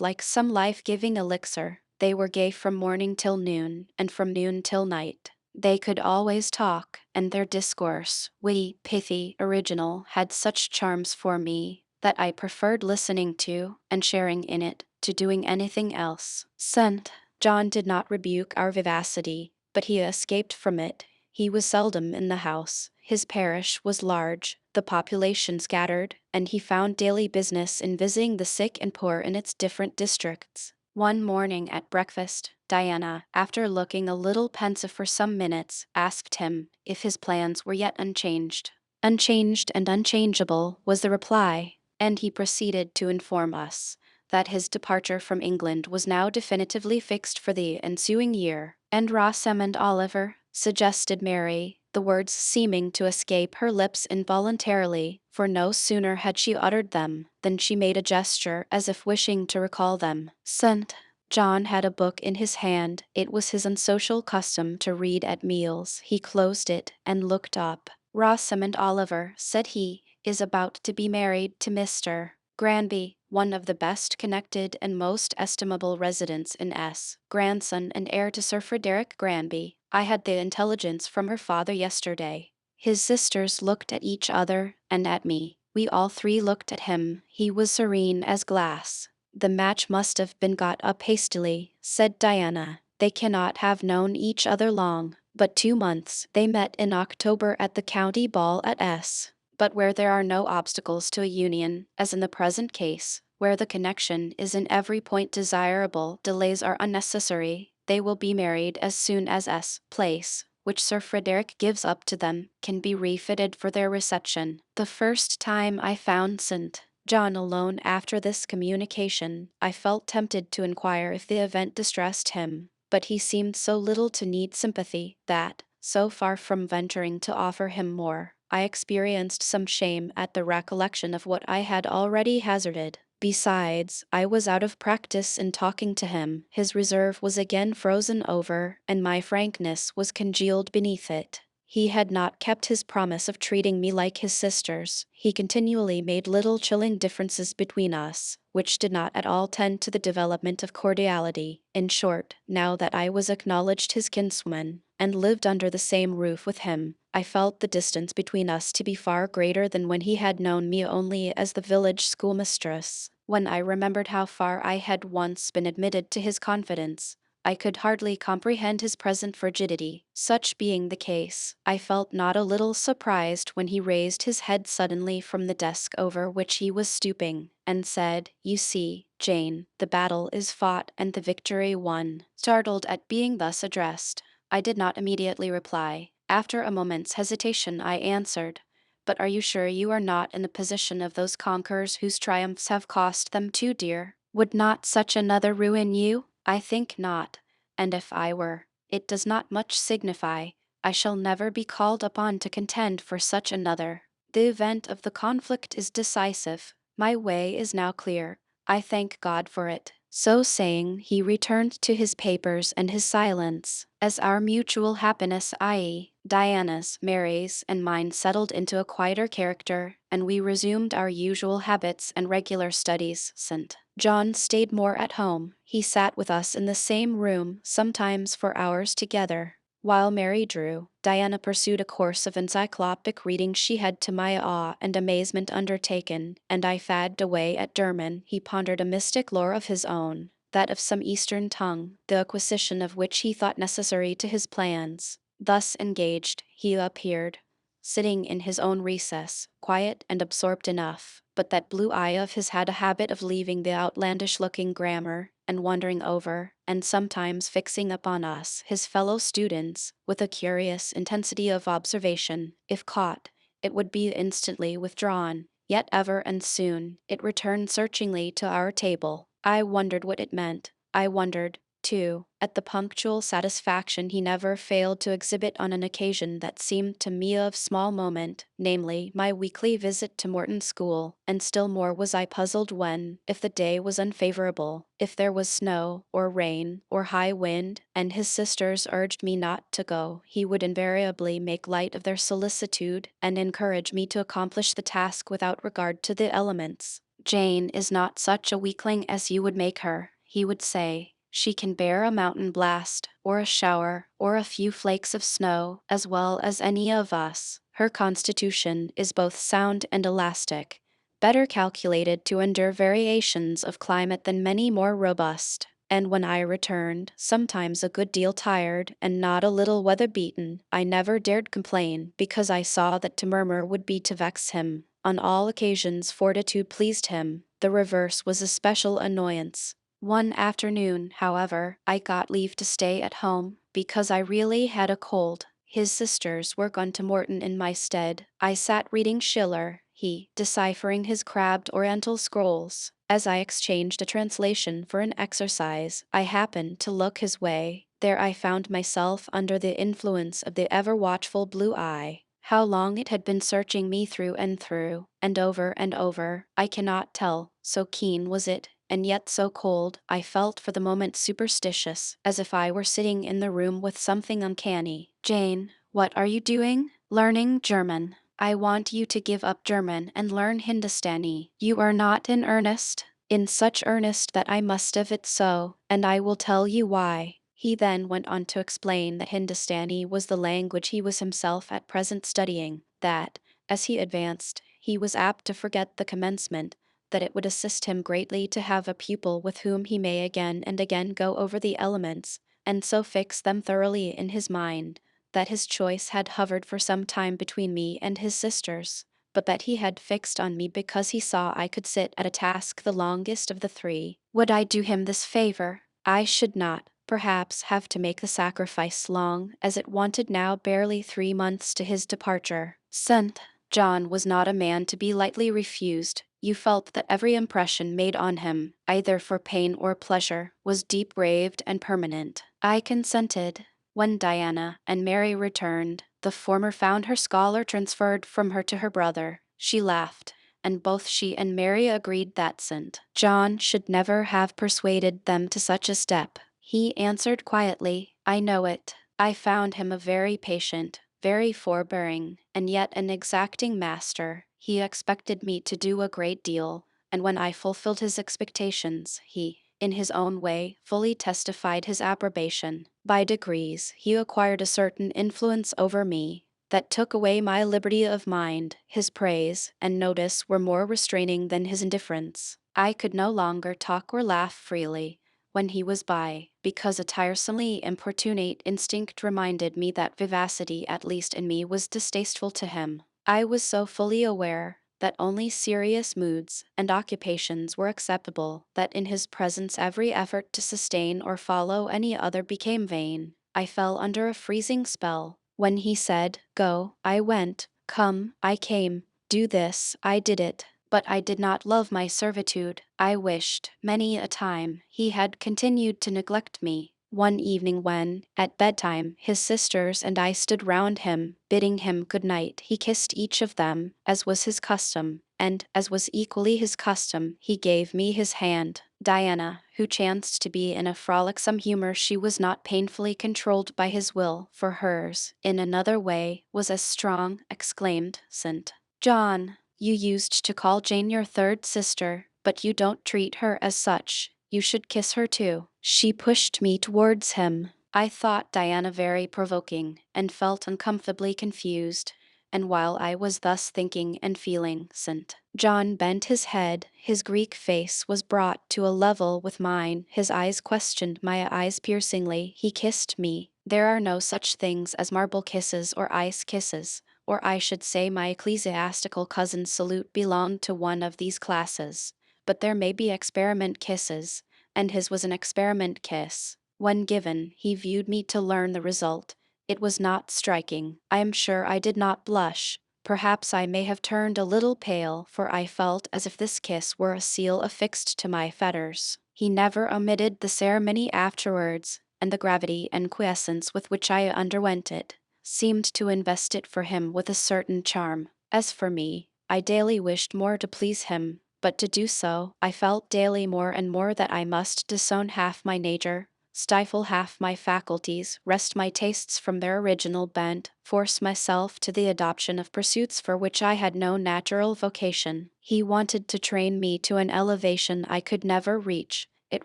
like some life-giving elixir. They were gay from morning till noon, and from noon till night. They could always talk, and their discourse, witty, pithy, original, had such charms for me that I preferred listening to, and sharing in it, to doing anything else. St. John did not rebuke our vivacity, but he escaped from it. He was seldom in the house. His parish was large, the population scattered, and he found daily business in visiting the sick and poor in its different districts. One morning at breakfast, Diana, after looking a little pensive for some minutes, asked him if his plans were yet unchanged. Unchanged and unchangeable, was the reply, and he proceeded to inform us that his departure from England was now definitively fixed for the ensuing year. And Rossem and Oliver, suggested Mary, the words seeming to escape her lips involuntarily, for no sooner had she uttered them than she made a gesture as if wishing to recall them. St. John had a book in his hand. It was his unsocial custom to read at meals. He closed it and looked up. Rossem and Oliver, said he, is about to be married to Mr. Granby, one of the best connected and most estimable residents in S, grandson and heir to Sir Frederick Granby. I had the intelligence from her father yesterday. His sisters looked at each other and at me. We all three looked at him. He was serene as glass. The match must have been got up hastily, said Diana. They cannot have known each other long, but 2 months. They met in October at the county ball at S. But where there are no obstacles to a union, as in the present case, where the connection is in every point desirable, delays are unnecessary. They will be married as soon as S. place, which Sir Frederick gives up to them, can be refitted for their reception. The first time I found St. John alone after this communication, I felt tempted to inquire if the event distressed him, but he seemed so little to need sympathy that, so far from venturing to offer him more, I experienced some shame at the recollection of what I had already hazarded. Besides, I was out of practice in talking to him. His reserve was again frozen over, and my frankness was congealed beneath it. He had not kept his promise of treating me like his sisters. He continually made little chilling differences between us, which did not at all tend to the development of cordiality. In short, now that I was acknowledged his kinswoman, and lived under the same roof with him, I felt the distance between us to be far greater than when he had known me only as the village schoolmistress. When I remembered how far I had once been admitted to his confidence, I could hardly comprehend his present frigidity. Such being the case, I felt not a little surprised when he raised his head suddenly from the desk over which he was stooping, and said, "You see, Jane, the battle is fought and the victory won." Startled at being thus addressed, I did not immediately reply. After a moment's hesitation I answered, "But are you sure you are not in the position of those conquerors whose triumphs have cost them too dear? Would not such another ruin you? I think not, and if I were, it does not much signify. I shall never be called upon to contend for such another. The event of the conflict is decisive. My way is now clear. I thank God for it." So saying, he returned to his papers and his silence. As our mutual happiness, i.e., Diana's, Mary's, and mine settled into a quieter character, and we resumed our usual habits and regular studies, St. John stayed more at home. He sat with us in the same room, sometimes for hours together. While Mary drew, Diana pursued a course of encyclopic reading she had to my awe and amazement undertaken, and I fagged away at Derman. He pondered a mystic lore of his own, that of some Eastern tongue, the acquisition of which he thought necessary to his plans. Thus engaged, he appeared, sitting in his own recess, quiet and absorbed enough, but that blue eye of his had a habit of leaving the outlandish-looking grammar, and wandering over, and sometimes fixing upon us, his fellow students, with a curious intensity of observation. If caught, it would be instantly withdrawn, yet ever and soon it returned searchingly to our table. I wondered what it meant. I wondered, too, at the punctual satisfaction he never failed to exhibit on an occasion that seemed to me of small moment, namely, my weekly visit to Morton School, and still more was I puzzled when, if the day was unfavorable, if there was snow, or rain, or high wind, and his sisters urged me not to go, he would invariably make light of their solicitude, and encourage me to accomplish the task without regard to the elements. "Jane is not such a weakling as you would make her," he would say. "She can bear a mountain blast, or a shower, or a few flakes of snow, as well as any of us. Her constitution is both sound and elastic, better calculated to endure variations of climate than many more robust." And when I returned, sometimes a good deal tired and not a little weather-beaten, I never dared complain, because I saw that to murmur would be to vex him. On all occasions fortitude pleased him. The reverse was a special annoyance. One afternoon, however, I got leave to stay at home, because I really had a cold. His sisters were gone to Morton in my stead. I sat reading Schiller, he deciphering his crabbed oriental scrolls. As I exchanged a translation for an exercise, I happened to look his way. There I found myself under the influence of the ever-watchful blue eye. How long it had been searching me through, and over, I cannot tell, so keen was it, and yet so cold. I felt for the moment superstitious, as if I were sitting in the room with something uncanny. "Jane, what are you doing?" "Learning German." "I want you to give up German and learn Hindustani." "You are not in earnest?" "In such earnest that I must have it so, and I will tell you why." He then went on to explain that Hindustani was the language he was himself at present studying, that, as he advanced, he was apt to forget the commencement, that it would assist him greatly to have a pupil with whom he may again and again go over the elements, and so fix them thoroughly in his mind, that his choice had hovered for some time between me and his sisters, but that he had fixed on me because he saw I could sit at a task the longest of the three. Would I do him this favor? I should not, perhaps, have to make the sacrifice long, as it wanted now barely 3 months to his departure. St. John was not a man to be lightly refused. You felt that every impression made on him, either for pain or pleasure, was deep-raved and permanent. I consented. When Diana and Mary returned, the former found her scholar transferred from her to her brother. She laughed, and both she and Mary agreed that St. John should never have persuaded them to such a step. He answered quietly, "I know it." I found him a very patient, very forbearing, and yet an exacting master. He expected me to do a great deal, and when I fulfilled his expectations, he, in his own way, fully testified his approbation. By degrees, he acquired a certain influence over me that took away my liberty of mind. His praise and notice were more restraining than his indifference. I could no longer talk or laugh freely when he was by, because a tiresomely importunate instinct reminded me that vivacity, at least in me, was distasteful to him. I was so fully aware that only serious moods and occupations were acceptable, that in his presence every effort to sustain or follow any other became vain. I fell under a freezing spell. When he said, "Go," I went; "Come," I came; "Do this," I did it. But I did not love my servitude. I wished, many a time, he had continued to neglect me. One evening when, at bedtime, his sisters and I stood round him, bidding him good night, he kissed each of them, as was his custom, and, as was equally his custom, he gave me his hand. Diana, who chanced to be in a frolicsome humor, she was not painfully controlled by his will, for hers, in another way, was as strong, exclaimed St. John, you used to call Jane your third sister, but you don't treat her as such. You should kiss her too. She pushed me towards him. I thought Diana very provoking, and felt uncomfortably confused. And while I was thus thinking and feeling, St. John bent his head, his Greek face was brought to a level with mine, his eyes questioned my eyes piercingly, he kissed me. There are no such things as marble kisses or ice kisses, or I should say my ecclesiastical cousin's salute belonged to one of these classes. But there may be experiment kisses, and his was an experiment kiss. When given, he viewed me to learn the result. It was not striking. I am sure I did not blush. Perhaps I may have turned a little pale, for I felt as if this kiss were a seal affixed to my fetters. He never omitted the ceremony afterwards, and the gravity and quiescence with which I underwent it seemed to invest it for him with a certain charm. As for me, I daily wished more to please him, but to do so, I felt daily more and more that I must disown half my nature, stifle half my faculties, wrest my tastes from their original bent, force myself to the adoption of pursuits for which I had no natural vocation. He wanted to train me to an elevation I could never reach. It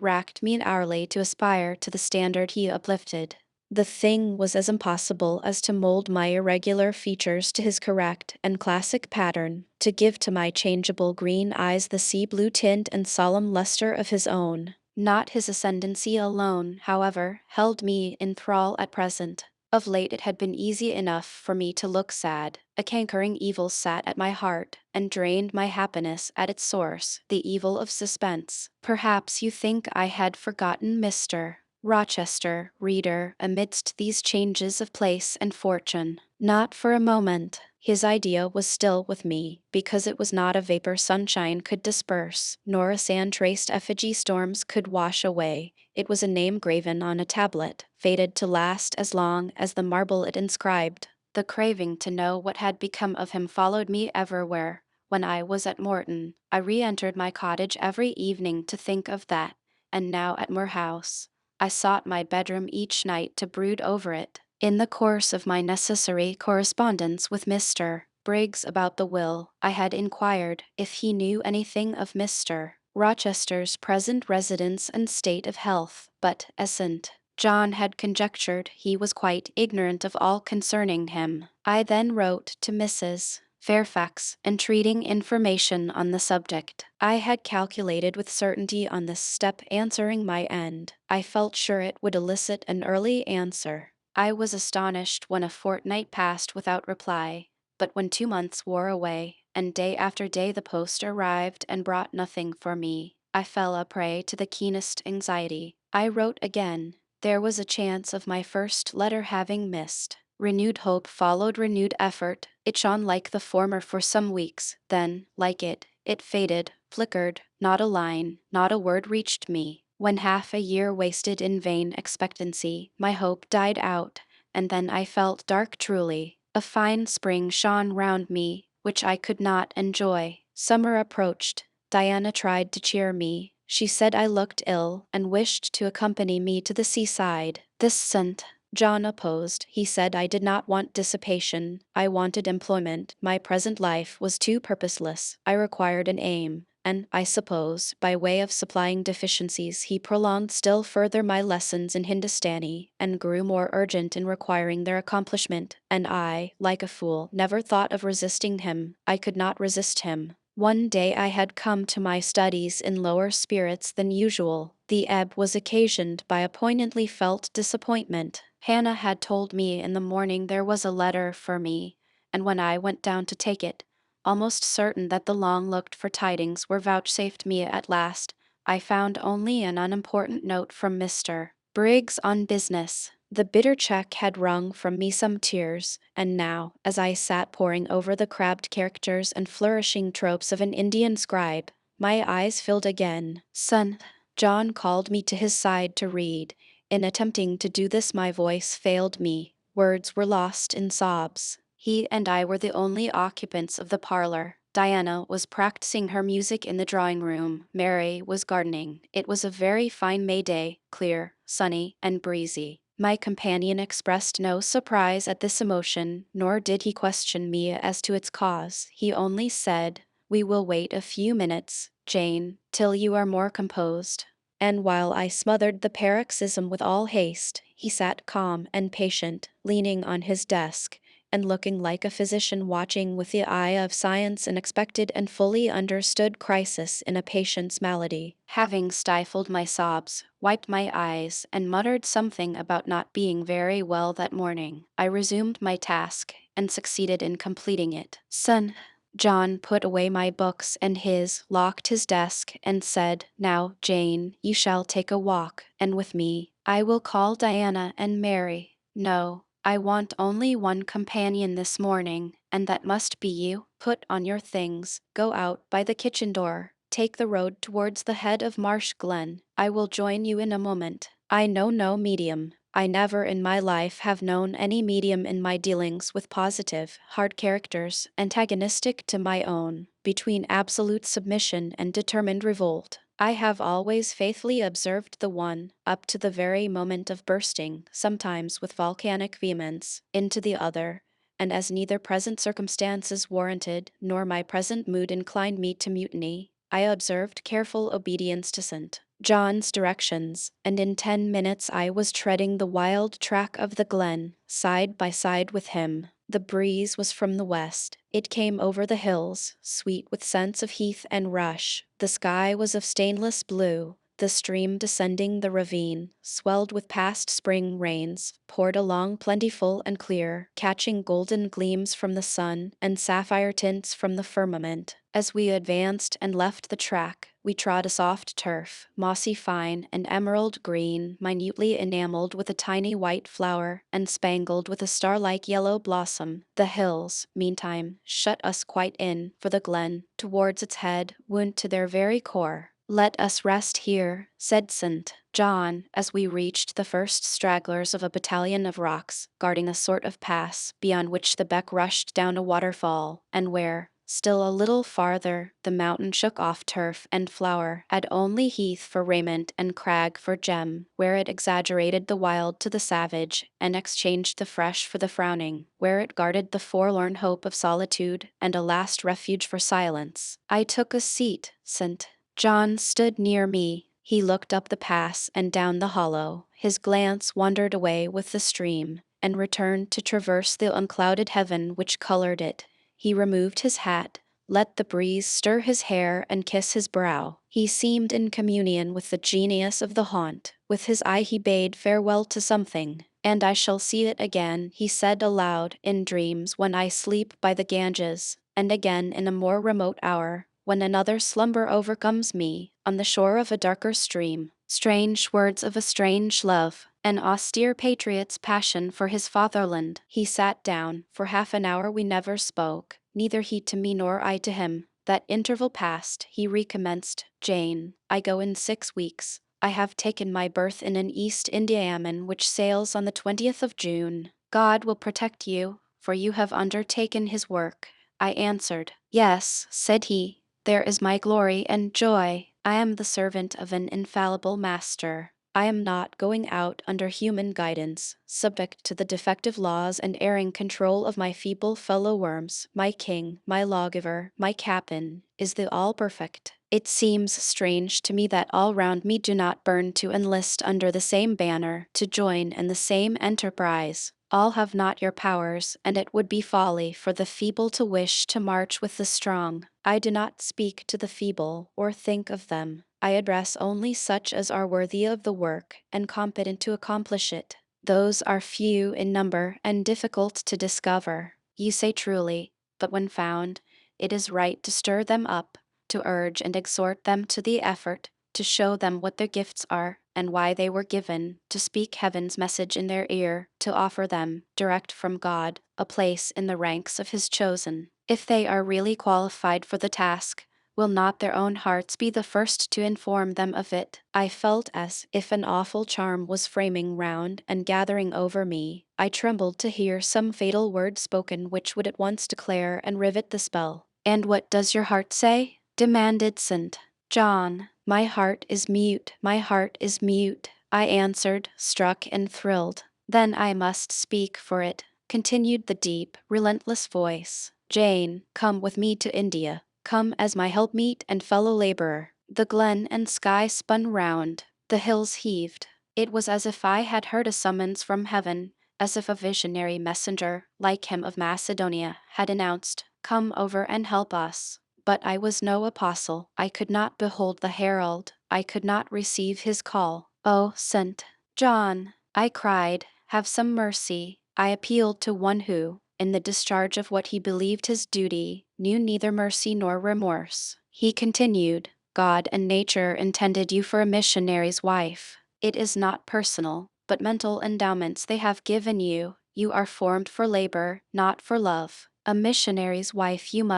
racked me hourly to aspire to the standard he uplifted. The thing was as impossible as to mold my irregular features to his correct and classic pattern, to give to my changeable green eyes the sea-blue tint and solemn luster of his own. Not his ascendancy alone, however, held me in thrall at present. Of late it had been easy enough for me to look sad. A cankering evil sat at my heart, and drained my happiness at its source, the evil of suspense. Perhaps you think I had forgotten Mr. Rochester, reader, amidst these changes of place and fortune. Not for a moment. His idea was still with me, because it was not a vapor sunshine could disperse, nor a sand-traced effigy storms could wash away. It was a name graven on a tablet, fated to last as long as the marble it inscribed. The craving to know what had become of him followed me everywhere. When I was at Morton, I re-entered my cottage every evening to think of that, and now at Moor House, I sought my bedroom each night to brood over it. In the course of my necessary correspondence with Mr. Briggs about the will, I had inquired if he knew anything of Mr. Rochester's present residence and state of health, but as St. John had conjectured he was quite ignorant of all concerning him. I then wrote to Mrs. Fairfax, entreating information on the subject. I had calculated with certainty on this step answering my end. I felt sure it would elicit an early answer. I was astonished when a fortnight passed without reply, but when 2 months wore away, and day after day the post arrived and brought nothing for me, I fell a prey to the keenest anxiety. I wrote again. There was a chance of my first letter having missed. Renewed hope followed renewed effort. It shone like the former for some weeks, then, like it faded, flickered, not a line, not a word reached me. When half a year wasted in vain expectancy, my hope died out, and then I felt dark truly. A fine spring shone round me, which I could not enjoy. Summer approached. Diana tried to cheer me. She said I looked ill, and wished to accompany me to the seaside. This St. John opposed. He said I did not want dissipation. I wanted employment. My present life was too purposeless. I required an aim. And, I suppose, by way of supplying deficiencies, he prolonged still further my lessons in Hindustani, and grew more urgent in requiring their accomplishment, and I, like a fool, never thought of resisting him. I could not resist him. One day I had come to my studies in lower spirits than usual. The ebb was occasioned by a poignantly felt disappointment. Hannah had told me in the morning there was a letter for me, and when I went down to take it, almost certain that the long-looked-for tidings were vouchsafed me at last, I found only an unimportant note from Mr. Briggs on business. The bitter check had wrung from me some tears, and now, as I sat poring over the crabbed characters and flourishing tropes of an Indian scribe, my eyes filled again. Son, John called me to his side to read. In attempting to do this my voice failed me. Words were lost in sobs. He and I were the only occupants of the parlor. Diana was practicing her music in the drawing-room. Mary was gardening. It was a very fine May day, clear, sunny, and breezy. My companion expressed no surprise at this emotion, nor did he question me as to its cause. He only said, "We will wait a few minutes, Jane, till you are more composed." And while I smothered the paroxysm with all haste, he sat calm and patient, leaning on his desk, and looking like a physician watching with the eye of science an expected and fully understood crisis in a patient's malady. Having stifled my sobs, wiped my eyes, and muttered something about not being very well that morning, I resumed my task, and succeeded in completing it. Son, John put away my books and his, locked his desk, and said, "Now, Jane, you shall take a walk, and with me. I will call Diana and Mary. No, I want only one companion this morning, and that must be you. Put on your things, go out by the kitchen door, take the road towards the head of Marsh Glen. I will join you in a moment. I know no medium. I never in my life have known any medium in my dealings with positive, hard characters, antagonistic to my own, between absolute submission and determined revolt. I have always faithfully observed the one, up to the very moment of bursting, sometimes with volcanic vehemence, into the other, and as neither present circumstances warranted, nor my present mood inclined me to mutiny, I observed careful obedience to St. John's directions, and in 10 minutes I was treading the wild track of the glen, side by side with him. The breeze was from the west. It came over the hills, sweet with scents of heath and rush. The sky was of stainless blue. The stream descending the ravine, swelled with past spring rains, poured along plentiful and clear, catching golden gleams from the sun and sapphire tints from the firmament. As we advanced and left the track, We trod a soft turf, mossy fine and emerald green, minutely enameled with a tiny white flower, and spangled with a star-like yellow blossom. The hills, meantime, shut us quite in, for the glen, towards its head, wound to their very core. "Let us rest here," said St. John, as we reached the first stragglers of a battalion of rocks, guarding a sort of pass, beyond which the beck rushed down a waterfall, and where, still a little farther, the mountain shook off turf and flower, had only heath for raiment and crag for gem, where it exaggerated the wild to the savage, and exchanged the fresh for the frowning, where it guarded the forlorn hope of solitude, and a last refuge for silence. I took a seat. St. John stood near me. He looked up the pass and down the hollow. His glance wandered away with the stream, and returned to traverse the unclouded heaven which colored it. He removed his hat, let the breeze stir his hair and kiss his brow. He seemed in communion with the genius of the haunt. With his eye he bade farewell to something. "And I shall see it again," he said aloud, "in dreams when I sleep by the Ganges, and again in a more remote hour, when another slumber overcomes me, on the shore of a darker stream." Strange words of a strange love, an austere patriot's passion for his fatherland. He sat down. For half an hour we never spoke, neither he to me nor I to him. That interval past, he recommenced. "Jane, I go in 6 weeks. I have taken my berth in an East Indiaman which sails on the 20th of June. God will protect you, for you have undertaken his work." I answered. "Yes," said he. "There is my glory and joy. I am the servant of an infallible master. I am not going out under human guidance, subject to the defective laws and erring control of my feeble fellow-worms. My king, my lawgiver, my captain, is the all-perfect. It seems strange to me that all round me do not burn to enlist under the same banner, to join in the same enterprise. All have not your powers, and it would be folly for the feeble to wish to march with the strong. I do not speak to the feeble, or think of them. I address only such as are worthy of the work, and competent to accomplish it. Those are few in number and difficult to discover. You say truly, but when found, it is right to stir them up, to urge and exhort them to the effort, to show them what their gifts are, and why they were given, to speak heaven's message in their ear, to offer them, direct from God, a place in the ranks of his chosen. If they are really qualified for the task, will not their own hearts be the first to inform them of it? I felt as if an awful charm was framing round and gathering over me. I trembled to hear some fatal word spoken which would at once declare and rivet the spell. "And what does your heart say?" demanded St. John. "My heart is mute, my heart is mute," I answered, struck and thrilled. "Then I must speak for it," continued the deep, relentless voice. "Jane, come with me to India. Come as my helpmeet and fellow-laborer." The glen and sky spun round, the hills heaved. It was as if I had heard a summons from heaven, as if a visionary messenger, like him of Macedonia, had announced, "Come over and help us." But I was no apostle. I could not behold the herald. I could not receive his call. "Oh, St. John," I cried, "have some mercy." I appealed to one who, in the discharge of what he believed his duty, knew neither mercy nor remorse. He continued, "God and nature intended you for a missionary's wife. It is not personal, but mental endowments they have given you. You are formed for labor, not for love. A missionary's wife you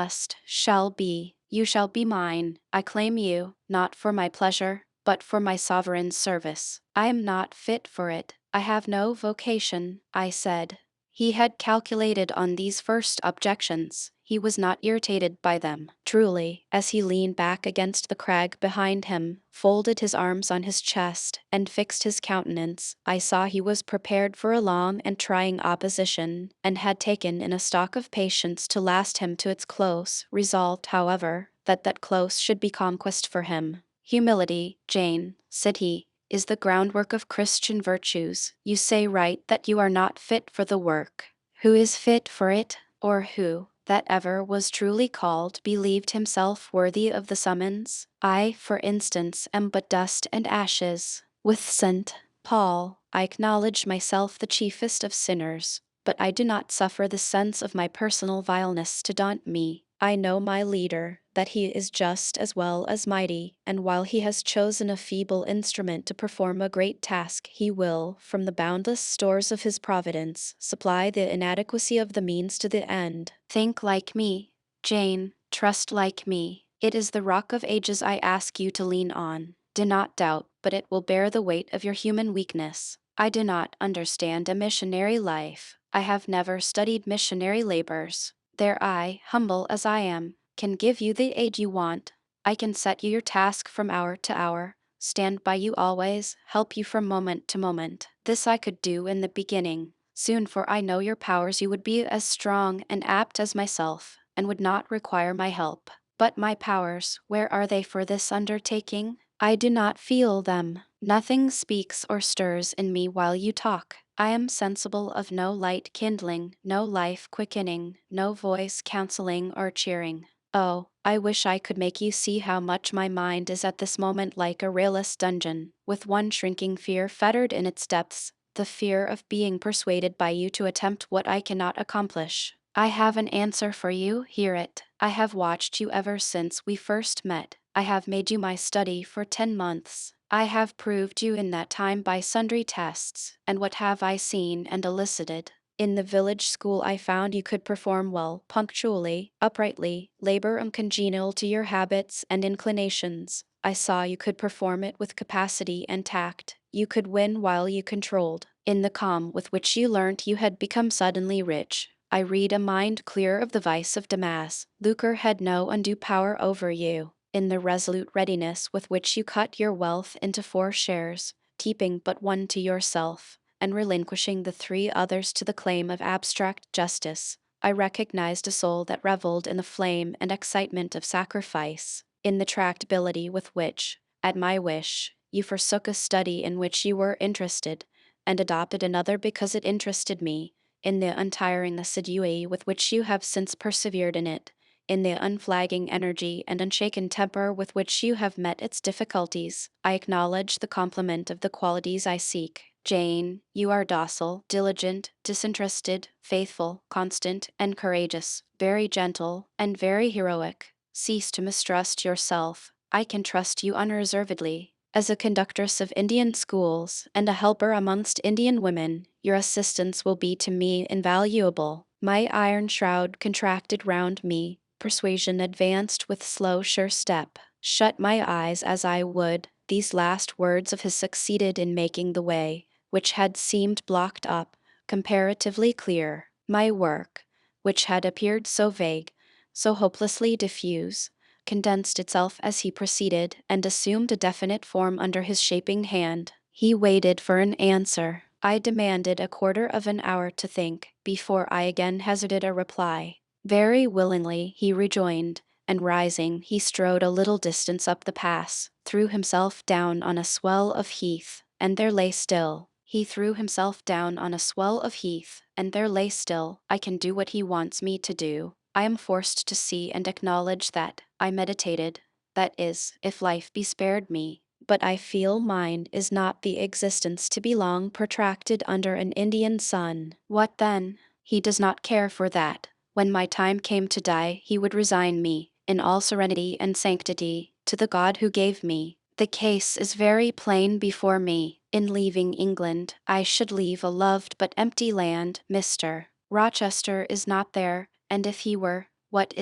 shall be. You shall be mine. I claim you, not for my pleasure, but for my sovereign's service. I am not fit for it. I have no vocation," I said. He had calculated on these first objections. He was not irritated by them. Truly, as he leaned back against the crag behind him, folded his arms on his chest, and fixed his countenance, I saw he was prepared for a long and trying opposition, and had taken in a stock of patience to last him to its close, resolved, however, that that close should be conquest for him. "Humility, Jane," said he, "is the groundwork of Christian virtues. You say right that you are not fit for the work. Who is fit for it, or who, that ever was truly called, believed himself worthy of the summons? I, for instance, am but dust and ashes. With St. Paul, I acknowledge myself the chiefest of sinners, but I do not suffer the sense of my personal vileness to daunt me. I know my leader, that he is just as well as mighty, and while he has chosen a feeble instrument to perform a great task, he will, from the boundless stores of his providence, supply the inadequacy of the means to the end. Think like me, Jane, trust like me. It is the rock of ages I ask you to lean on. Do not doubt, but it will bear the weight of your human weakness. I do not understand a missionary life. I have never studied missionary labors. There I, humble as I am, can give you the aid you want. I can set you your task from hour to hour, stand by you always, help you from moment to moment. This I could do in the beginning. Soon, for I know your powers, you would be as strong and apt as myself, and would not require my help. But my powers, where are they for this undertaking? I do not feel them. Nothing speaks or stirs in me while you talk. I am sensible of no light kindling, no life quickening, no voice counseling or cheering. Oh, I wish I could make you see how much my mind is at this moment like a railless dungeon, with one shrinking fear fettered in its depths, the fear of being persuaded by you to attempt what I cannot accomplish. I have an answer for you, hear it. I have watched you ever since we first met. I have made you my study for 10 months. I have proved you in that time by sundry tests, and what have I seen and elicited? In the village school I found you could perform well, punctually, uprightly, labor uncongenial to your habits and inclinations. I saw you could perform it with capacity and tact. You could win while you controlled. In the calm with which you learnt you had become suddenly rich. I read a mind clear of the vice of Damas. Lucre had no undue power over you. In the resolute readiness with which you cut your wealth into 4 shares, keeping but one to yourself, and relinquishing the 3 others to the claim of abstract justice, I recognized a soul that reveled in the flame and excitement of sacrifice, in the tractability with which, at my wish, you forsook a study in which you were interested, and adopted another because it interested me, in the untiring assiduity with which you have since persevered in it, in the unflagging energy and unshaken temper with which you have met its difficulties. I acknowledge the compliment of the qualities I seek. Jane, you are docile, diligent, disinterested, faithful, constant, and courageous, very gentle, and very heroic. Cease to mistrust yourself. I can trust you unreservedly. As a conductress of Indian schools and a helper amongst Indian women, your assistance will be to me invaluable. My iron shroud contracted round me, persuasion advanced with slow, sure step. Shut my eyes as I would, these last words of his succeeded in making the way, which had seemed blocked up, comparatively clear. My work, which had appeared so vague, so hopelessly diffuse, condensed itself as he proceeded and assumed a definite form under his shaping hand. He waited for an answer. I demanded a quarter of an hour to think, before I again hazarded a reply. Very willingly, he rejoined, and rising, he strode a little distance up the pass, threw himself down on a swell of heath, and there lay still. He threw himself down on a swell of heath, and there lay still. I can do what he wants me to do. I am forced to see and acknowledge that I meditated, that is, if life be spared me. But I feel mine is not the existence to be long protracted under an Indian sun. What then? He does not care for that. When my time came to die, he would resign me, in all serenity and sanctity, to the God who gave me. The case is very plain before me. In leaving England, I should leave a loved but empty land. Mr. Rochester is not there, and if he were, what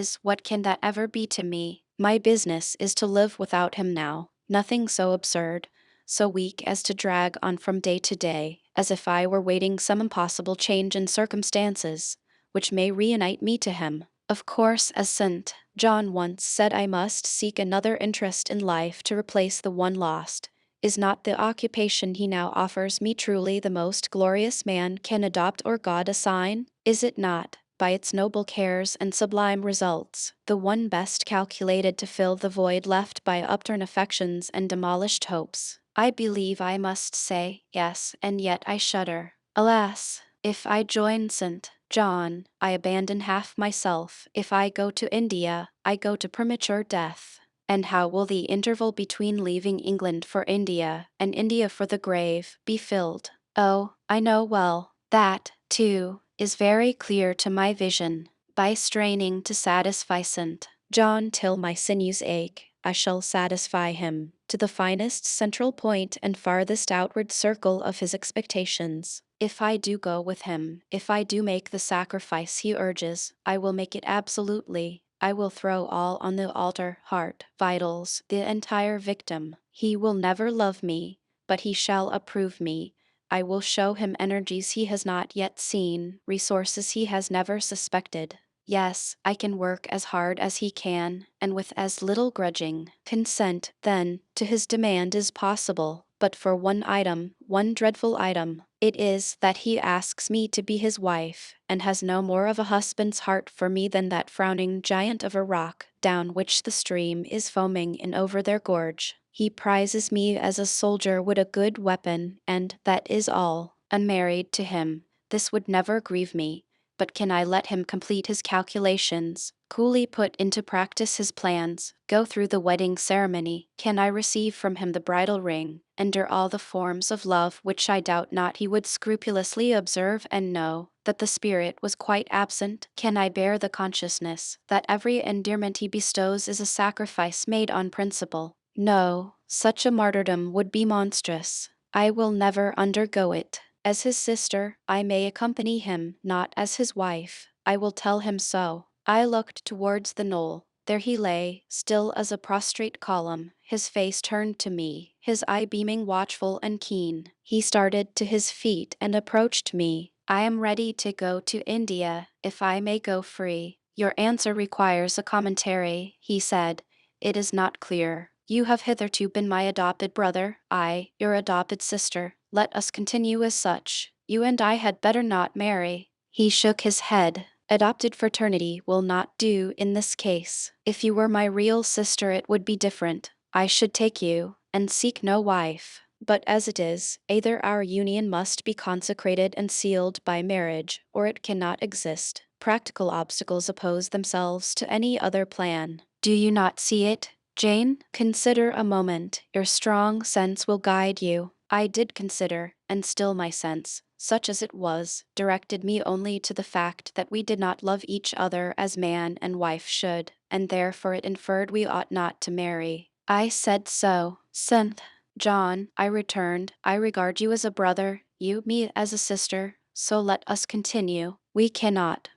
can that ever be to me? My business is to live without him now. Nothing so absurd, so weak as to drag on from day to day, as if I were waiting some impossible change in circumstances, which may reunite me to him. Of course, as St. John once said, I must seek another interest in life to replace the one lost. Is not the occupation he now offers me truly the most glorious man can adopt or God assign? Is it not, by its noble cares and sublime results, the one best calculated to fill the void left by upturned affections and demolished hopes? I believe I must say yes, and yet I shudder. Alas! If I join St. John, I abandon half myself. If I go to India, I go to premature death. And how will the interval between leaving England for India, and India for the grave, be filled? Oh, I know well. That, too, is very clear to my vision. by straining to satisfy St. John till my sinews ache, I shall satisfy him, to the finest central point and farthest outward circle of his expectations. If I do go with him, if I do make the sacrifice he urges, I will make it absolutely. I will throw all on the altar, heart, vitals, the entire victim. He will never love me, but he shall approve me. I will show him energies he has not yet seen, resources he has never suspected. Yes, I can work as hard as he can, and with as little grudging consent, then, to his demand is possible, but for one item, one dreadful item. It is that he asks me to be his wife, and has no more of a husband's heart for me than that frowning giant of a rock, down which the stream is foaming in over their gorge. He prizes me as a soldier would a good weapon, and that is all. Unmarried to him, this would never grieve me. But can I let him complete his calculations, coolly put into practice his plans, go through the wedding ceremony? Can I receive from him the bridal ring, endure all the forms of love which I doubt not he would scrupulously observe and know that the spirit was quite absent? Can I bear the consciousness that every endearment he bestows is a sacrifice made on principle? No, such a martyrdom would be monstrous. I will never undergo it. As his sister, I may accompany him, not as his wife. I will tell him so. I looked towards the knoll. There he lay, still as a prostrate column, his face turned to me, his eye beaming watchful and keen. He started to his feet and approached me. I am ready to go to India, if I may go free. Your answer requires a commentary, he said. It is not clear. You have hitherto been my adopted brother, I, your adopted sister. Let us continue as such. You and I had better not marry. He shook his head. Adopted fraternity will not do in this case. If you were my real sister, it would be different. I should take you, and seek no wife. But as it is, either our union must be consecrated and sealed by marriage, or it cannot exist. Practical obstacles oppose themselves to any other plan. Do you not see it, Jane? Consider a moment. Your strong sense will guide you. I did consider, and still my sense, such as it was, directed me only to the fact that we did not love each other as man and wife should, and therefore it inferred we ought not to marry. I said so. St. John, I returned, I regard you as a brother, you me as a sister, so let us continue. We cannot,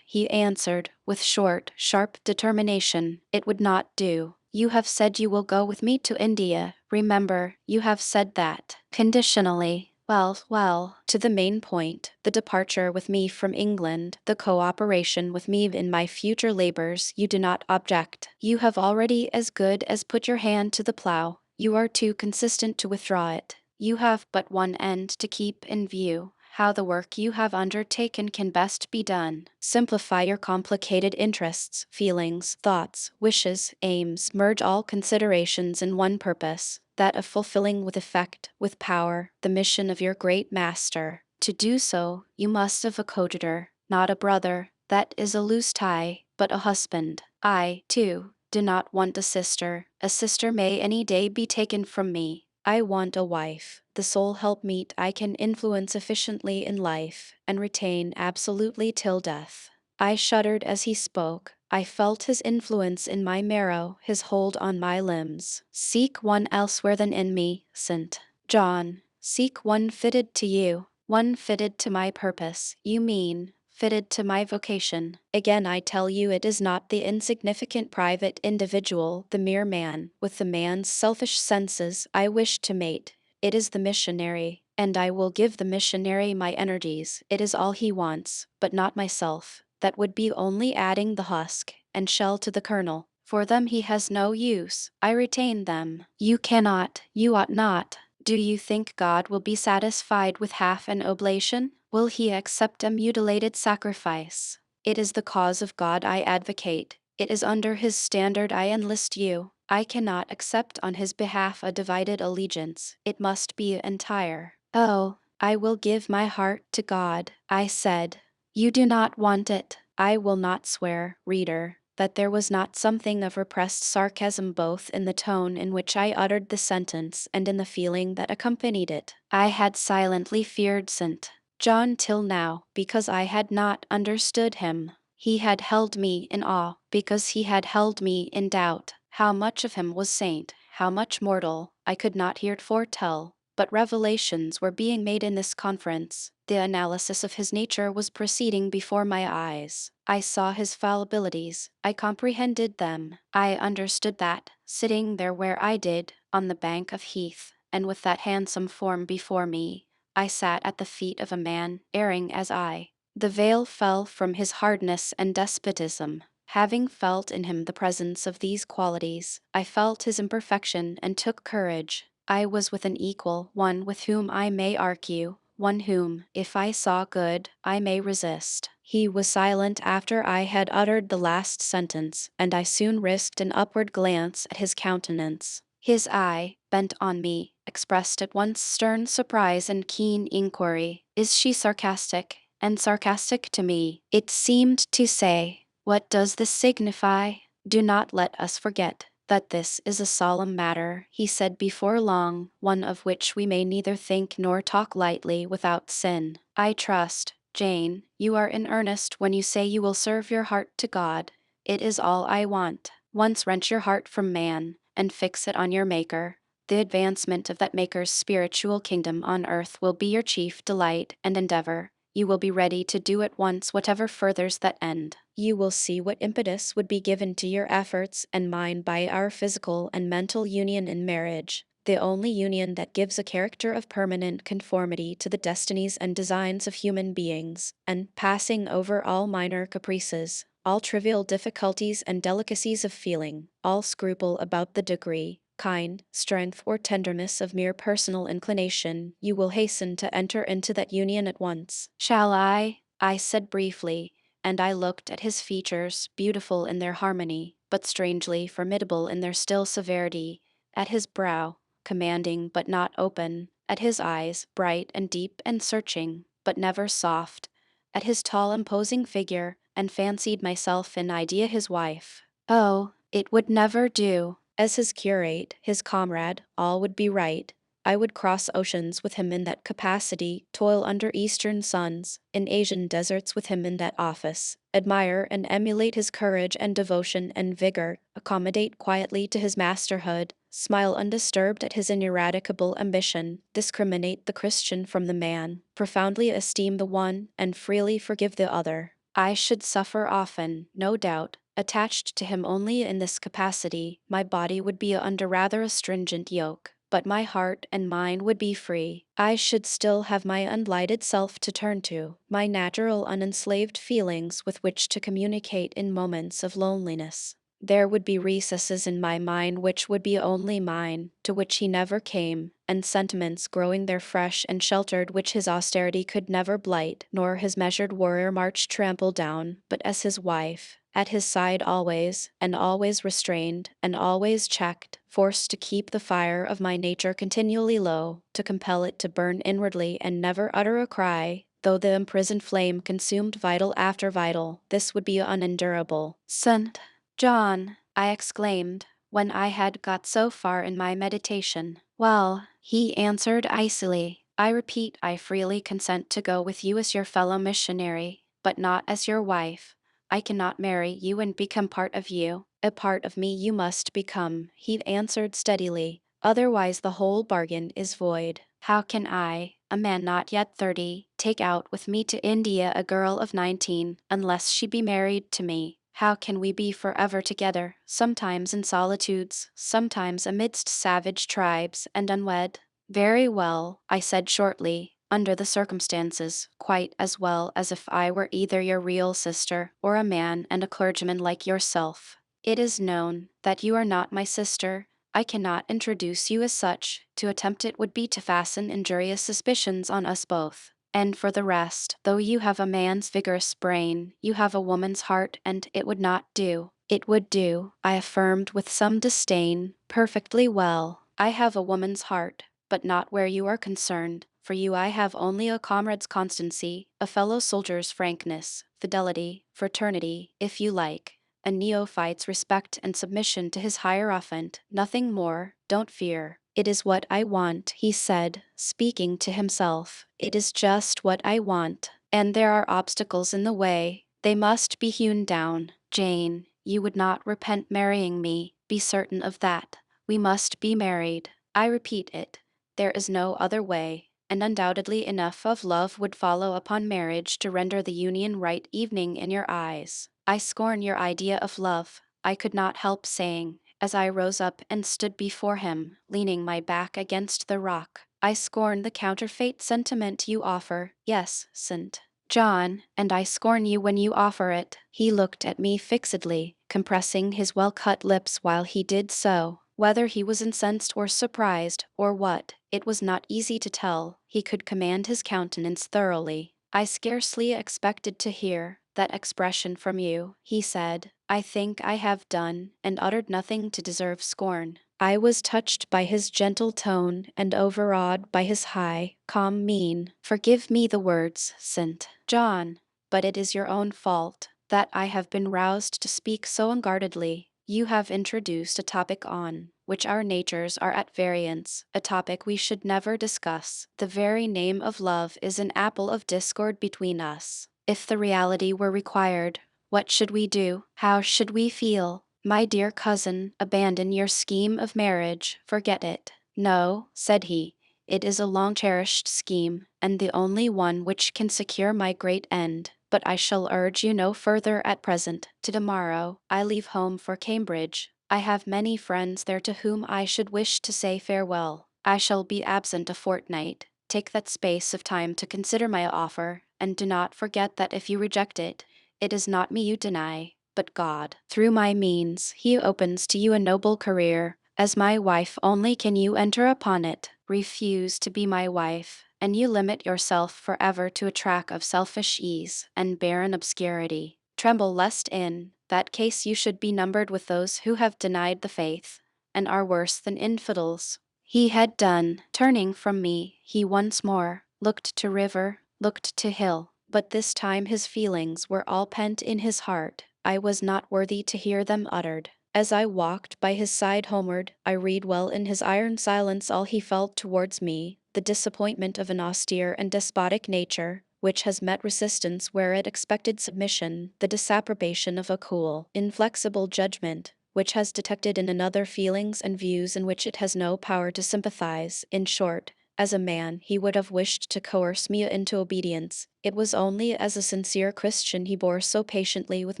he answered, with short, sharp determination. It would not do. You have said you will go with me to India. Remember, you have said that. Conditionally. Well, to the main point, the departure with me from England, the cooperation with me in my future labors, you do not object. You have already as good as put your hand to the plough. You are too consistent to withdraw it. You have but one end to keep in view. How the work you have undertaken can best be done. Simplify your complicated interests, feelings, thoughts, wishes, aims, merge all considerations in one purpose, that of fulfilling with effect, with power, the mission of your great master. To do so, you must have a coadjutor, not a brother, that is a loose tie, but a husband. I, too, do not want a sister. A sister may any day be taken from me. I want a wife, the sole helpmeet I can influence efficiently in life, and retain absolutely till death. I shuddered as he spoke. I felt his influence in my marrow, his hold on my limbs. Seek one elsewhere than in me, St. John. Seek one fitted to you, one fitted to my purpose. You mean, fitted to my vocation. Again I tell you, it is not the insignificant private individual, the mere man, with the man's selfish senses, I wish to mate. It is the missionary, and I will give the missionary my energies. It is all he wants, but not myself. That would be only adding the husk and shell to the kernel. For them he has no use. I retain them. You cannot, you ought not. Do you think God will be satisfied with half an oblation? Will he accept a mutilated sacrifice? It is the cause of God I advocate. It is under his standard I enlist you. I cannot accept on his behalf a divided allegiance. It must be entire. Oh, I will give my heart to God, I said. You do not want it. I will not swear, reader, that there was not something of repressed sarcasm both in the tone in which I uttered the sentence and in the feeling that accompanied it. I had silently feared St. John till now, because I had not understood him. He had held me in awe, because he had held me in doubt. How much of him was saint, how much mortal, I could not heretofore tell, but revelations were being made in this conference. The analysis of his nature was proceeding before my eyes. I saw his fallibilities, I comprehended them. I understood that, sitting there where I did, on the bank of heath, and with that handsome form before me, I sat at the feet of a man, erring as I. The veil fell from his hardness and despotism. Having felt in him the presence of these qualities, I felt his imperfection and took courage. I was with an equal, one with whom I may argue, one whom, if I saw good, I may resist. He was silent after I had uttered the last sentence, and I soon risked an upward glance at his countenance. His eye, bent on me, expressed at once stern surprise and keen inquiry. Is she sarcastic? And sarcastic to me, it seemed to say, "What does this signify? Do not let us forget that this is a solemn matter," he said, "before long, one of which we may neither think nor talk lightly without sin. I trust, Jane, you are in earnest when you say you will serve your heart to God. It is all I want. Once wrench your heart from man, and fix it on your Maker. The advancement of that Maker's spiritual kingdom on earth will be your chief delight and endeavor. You will be ready to do at once whatever furthers that end. You will see what impetus would be given to your efforts and mine by our physical and mental union in marriage, the only union that gives a character of permanent conformity to the destinies and designs of human beings, and passing over all minor caprices, all trivial difficulties and delicacies of feeling, all scruple about the degree, kind, strength, or tenderness of mere personal inclination, you will hasten to enter into that union at once. Shall I? I said briefly, and I looked at his features, beautiful in their harmony, but strangely formidable in their still severity, at his brow, commanding but not open, at his eyes, bright and deep and searching, but never soft, at his tall imposing figure, and fancied myself in idea his wife. Oh, it would never do. As his curate, his comrade, all would be right. I would cross oceans with him in that capacity, toil under eastern suns, in Asian deserts with him in that office, admire and emulate his courage and devotion and vigor, accommodate quietly to his masterhood, smile undisturbed at his ineradicable ambition, discriminate the Christian from the man, profoundly esteem the one, and freely forgive the other. I should suffer often, no doubt. Attached to him only in this capacity, my body would be under rather a stringent yoke, but my heart and mind would be free. I should still have my unlighted self to turn to, my natural unenslaved feelings with which to communicate in moments of loneliness. There would be recesses in my mind which would be only mine, to which he never came, and sentiments growing there fresh and sheltered which his austerity could never blight, nor his measured warrior march trample down, but as his wife, at his side always, and always restrained, and always checked, forced to keep the fire of my nature continually low, to compel it to burn inwardly and never utter a cry, though the imprisoned flame consumed vital after vital. This would be unendurable. St. John, I exclaimed, when I had got so far in my meditation. Well, he answered icily, I repeat, I freely consent to go with you as your fellow missionary, but not as your wife. I cannot marry you and become part of you. A part of me you must become, he answered steadily. Otherwise the whole bargain is void. How can I, a man not yet 30, take out with me to India a girl of 19, unless she be married to me? How can we be forever together, sometimes in solitudes, sometimes amidst savage tribes, and unwed? Very well, I said shortly, under the circumstances, quite as well as if I were either your real sister or a man and a clergyman like yourself. It is known that you are not my sister. I cannot introduce you as such. To attempt it would be to fasten injurious suspicions on us both. And for the rest, though you have a man's vigorous brain, you have a woman's heart, and it would not do. It would do, I affirmed with some disdain, perfectly well. I have a woman's heart, but not where you are concerned. For you I have only a comrade's constancy, a fellow soldier's frankness, fidelity, fraternity, if you like, a neophyte's respect and submission to his hierophant, nothing more. Don't fear. It is what I want, he said, speaking to himself. It is just what I want. And there are obstacles in the way, They must be hewn down. Jane, you would not repent marrying me, be certain of that. We must be married. I repeat it. There is no other way, and undoubtedly enough of love would follow upon marriage to render the union right evening in your eyes. I scorn your idea of love, I could not help saying, as I rose up and stood before him, leaning my back against the rock. I scorn the counterfeit sentiment you offer. Yes, St. John, and I scorn you when you offer it. He looked at me fixedly, compressing his well-cut lips while he did so. Whether he was incensed or surprised, or what, it was not easy to tell. He could command his countenance thoroughly. I scarcely expected to hear that expression from you, he said. I think I have done and uttered nothing to deserve scorn. I was touched by his gentle tone and overawed by his high, calm mien. Forgive me the words, St. John, but it is your own fault that I have been roused to speak so unguardedly. You have introduced a topic on which our natures are at variance, a topic we should never discuss. The very name of love is an apple of discord between us. If the reality were required, what should we do? How should we feel? My dear cousin, abandon your scheme of marriage, forget it. No, said he, it is a long-cherished scheme, and the only one which can secure my great end. But I shall urge you no further at present. To-morrow, I leave home for Cambridge. I have many friends there to whom I should wish to say farewell. I shall be absent a fortnight. Take that space of time to consider my offer, and do not forget that if you reject it, it is not me you deny, but God. Through my means, he opens to you a noble career. As my wife only can you enter upon it. Refuse to be my wife, and you limit yourself forever to a track of selfish ease and barren obscurity. Tremble lest in that case you should be numbered with those who have denied the faith, and are worse than infidels. He had done. Turning from me, he once more looked to river, looked to hill, but this time his feelings were all pent in his heart. I was not worthy to hear them uttered. As I walked by his side homeward, I read well in his iron silence all he felt towards me, the disappointment of an austere and despotic nature, which has met resistance where it expected submission, the disapprobation of a cool, inflexible judgment, which has detected in another feelings and views in which it has no power to sympathize. In short, as a man, he would have wished to coerce me into obedience. It was only as a sincere Christian he bore so patiently with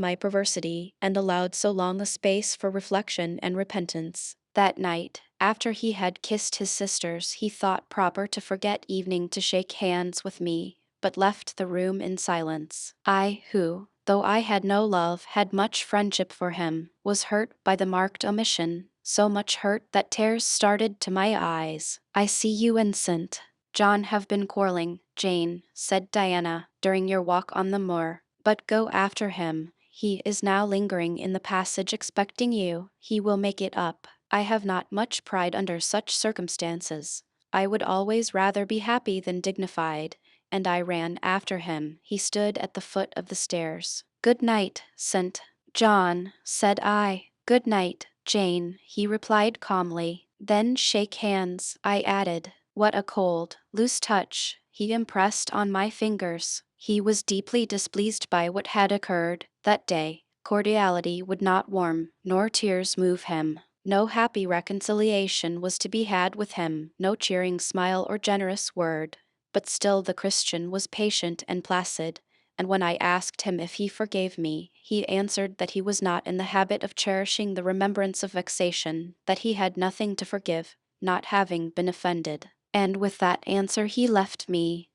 my perversity, and allowed so long a space for reflection and repentance. That night, after he had kissed his sisters, he thought proper to forget evening to shake hands with me, but left the room in silence. I, who, though I had no love, had much friendship for him, was hurt by the marked omission, so much hurt that tears started to my eyes. I see you and St. John have been quarreling, Jane, said Diana, during your walk on the moor. But go after him. He is now lingering in the passage expecting you. He will make it up. I have not much pride under such circumstances. I would always rather be happy than dignified, and I ran after him. He stood at the foot of the stairs. Good night, St. John, said I. Good night, Jane, he replied calmly. Then shake hands, I added. What a cold, loose touch he impressed on my fingers. He was deeply displeased by what had occurred that day. Cordiality would not warm, nor tears move him. No happy reconciliation was to be had with him, no cheering smile or generous word. But still the Christian was patient and placid, and when I asked him if he forgave me, he answered that he was not in the habit of cherishing the remembrance of vexation, that he had nothing to forgive, not having been offended. And with that answer he left me.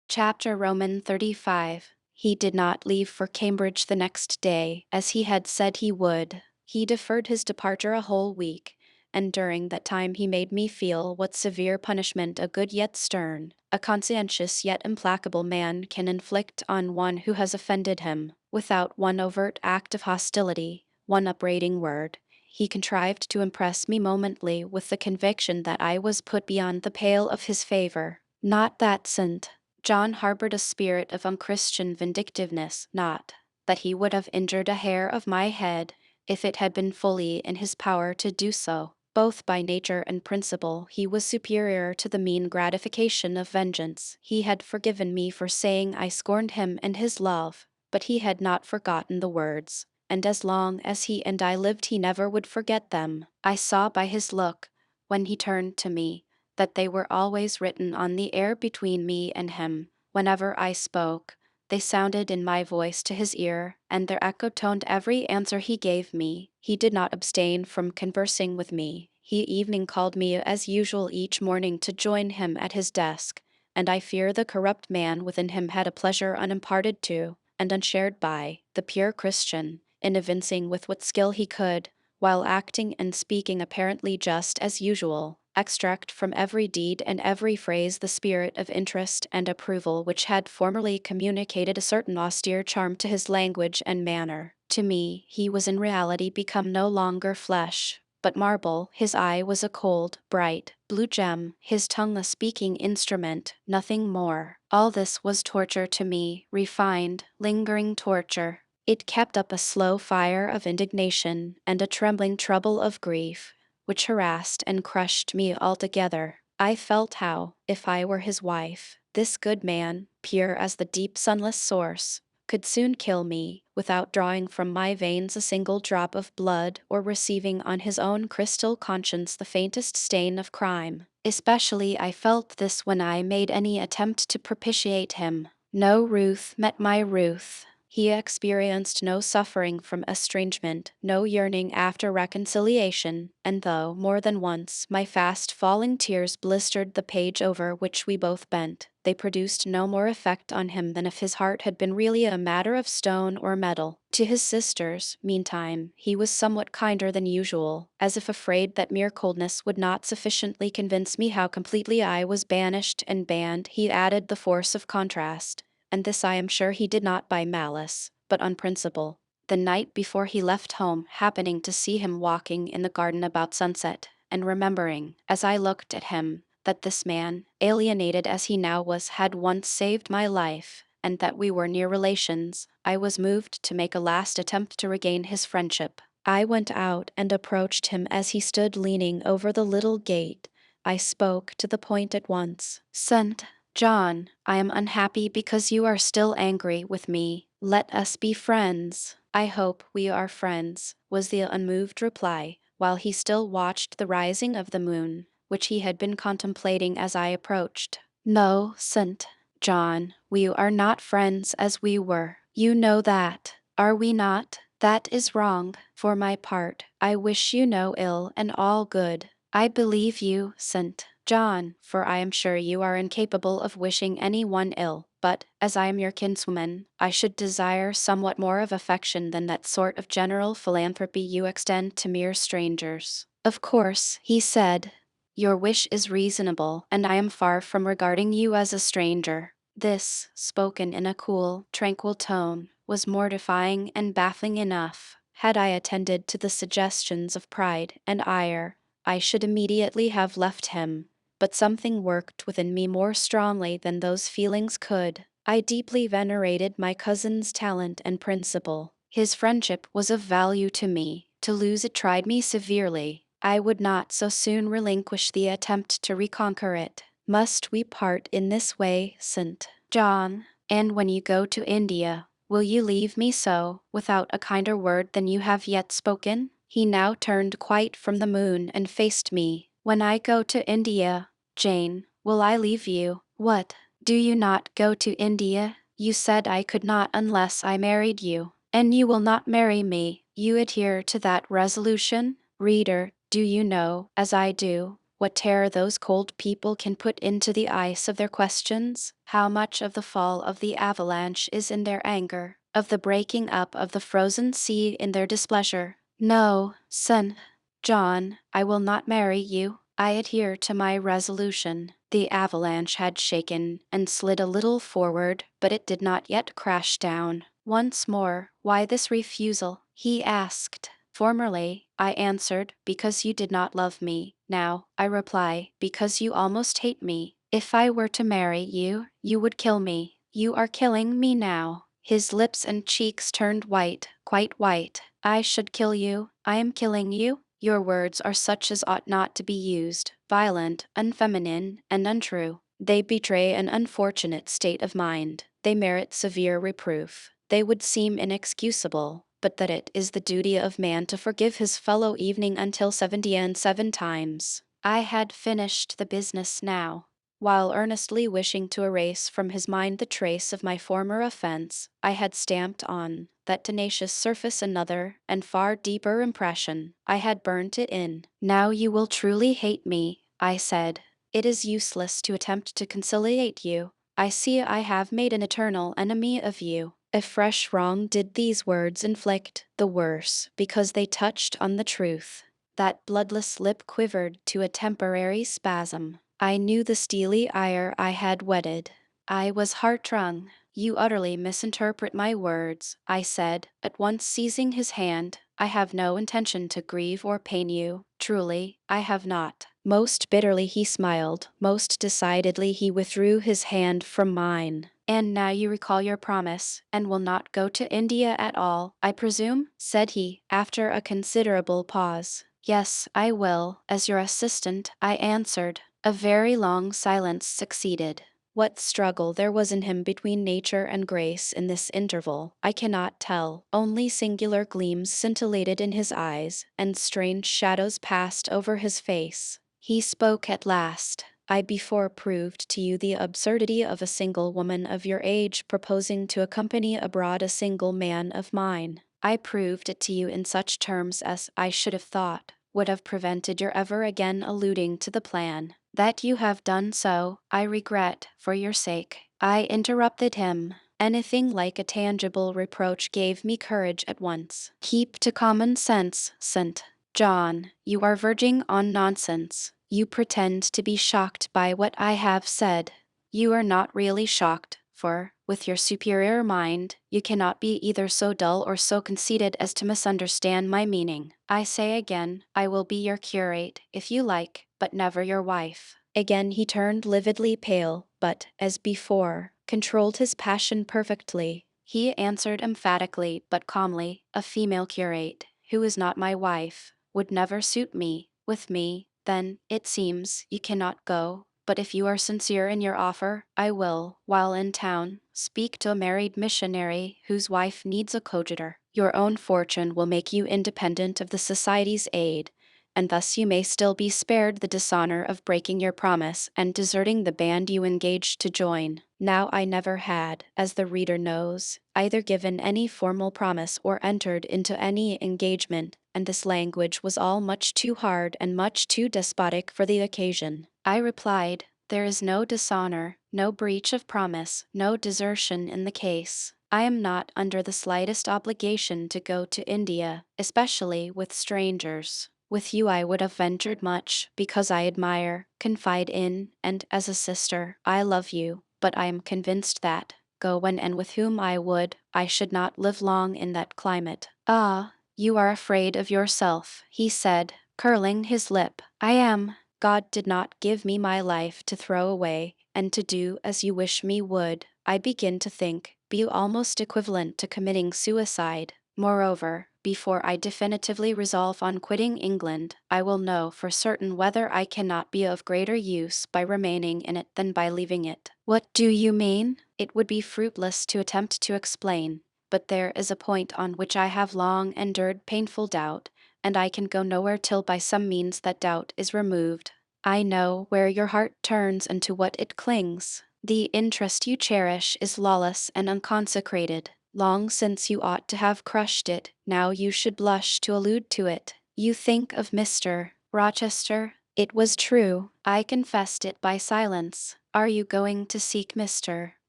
Chapter Roman 35. He did not leave for Cambridge the next day, as he had said he would. He deferred his departure a whole week, and during that time he made me feel what severe punishment a good yet stern, a conscientious yet implacable man can inflict on one who has offended him, without one overt act of hostility, one upbraiding word. He contrived to impress me momently with the conviction that I was put beyond the pale of his favor. Not that St. John harbored a spirit of unchristian vindictiveness, not that he would have injured a hair of my head if it had been fully in his power to do so. Both by nature and principle, he was superior to the mean gratification of vengeance. He had forgiven me for saying I scorned him and his love, but he had not forgotten the words, and as long as he and I lived, he never would forget them. I saw by his look, when he turned to me, that they were always written on the air between me and him. Whenever I spoke, they sounded in my voice to his ear, and their echo toned every answer he gave me. He did not abstain from conversing with me. He evening called me as usual each morning to join him at his desk, and I fear the corrupt man within him had a pleasure unimparted to, and unshared by, the pure Christian, in evincing with what skill he could, while acting and speaking apparently just as usual, extract from every deed and every phrase the spirit of interest and approval which had formerly communicated a certain austere charm to his language and manner. To me, he was in reality become no longer flesh, but marble. His eye was a cold, bright, blue gem, his tongue a speaking instrument, nothing more. All this was torture to me, refined, lingering torture. It kept up a slow fire of indignation and a trembling trouble of grief, which harassed and crushed me altogether. I felt how, if I were his wife, this good man, pure as the deep sunless source, could soon kill me, without drawing from my veins a single drop of blood or receiving on his own crystal conscience the faintest stain of crime. Especially I felt this when I made any attempt to propitiate him. No Ruth met my Ruth. He experienced no suffering from estrangement, no yearning after reconciliation, and though, more than once, my fast-falling tears blistered the page over which we both bent, they produced no more effect on him than if his heart had been really a matter of stone or metal. To his sisters, meantime, he was somewhat kinder than usual, as if afraid that mere coldness would not sufficiently convince me how completely I was banished and banned. He added the force of contrast, and this I am sure he did not by malice, but on principle. The night before he left home, happening to see him walking in the garden about sunset, and remembering, as I looked at him, that this man, alienated as he now was, had once saved my life, and that we were near relations, I was moved to make a last attempt to regain his friendship. I went out and approached him as he stood leaning over the little gate. I spoke to the point at once. "St. John, I am unhappy because you are still angry with me. Let us be friends." "I hope we are friends," was the unmoved reply, while he still watched the rising of the moon, which he had been contemplating as I approached. "No, St. John, we are not friends as we were. You know that, are we not? That is wrong. For my part, I wish you no ill and all good. I believe you, St. John, for I am sure you are incapable of wishing any one ill, but, as I am your kinswoman, I should desire somewhat more of affection than that sort of general philanthropy you extend to mere strangers." "Of course," he said, "your wish is reasonable, and I am far from regarding you as a stranger." This, spoken in a cool, tranquil tone, was mortifying and baffling enough. Had I attended to the suggestions of pride and ire, I should immediately have left him, but something worked within me more strongly than those feelings could. I deeply venerated my cousin's talent and principle. His friendship was of value to me. To lose it tried me severely. I would not so soon relinquish the attempt to reconquer it. Must we part in this way, St. John? And when you go to India, will you leave me so, without a kinder word than you have yet spoken?" He now turned quite from the moon and faced me. "When I go to India, Jane, will I leave you? What? Do you not go to India? You said I could not unless I married you. And you will not marry me. You adhere to that resolution? Reader, do you know, as I do, what terror those cold people can put into the ice of their questions? How much of the fall of the avalanche is in their anger, of the breaking up of the frozen sea in their displeasure? No, St. John, I will not marry you. I adhere to my resolution." The avalanche had shaken and slid a little forward, but it did not yet crash down. Once more, why this refusal? He asked. Formerly, I answered, because you did not love me. Now, I reply, because you almost hate me. If I were to marry you, you would kill me. You are killing me now. His lips and cheeks turned white, quite white. "I should kill you. I am killing you. Your words are such as ought not to be used, violent, unfeminine, and untrue. They betray an unfortunate state of mind. They merit severe reproof. They would seem inexcusable, but that it is the duty of man to forgive his fellow evening until 77 times. I had finished the business now. While earnestly wishing to erase from his mind the trace of my former offense, I had stamped on that tenacious surface another and far deeper impression. I had burnt it in. Now you will truly hate me, I said. It is useless to attempt to conciliate you. I see I have made an eternal enemy of you. A fresh wrong did these words inflict, the worse, because they touched on the truth. That bloodless lip quivered to a temporary spasm. I knew the steely ire I had whetted. I was heart-wrung. You utterly misinterpret my words, I said, at once seizing his hand. I have no intention to grieve or pain you. Truly, I have not. Most bitterly he smiled. Most decidedly he withdrew his hand from mine. And now you recall your promise, and will not go to India at all, I presume? Said he, after a considerable pause. Yes, I will, as your assistant, I answered. A very long silence succeeded. What struggle there was in him between nature and grace in this interval, I cannot tell. Only singular gleams scintillated in his eyes, and strange shadows passed over his face. He spoke at last. I before proved to you the absurdity of a single woman of your age proposing to accompany abroad a single man of mine. I proved it to you in such terms as, I should have thought, would have prevented your ever again alluding to the plan. That you have done so, I regret, for your sake. I interrupted him. Anything like a tangible reproach gave me courage at once. Keep to common sense, St. John. You are verging on nonsense. You pretend to be shocked by what I have said. You are not really shocked, for, with your superior mind, you cannot be either so dull or so conceited as to misunderstand my meaning. I say again, I will be your curate, if you like, but never your wife. Again he turned lividly pale, but, as before, controlled his passion perfectly. He answered emphatically but calmly, a female curate, who is not my wife, would never suit me. With me, then, it seems, you cannot go. But if you are sincere in your offer, I will, while in town, speak to a married missionary whose wife needs a coadjutor. Your own fortune will make you independent of the Society's aid, and thus you may still be spared the dishonor of breaking your promise and deserting the band you engaged to join. Now I never had, as the reader knows, either given any formal promise or entered into any engagement, and this language was all much too hard and much too despotic for the occasion. I replied, there is no dishonor, no breach of promise, no desertion in the case. I am not under the slightest obligation to go to India, especially with strangers. With you I would have ventured much, because I admire, confide in, and, as a sister, I love you, but I am convinced that, go when and with whom I would, I should not live long in that climate. Ah, you are afraid of yourself, he said, curling his lip. I am. God did not give me my life to throw away, and to do as you wish me would, I begin to think, be almost equivalent to committing suicide. Moreover, before I definitively resolve on quitting England, I will know for certain whether I cannot be of greater use by remaining in it than by leaving it. What do you mean? It would be fruitless to attempt to explain, but there is a point on which I have long endured painful doubt, and I can go nowhere till by some means that doubt is removed. I know where your heart turns and to what it clings. The interest you cherish is lawless and unconsecrated. Long since you ought to have crushed it, now you should blush to allude to it. You think of Mr. Rochester. It was true, I confessed it by silence. Are you going to seek Mr.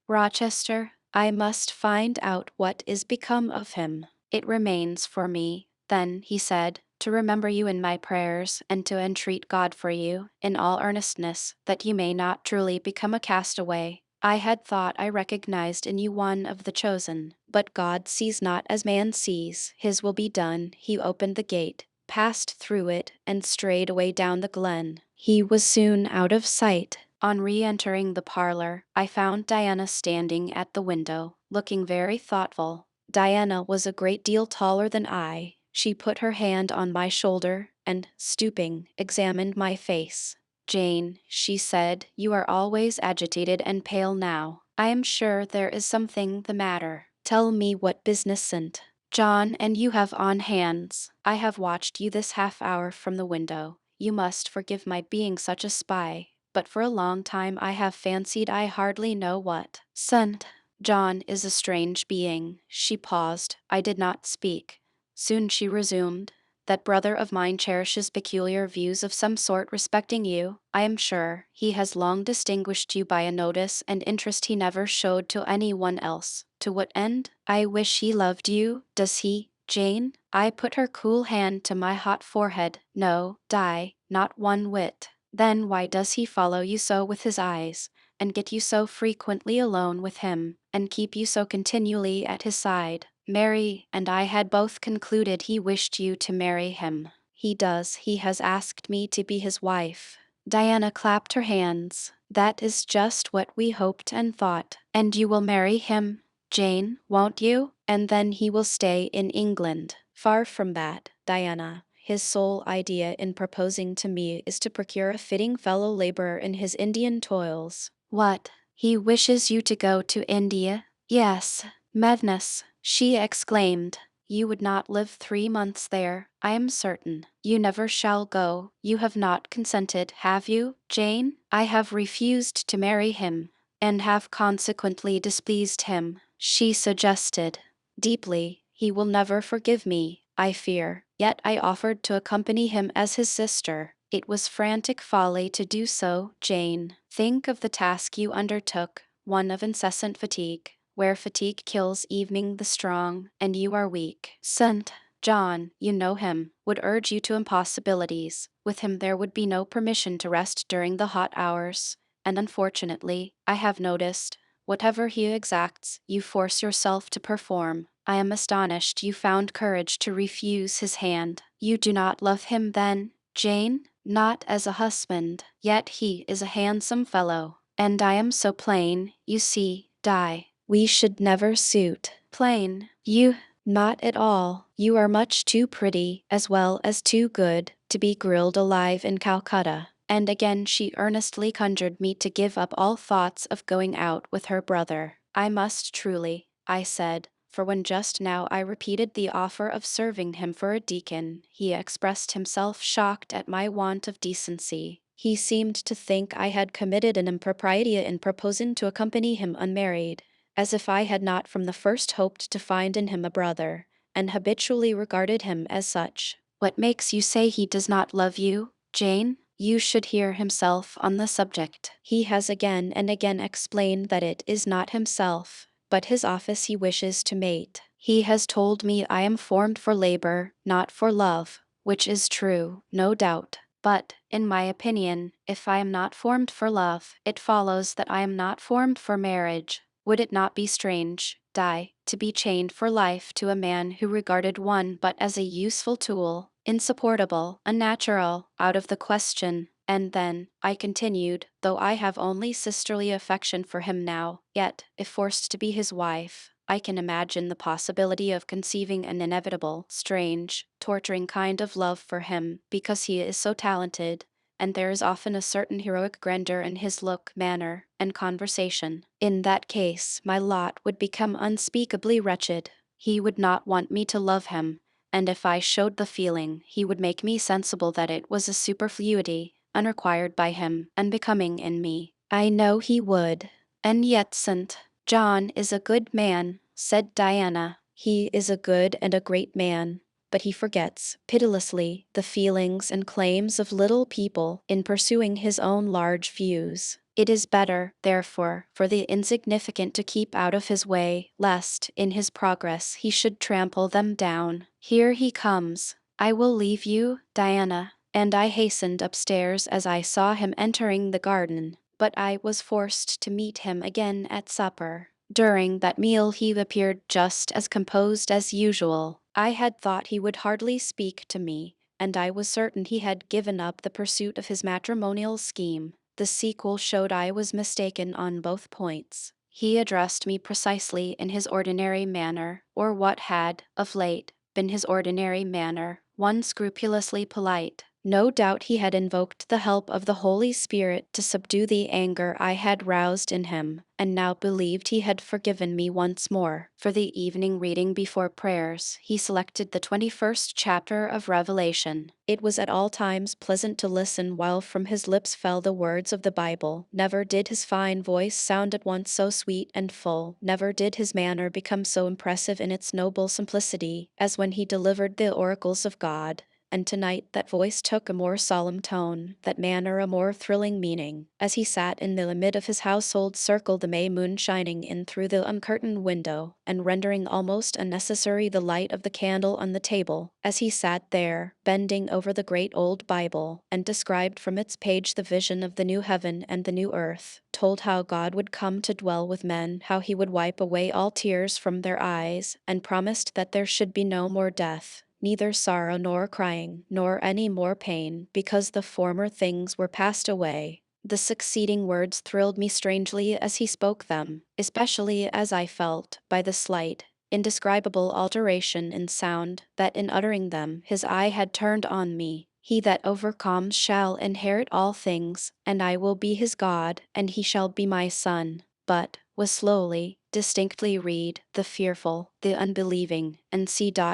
Rochester? I must find out what is become of him. It remains for me, then, he said, to remember you in my prayers, and to entreat God for you, in all earnestness, that you may not truly become a castaway. I had thought I recognized in you one of the chosen, but God sees not as man sees. His will be done. He opened the gate, passed through it, and strayed away down the glen. He was soon out of sight. On re-entering the parlor, I found Diana standing at the window, looking very thoughtful. Diana was a great deal taller than I. She put her hand on my shoulder, and, stooping, examined my face. Jane, she said, you are always agitated and pale now. I am sure there is something the matter. Tell me what business sent John and you have on hands. I have watched you this half hour from the window. You must forgive my being such a spy, but for a long time I have fancied I hardly know what sent. John is a strange being. She paused. I did not speak. Soon she resumed. That brother of mine cherishes peculiar views of some sort respecting you, I am sure. He has long distinguished you by a notice and interest he never showed to any one else. To what end? I wish he loved you. Does he, Jane? I put her cool hand to my hot forehead. No, Di, not one whit. Then why does he follow you so with his eyes, and get you so frequently alone with him, and keep you so continually at his side? Mary and I had both concluded he wished you to marry him. He does. He has asked me to be his wife. Diana clapped her hands. That is just what we hoped and thought. And you will marry him, Jane, won't you? And then he will stay in England. Far from that, Diana. His sole idea in proposing to me is to procure a fitting fellow laborer in his Indian toils. What? He wishes you to go to India? Yes. Madness, she exclaimed. You would not live 3 months there, I am certain. You never shall go. You have not consented, have you, Jane? I have refused to marry him, and have consequently displeased him, she suggested. Deeply, he will never forgive me, I fear. Yet I offered to accompany him as his sister. It was frantic folly to do so, Jane. Think of the task you undertook, one of incessant fatigue, where fatigue kills evening the strong, and you are weak. St. John, you know him, would urge you to impossibilities. With him there would be no permission to rest during the hot hours, and unfortunately, I have noticed, whatever he exacts, you force yourself to perform. I am astonished you found courage to refuse his hand. You do not love him then, Jane? Not as a husband, yet he is a handsome fellow. And I am so plain, you see, Di. We should never suit. Plain. You, not at all. You are much too pretty, as well as too good, to be grilled alive in Calcutta. And again she earnestly conjured me to give up all thoughts of going out with her brother. I must truly, I said, for when just now I repeated the offer of serving him for a deacon, he expressed himself shocked at my want of decency. He seemed to think I had committed an impropriety in proposing to accompany him unmarried, as if I had not from the first hoped to find in him a brother, and habitually regarded him as such. What makes you say he does not love you, Jane? You should hear himself on the subject. He has again and again explained that it is not himself, but his office he wishes to mate. He has told me I am formed for labor, not for love, which is true, no doubt. But, in my opinion, if I am not formed for love, it follows that I am not formed for marriage. Would it not be strange, Di, to be chained for life to a man who regarded one but as a useful tool, insupportable, unnatural, out of the question? And then, I continued, though I have only sisterly affection for him now, yet, if forced to be his wife, I can imagine the possibility of conceiving an inevitable, strange, torturing kind of love for him, because he is so talented, and there is often a certain heroic grandeur in his look, manner, and conversation. In that case, my lot would become unspeakably wretched. He would not want me to love him, and if I showed the feeling, he would make me sensible that it was a superfluity, unrequired by him, unbecoming in me. I know he would. And yet St. John is a good man, said Diana. He is a good and a great man, but he forgets, pitilessly, the feelings and claims of little people in pursuing his own large views. It is better, therefore, for the insignificant to keep out of his way, lest, in his progress, he should trample them down. Here he comes. I will leave you, Diana. And I hastened upstairs as I saw him entering the garden, but I was forced to meet him again at supper. During that meal he appeared just as composed as usual. I had thought he would hardly speak to me, and I was certain he had given up the pursuit of his matrimonial scheme. The sequel showed I was mistaken on both points. He addressed me precisely in his ordinary manner, or what had, of late, in his ordinary manner, one scrupulously polite. No doubt he had invoked the help of the Holy Spirit to subdue the anger I had roused in him, and now believed he had forgiven me once more. For the evening reading before prayers, he selected the 21st chapter of Revelation. It was at all times pleasant to listen while from his lips fell the words of the Bible. Never did his fine voice sound at once so sweet and full, never did his manner become so impressive in its noble simplicity, as when he delivered the oracles of God. And tonight that voice took a more solemn tone, that manner a more thrilling meaning. As he sat in the mid of his household circle, the May moon shining in through the uncurtained window, and rendering almost unnecessary the light of the candle on the table, as he sat there, bending over the great old Bible, and described from its page the vision of the new heaven and the new earth, told how God would come to dwell with men, how he would wipe away all tears from their eyes, and promised that there should be no more death, neither sorrow nor crying, nor any more pain, because the former things were passed away. The succeeding words thrilled me strangely as he spoke them, especially as I felt, by the slight, indescribable alteration in sound, that in uttering them his eye had turned on me. He that overcomes shall inherit all things, and I will be his God, and he shall be my son. But, was slowly, distinctly read, the fearful, the unbelieving, and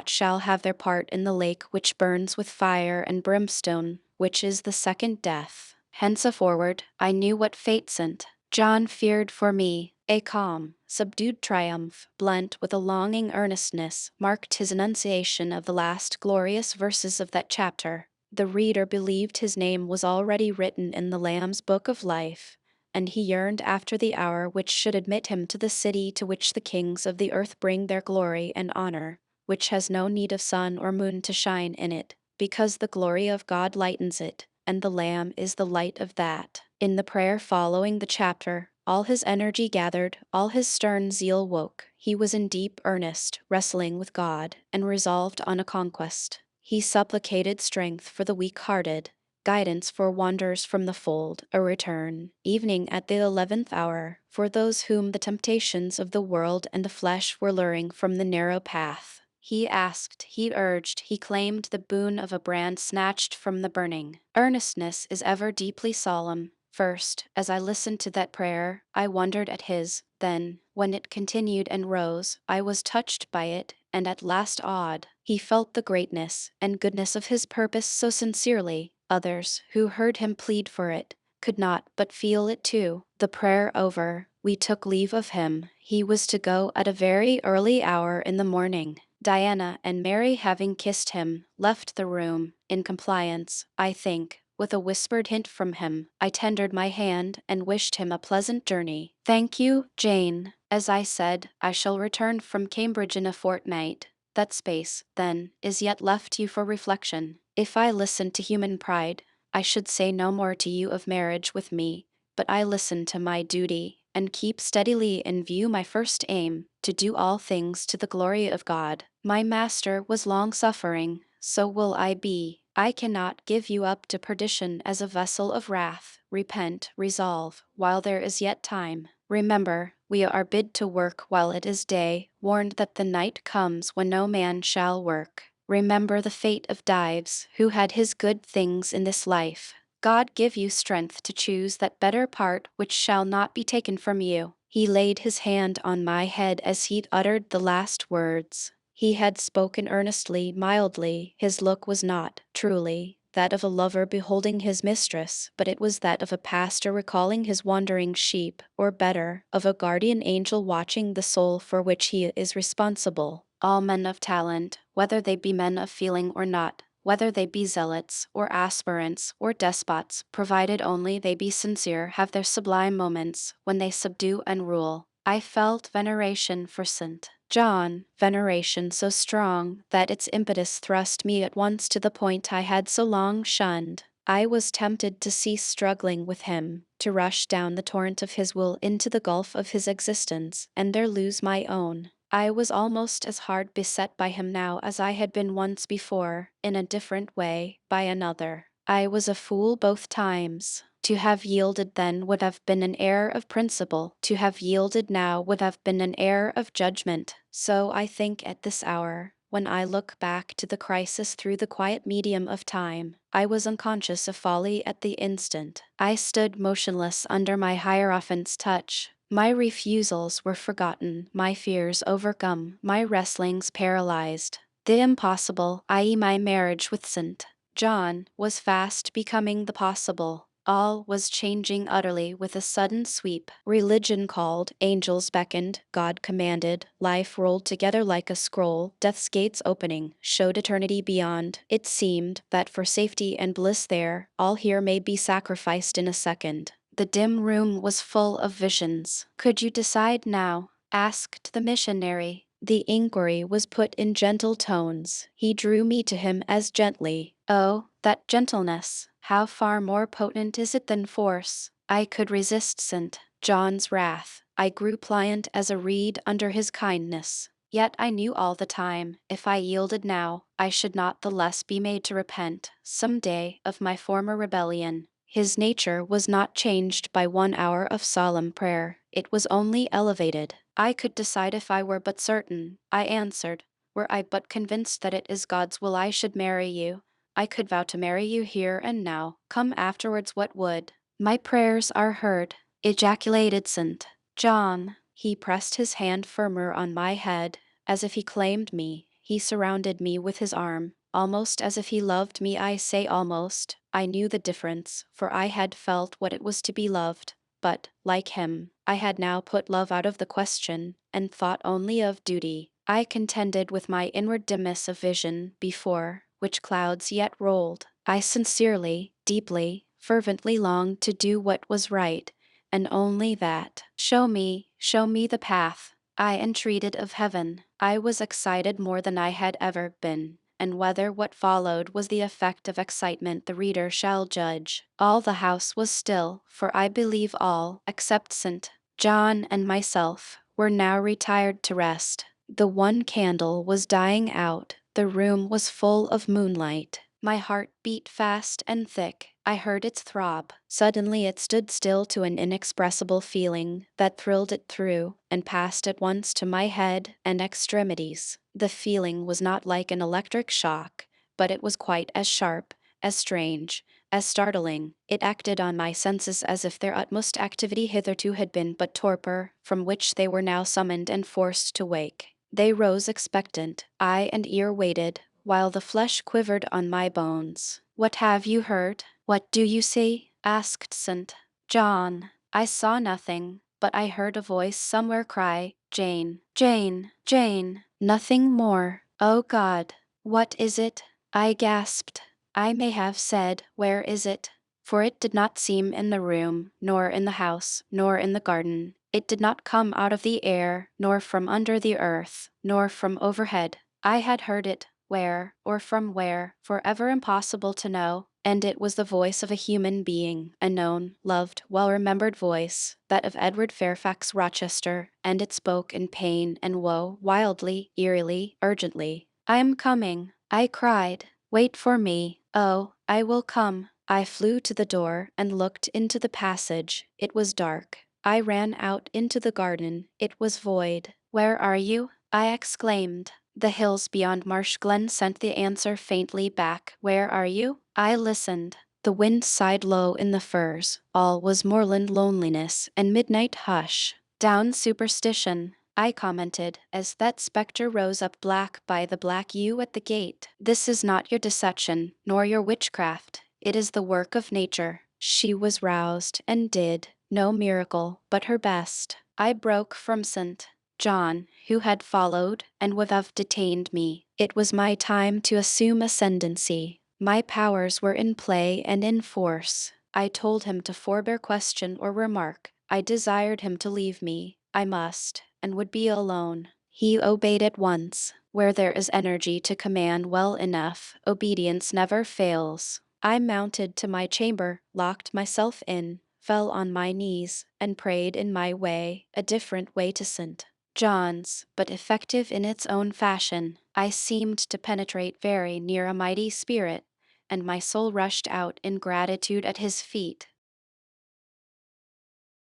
shall have their part in the lake which burns with fire and brimstone, which is the second death. Henceforward, I knew what fate sent. John feared for me. A calm, subdued triumph, blent with a longing earnestness, marked his enunciation of the last glorious verses of that chapter. The reader believed his name was already written in the Lamb's book of life, and he yearned after the hour which should admit him to the city to which the kings of the earth bring their glory and honor, which has no need of sun or moon to shine in it, because the glory of God lightens it, and the Lamb is the light of that. In the prayer following the chapter, all his energy gathered, all his stern zeal woke. He was in deep earnest, wrestling with God, and resolved on a conquest. He supplicated strength for the weak-hearted, guidance for wanderers from the fold, a return, evening at the 11th hour, for those whom the temptations of the world and the flesh were luring from the narrow path. He asked, he urged, he claimed the boon of a brand snatched from the burning. Earnestness is ever deeply solemn. First, as I listened to that prayer, I wondered at his. Then, when it continued and rose, I was touched by it, and at last awed. He felt the greatness and goodness of his purpose so sincerely. Others, who heard him plead for it, could not but feel it too. The prayer over, we took leave of him. He was to go at a very early hour in the morning. Diana and Mary, having kissed him, left the room, in compliance, I think, with a whispered hint from him. I tendered my hand and wished him a pleasant journey. "Thank you, Jane." As I said, I shall return from Cambridge in a fortnight. That space, then, is yet left you for reflection. If I listened to human pride, I should say no more to you of marriage with me, but I listen to my duty, and keep steadily in view my first aim, to do all things to the glory of God. My Master was long-suffering, so will I be. I cannot give you up to perdition as a vessel of wrath. Repent, resolve, while there is yet time. Remember, we are bid to work while it is day, warned that the night comes when no man shall work. Remember the fate of Dives, who had his good things in this life. God give you strength to choose that better part which shall not be taken from you. He laid his hand on my head as he uttered the last words. He had spoken earnestly, mildly. His look was not, truly, that of a lover beholding his mistress, but it was that of a pastor recalling his wandering sheep, or better, of a guardian angel watching the soul for which he is responsible. All men of talent, whether they be men of feeling or not, whether they be zealots, or aspirants, or despots, provided only they be sincere, have their sublime moments, when they subdue and rule. I felt veneration for St. John, veneration so strong that its impetus thrust me at once to the point I had so long shunned. I was tempted to cease struggling with him, to rush down the torrent of his will into the gulf of his existence, and there lose my own. I was almost as hard beset by him now as I had been once before, in a different way, by another. I was a fool both times. To have yielded then would have been an error of principle. To have yielded now would have been an error of judgment. So I think at this hour, when I look back to the crisis through the quiet medium of time, I was unconscious of folly at the instant. I stood motionless under my Hierophant's touch. My refusals were forgotten, my fears overcome, my wrestlings paralyzed. The impossible, i.e., my marriage with St. John, was fast becoming the possible. All was changing utterly with a sudden sweep. Religion called, angels beckoned, God commanded, life rolled together like a scroll, death's gates opening, showed eternity beyond. It seemed that for safety and bliss there, all here may be sacrificed in a second. The dim room was full of visions. Could you decide now? Asked the missionary. The inquiry was put in gentle tones. He drew me to him as gently. Oh, that gentleness! How far more potent is it than force! I could resist St. John's wrath. I grew pliant as a reed under his kindness. Yet I knew all the time, if I yielded now, I should not the less be made to repent, some day, of my former rebellion. His nature was not changed by 1 hour of solemn prayer, it was only elevated. I could decide if I were but certain, I answered. Were I but convinced that it is God's will I should marry you, I could vow to marry you here and now, come afterwards what would. My prayers are heard, ejaculated St. John. He pressed his hand firmer on my head, as if he claimed me. He surrounded me with his arm, almost as if he loved me. I say almost. I knew the difference, for I had felt what it was to be loved. But, like him, I had now put love out of the question, and thought only of duty. I contended with my inward dimness of vision before, which clouds yet rolled. I sincerely, deeply, fervently longed to do what was right, and only that. Show me the path. I entreated of heaven. I was excited more than I had ever been, and whether what followed was the effect of excitement the reader shall judge. All the house was still, for I believe all, except St. John and myself, were now retired to rest. The one candle was dying out, the room was full of moonlight. My heart beat fast and thick. I heard its throb. Suddenly it stood still to an inexpressible feeling that thrilled it through and passed at once to my head and extremities. The feeling was not like an electric shock, but it was quite as sharp, as strange, as startling. It acted on my senses as if their utmost activity hitherto had been but torpor, from which they were now summoned and forced to wake. They rose expectant. Eye and ear waited, while the flesh quivered on my bones. What have you heard? What do you see? Asked St. John. I saw nothing, but I heard a voice somewhere cry, Jane, Jane, Jane. Nothing more. Oh God, what is it? I gasped. I may have said, where is it? For it did not seem in the room, nor in the house, nor in the garden. It did not come out of the air, nor from under the earth, nor from overhead. I had heard it, where, or from where, forever impossible to know, and it was the voice of a human being, a known, loved, well-remembered voice, that of Edward Fairfax Rochester, and it spoke in pain and woe, wildly, eerily, urgently. I am coming, I cried. Wait for me. Oh, I will come. I flew to the door and looked into the passage. It was dark. I ran out into the garden. It was void. Where are you? I exclaimed. The hills beyond Marsh Glen sent the answer faintly back. Where are you? I listened. The wind sighed low in the firs. All was moorland loneliness and midnight hush. Down superstition, I commented, as that spectre rose up black by the black yew at the gate. This is not your deception, nor your witchcraft. It is the work of nature. She was roused, and did, no miracle, but her best. I broke from St. John, who had followed, and would have detained me. It was my time to assume ascendancy. My powers were in play and in force. I told him to forbear question or remark. I desired him to leave me. I must, and would be alone. He obeyed at once. Where there is energy to command well enough, obedience never fails. I mounted to my chamber, locked myself in, fell on my knees, and prayed in my way, a different way to St. John's, but effective in its own fashion. I seemed to penetrate very near a mighty spirit, and my soul rushed out in gratitude at his feet.